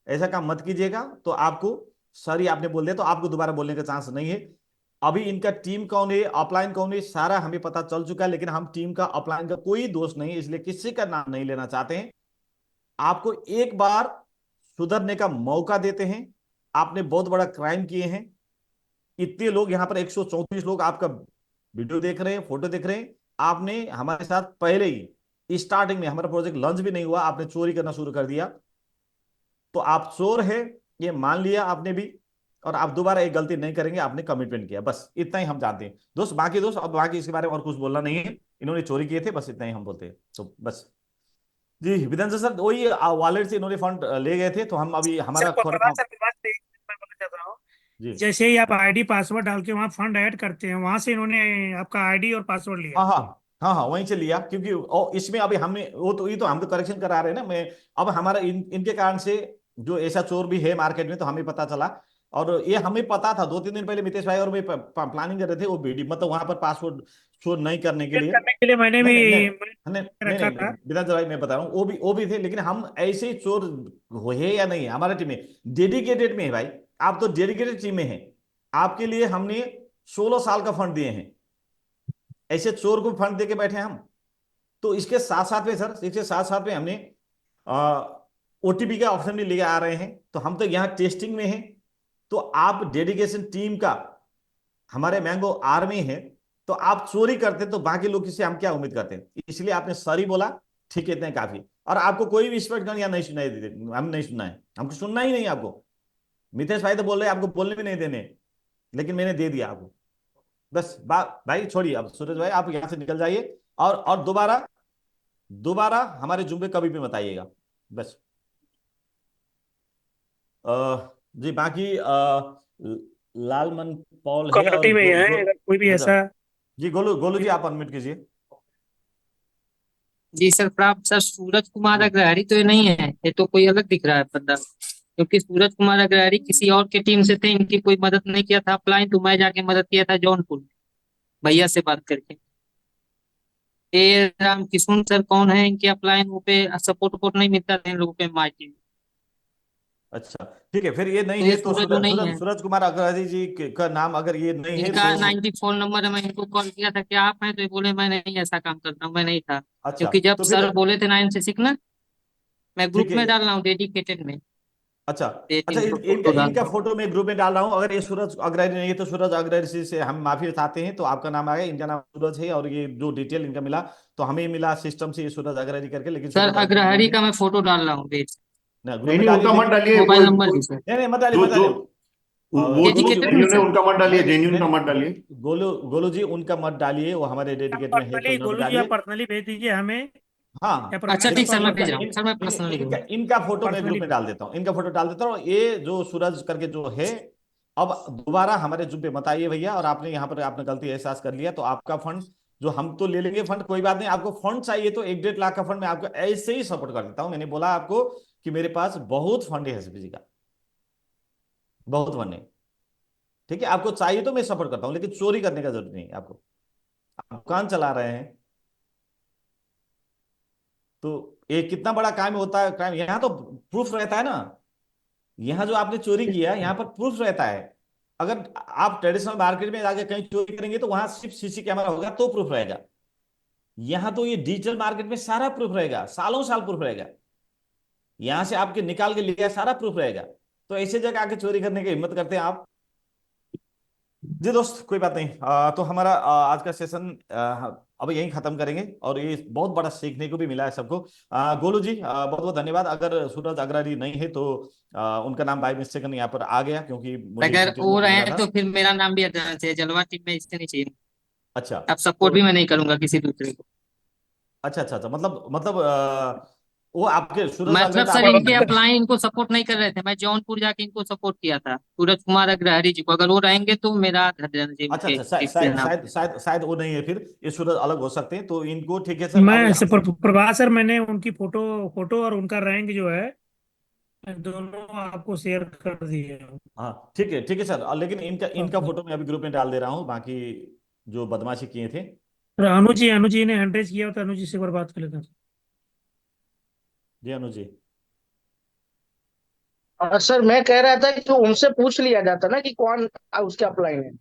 ऐसा काम मत कीजिएगा। तो आपको सॉरी आपने बोल दिया तो आपको दोबारा बोलने का चांस नहीं है। अभी इनका टीम कौन है, अपलाइन कौन है, सारा हमें पता चल चुका है, लेकिन हम टीम का अपलाइन का कोई दोष नहीं है, इसलिए किसी का नाम नहीं लेना चाहते हैं। आपको एक बार सुधरने का मौका देते हैं। आपने बहुत बड़ा क्राइम किए हैं, इतने लोग यहाँ पर 134 लोग आपका वीडियो देख रहे हैं, फोटो देख रहे हैं। आपने हमारे साथ पहले ही स्टार्टिंग में, हमारा प्रोजेक्ट लॉन्च भी नहीं हुआ, आपने चोरी करना शुरू कर दिया। तो आप चोर है ये मान लिया आपने भी, और आप दोबारा एक गलती नहीं करेंगे, आपने कमिटमेंट किया, बस इतना ही हम जानते हैं दोस्त। बाकी दोस्त अब बाकी इसके बारे में और कुछ बोलना नहीं है, इन्होंने चोरी किए थे, बस इतना ही हम बोलते हैं, तो बस। जी विधान सर वही वॉलेट से इन्होंने फंड ले गए थे, तो हम अभी हमारा सर थोड़ा प्रभात सा सर की बात नहीं, मैं बोलना चाहता हूँ, जी जैसे ही आप आईडी पासवर्ड डाल के वहाँ फंड ऐड करते हैं, वहां से इन्होंने आपका आईडी और पासवर्ड लिया। हाँ हाँ हाँ वहीं से लिया, क्योंकि इसमें अभी हमने वो तो ये तो हम तो करेक्शन करा रहे हैं ना। मैं अब हमारा इनके कारण से जो ऐसा चोर भी है मार्केट में, तो हमें पता चला, और ये हमें पता था 2-3 दिन पहले मितेश भाई और मैं प्लानिंग कर रहे थे वो वीडियो, मतलब वहां पर पासवर्ड शो नहीं करने के चेक लिए। करने के लिए मैंने नहीं भी नहीं नहीं मैं नहीं रखा नहीं था। विधान भाई मैं बता रहा हूँ, वो भी थे, लेकिन हम ऐसे ही चोर है या नहीं है हमारा टीम में डेडिकेटेड में है भाई। आप तो डेडिकेटेड टीम में है, आपके लिए हमने 16 साल का फंड दिए हैं, ऐसे चोर को फंड दे के बैठे हैं हम। तो इसके साथ साथ में सर, इसके साथ साथ में हमने ओटीपी का ऑप्शन भी लेके आ रहे हैं, तो हम तो यहाँ टेस्टिंग में हैं। तो आप डेडिकेशन टीम का हमारे मैंगो आर्मी है, तो आप चोरी करते तो बाकी लोग से हम क्या उम्मीद करते हैं, इसलिए आपने सॉरी बोला, ठीक है इतना ही काफी। और आपको कोई भी स्पष्ट या नहीं सुनाई दे, हम नहीं सुना है, हमको सुनना ही नहीं आपको। मितेश भाई तो बोल रहे हैं आपको बोलने भी नहीं देने, लेकिन मैंने दे दिया आपको। बस भाई छोड़िए, अब सूरज भाई आप यहाँ से निकल जाइए, और दोबारा दोबारा हमारे जुम्बे कभी भी मत आइएगा, बस। जी बाकी लालमन पॉल है और कम्युनिटी में ही है, अगर कोई भी अच्छा ऐसा। जी गोलू गोलू जी आप अनम्यूट कीजिए। जी सर, प्राप्त सर सूरज कुमार जी अग्रहरी तो ये नहीं है, ये तो कोई अलग दिख रहा है बंदा, क्योंकि सूरज कुमार अग्रहरी किसी और के टीम से थे, इनकी कोई मदद नहीं किया था अप्लाई, तो मैं जाके मदद किया था जौनपुर में भैया से बात करके। ये राम किशुन सर कौन है, इनके अप्लाई पे सपोर्ट वोट नहीं मिलता था इन लोगों के माई टीम। अच्छा ठीक है, फिर ये नहीं तो है ये तो सूरज वो नहीं है। सूरज कुमार अग्रवाल जी का नाम अगर ये नहीं है इनका तो 94 नंबर है, मैं इनको कॉल किया था कि आप हैं, तो ये बोले मैं नहीं ऐसा काम करता हूँ, मैं नहीं था, अच्छा क्योंकि जब तो फिर सर बोले थे 9 से सीखना, मैं ठीक ग्रुप है। में डाल रहा हूँ डेडिकेटेड में, अच्छा ये अच्छा इनको इनका फोटो डाल इनका रहा हूँ। फोटो मैं ग्रुप में डाल रहा हूँ, अगर ये सूरज अग्रवाल नहीं है तो सूरज अग्रवाल से हम माफी चाहते हैं, तो आपका नाम आ गया, इनका नाम सूरज है, और ये जो डिटेल इनका मिला तो हमें मिला सिस्टम से ये सूरज अग्रवाल करके, लेकिन सर सूरज अग्रवाल अग्रहरी नहीं है का मैं फोटो डाल रहा हूँ पेज, ना, ग्रुप नहीं में नहीं डालिए उनका मत लेकिन। डालिए, मोबाइल नंबर भी सर। नहीं नहीं मत डालिए जो मत जो डालिए। वो जो गोलू जी डेडिकेटेड में जेन्युइन है सर। उनका मत डालिए, नहीं जेन्युइन नहीं का मत नहीं, डालिए। गोलू जी उनका मत डालिए, वो हमारे आप डेडिकेट में है तो पर्सनली, मत गोलू जी आप डालिए। पर्सनली भेज दीजिए हमें, या हाँ अच्छा प्रभाकर ठीक लेकिन सर, मैं पर्सनली भेज रहा भेज हूँ सर, मैं नहीं पर्सनली नहीं, भेज रहा हूँ। इनका फोटो मैं ग्रुप पर्सनली में डाल देता हूँ, इनका फोटो डाल देता हूँ, ये जो सूरज करके जो है। अब दोबारा हमारे जुम्बे मत आइए भैया, और आपने यहाँ पर आपने गलती एहसास कर लिया, तो आपका फंड जो हम तो ले लेंगे फंड, कोई बात नहीं, आपको फंड चाहिए तो 1-1.5 लाख का फंड मैं आपको ऐसे ही सपोर्ट कर देता हूँ। मैंने बोला आपको कि मेरे पास बहुत फंड है एसपीजी का, बहुत फंड है, ठीक है, आपको चाहिए तो मैं सपोर्ट करता हूँ, लेकिन चोरी करने का जरूरत नहीं है आपको। आप दुकान चला रहे हैं तो ये कितना बड़ा क्राइम होता है, क्राइम यहाँ तो प्रूफ रहता है ना, यहाँ जो आपने चोरी किया यहाँ पर प्रूफ रहता है। अगर आप ट्रेडिशनल मार्केट में जाके कहीं चोरी करेंगे तो वहां सिर्फ सीसी कैमरा होगा तो प्रूफ रहेगा, यहाँ तो ये डिजिटल मार्केट में सारा प्रूफ रहेगा, सालों साल प्रूफ रहेगा, यहां से आपके निकाल के लिया सारा प्रूफ रहेगा। तो ऐसे जगह आके चोरी करने की हिम्मत करते हैं आप। जी दोस्त कोई बात नहीं, तो हमारा आज का सेशन अब यहीं खत्म करेंगे, और ये बहुत बड़ा सीखने को भी मिला है सबको। गोलू जी बहुत बहुत धन्यवाद। अगर सूरज अग्रवाल नहीं है तो उनका नाम बाय मिस्टेक यहाँ पर आ गया, क्योंकि मुझे अगर डिटेल वो में रहे मिला हैं था। तो फिर मेरा नाम भी आ जाना चाहिए, जलवा टीम में इससे नहीं चाहिए। अच्छा अब तो सपोर्ट भी मैं नहीं करूंगा किसी दूसरे को। अच्छा अच्छा अच्छा मतलब वो आपके सूरज मतलब ऑलरेडी सर आपके इनके अपलाइन इनको सपोर्ट नहीं कर रहे थे, मैं जौनपुर जाके इनको सपोर्ट किया था सूरज कुमार अग्रहरी जी को, अगर वो रहेंगे तो मेरा धैर्य जी अच्छा के अच्छा, शायद टिप्स देना। शायद वो नहीं है, फिर ये सूरज अलग हो सकते हैं, तो इनको ठीक है सर। अब मैं सर प्रभास सर, मैंने उनकी फोटो फोटो और उनका रैंक जो है दोनों आपको शेयर कर दिए हैं। हाँ ठीक है सर, लेकिन इनका इनका फोटो मैं अभी ग्रुप में डाल दे रहा हूँ, बाकी जो बदमाशी किए थे। और अनुज जी ने हैंड्रेज किया तो अनुज जी से एक बार बात कर लेता हूँ। जी अनुज जी। सर मैं कह रहा था कि तो उनसे पूछ लिया जाता ना कि कौन उसके अपलाइन है।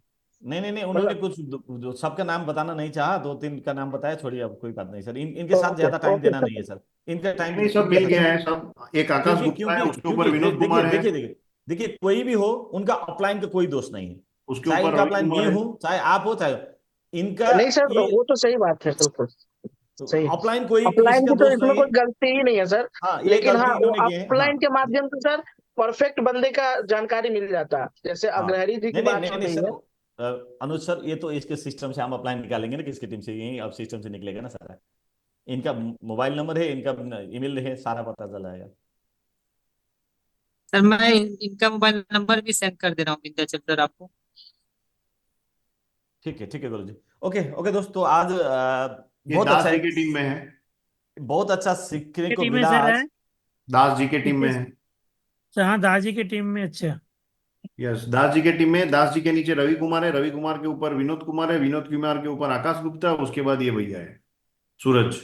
नहीं, उन्होंने मतलब कुछ सबका नाम बताना नहीं चाहा, दो तीन का नाम बताया, छोड़िए अब कोई बात नहीं सर, इनके साथ ओके ज्यादा टाइम ओके देना नहीं है सर, इनका टाइम नहीं, सब इनके मिल साथ गया ज्यादा, है सब। एक आकाश क्योंकि गुप्ता है, क्योंकि उसके ऊपर क्योंकि विनोद देखिए कुमार है। देखिए कोई भी हो, उनका अपलाइन का कोई दोष नहीं है, उसके चाहे ऊपर इनका रवि अपलाइन कुमार मैं है। हूं, चाहे आप हो, चाहे इनका नहीं सर, ये वो तो सही बात है, बिल्कुल सही। अपलाइन कोई किसी अपलाइन का की तो दोष इसमें नहीं कोई है। गलती ही नहीं है सर। हाँ, ये लेकिन हाँ, गलती वो इन्होंने की है, हाँ। अपलाइन के माध्यम से सर परफेक्ट बंदे का जानकारी मिल जाता है, जैसे हाँ, अग्रहरी जी की बात चल नहीं रही सर, है। अनुज सर, ये तो इसके सिस्टम से हम अप्लाई निकालेंगे ना, किसकी टीम से, यही अब सिस्टम से निकलेगा ना सारा, इनका मोबाइल नंबर है, इनका ईमेल है, सारा पता चल जाएगा। सर मैं इनका मोबाइल नंबर भी सेंड कर दे रहा हूँ विंध्याचल सर आपको। ठीक है गुरु जी। ओके दोस्त, तो आज ये बहुत दास अच्छा जी की टीम में है। बहुत अच्छा सीखने ये को टीम में मिला सर है। आज। दास जी के टीम में किस, है। हाँ दाजी की टीम में, अच्छा। यस, दास जी के टीम में, दास जी के नीचे रवि कुमार है, रवि कुमार के ऊपर विनोद कुमार है, विनोद कुमार के ऊपर आकाश गुप्ता है, उसके बाद ये भैया है सूरज।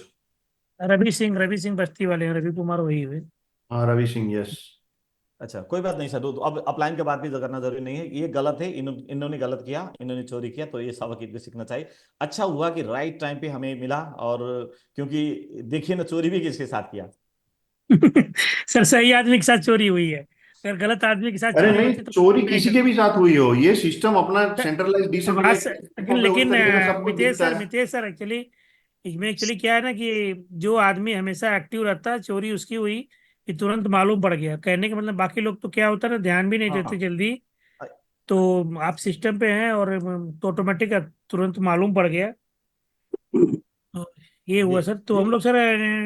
रवि सिंह बस्ती वाले हैं, रवि कुमार वही हुए। हाँ, रवि सिंह, यस। अच्छा कोई बात नहीं सर, तो अब अपलाइन के बाद भी करना जरूरी नहीं है, ये गलत है, इन्होंने गलत किया, इन्होंने चोरी किया, तो ये सबक इनको सीखना चाहिए। अच्छा हुआ कि राइट टाइम पे हमें मिला, और क्योंकि देखिए ना, चोरी भी किसके साथ किया। सर सही आदमी के साथ चोरी हुई है, अगर गलत आदमी के साथ अरे चोरी नहीं, होती तो चोरी नहीं किसी के करते। भी साथ हुई हो, ये सिस्टम अपना सेंट्रलाइज प्रभास डिसेंट्रलाइज लेकिन पे उस लेकिन तरीके से सब कुछ दिखता है। मितेश सर एक्चुअली, इसमें एक्चुअली क्या है ना कि जो आदमी हमेशा एक्टिव रहता है, चोरी उसकी हुई कि तुरंत मालूम पड़ गया, कहने का मतलब बाकी लोग तो क्या होता है ना, ध्यान भी नहीं हाँ देते हाँ। जल्दी। तो आप सिस्टम पे हैं और तो ऑटोमेटिक तुरंत मालूम पड़ गया। तो ये जी हुआ सर, तो जी हम लोग sir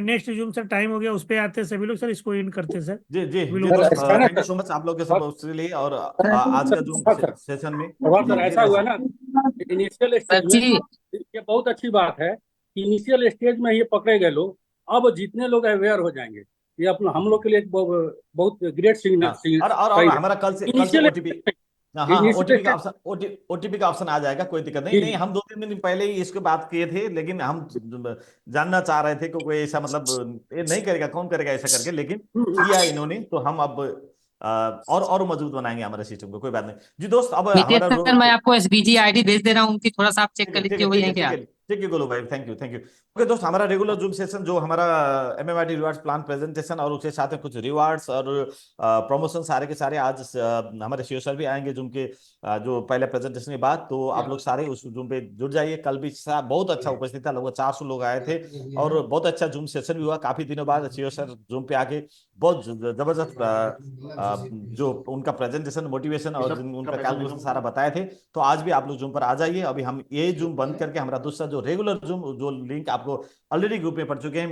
next zoom sir time हो गया, उस पे आते हैं सभी लोग सर, इसको इन करते हैं सर। सभी जी लोग दोस्त, ऐसा है ना thank you sir. So much आप लोग के सब प्रभात उसके लिए, और आज का जूम प्रभात सर, सेशन में। प्रभात सर, जी ऐसा राज हुआ जी। ना, इनिशियल सर स्टेज में जी ये बहुत अच्छी बात है कि इनिशियल स्टेज में ये पकड़े गए लोग, अब जितने लोग अवेयर हो जाएंगे, ये अपना हम लोग के लिए एक बहुत ग्रेट सिग्नल हाँ, और सही है। हमारा कल से इनिशियल ओटीपी, हाँ इनिशियल ओटीपी का स्टेज। ऑप्शन, ओटीपी का ऑप्शन आ जाएगा, कोई दिक्कत नहीं, जी नहीं जी। हम 2-3 दिन पहले ही इसके बात किए थे, लेकिन हम जानना चाह रहे थे कि कोई ऐसा मतलब ये नहीं करेगा, कौन करेगा ऐसा करके, लेकिन किया इन्होंने, तो हम अब और मजबूत बनाएंगे हमारे सिस्टम को, कोई बात नहीं जी दोस्त, अब नितेश हमारा सर, मैं आपको एसबीजी आईडी भेज दे रहा हूँ उनकी, थोड़ा सा आप चेक कर लीजिए वही है क्या। ठीक है गोलू भाई, थैंक यू ओके दोस्त, हमारा रेगुलर जूम सेशन जो हमारा एमएमआईटी रिवार्ड्स प्लान प्रेजेंटेशन, और उसके साथ में कुछ रिवार्ड्स और प्रमोशन सारे के सारे, आज हमारे सीईओ सर भी आएंगे जूम के जो पहले प्रेजेंटेशन के बाद, तो आप लोग सारे उस जूम पे जुड़ जाइए। कल भी बहुत अच्छा उपस्थित था, लगभग 400 लोग आए थे, और बहुत अच्छा जूम सेशन भी हुआ, काफी दिनों बाद सीईओ सर जूम पे आके बहुत जबरदस्त जो उनका प्रेजेंटेशन, मोटिवेशन ये और सब उनका का पैसा कैलकुलेशन देखो। सारा बताए थे। तो आज भी आप लोग जूम पर आ जाइए, अभी हम ये जूम बंद करके हमारा दूसरा जो रेगुलर जूम, जो लिंक आपको ऑलरेडी ग्रुप में पड़ चुके हैं,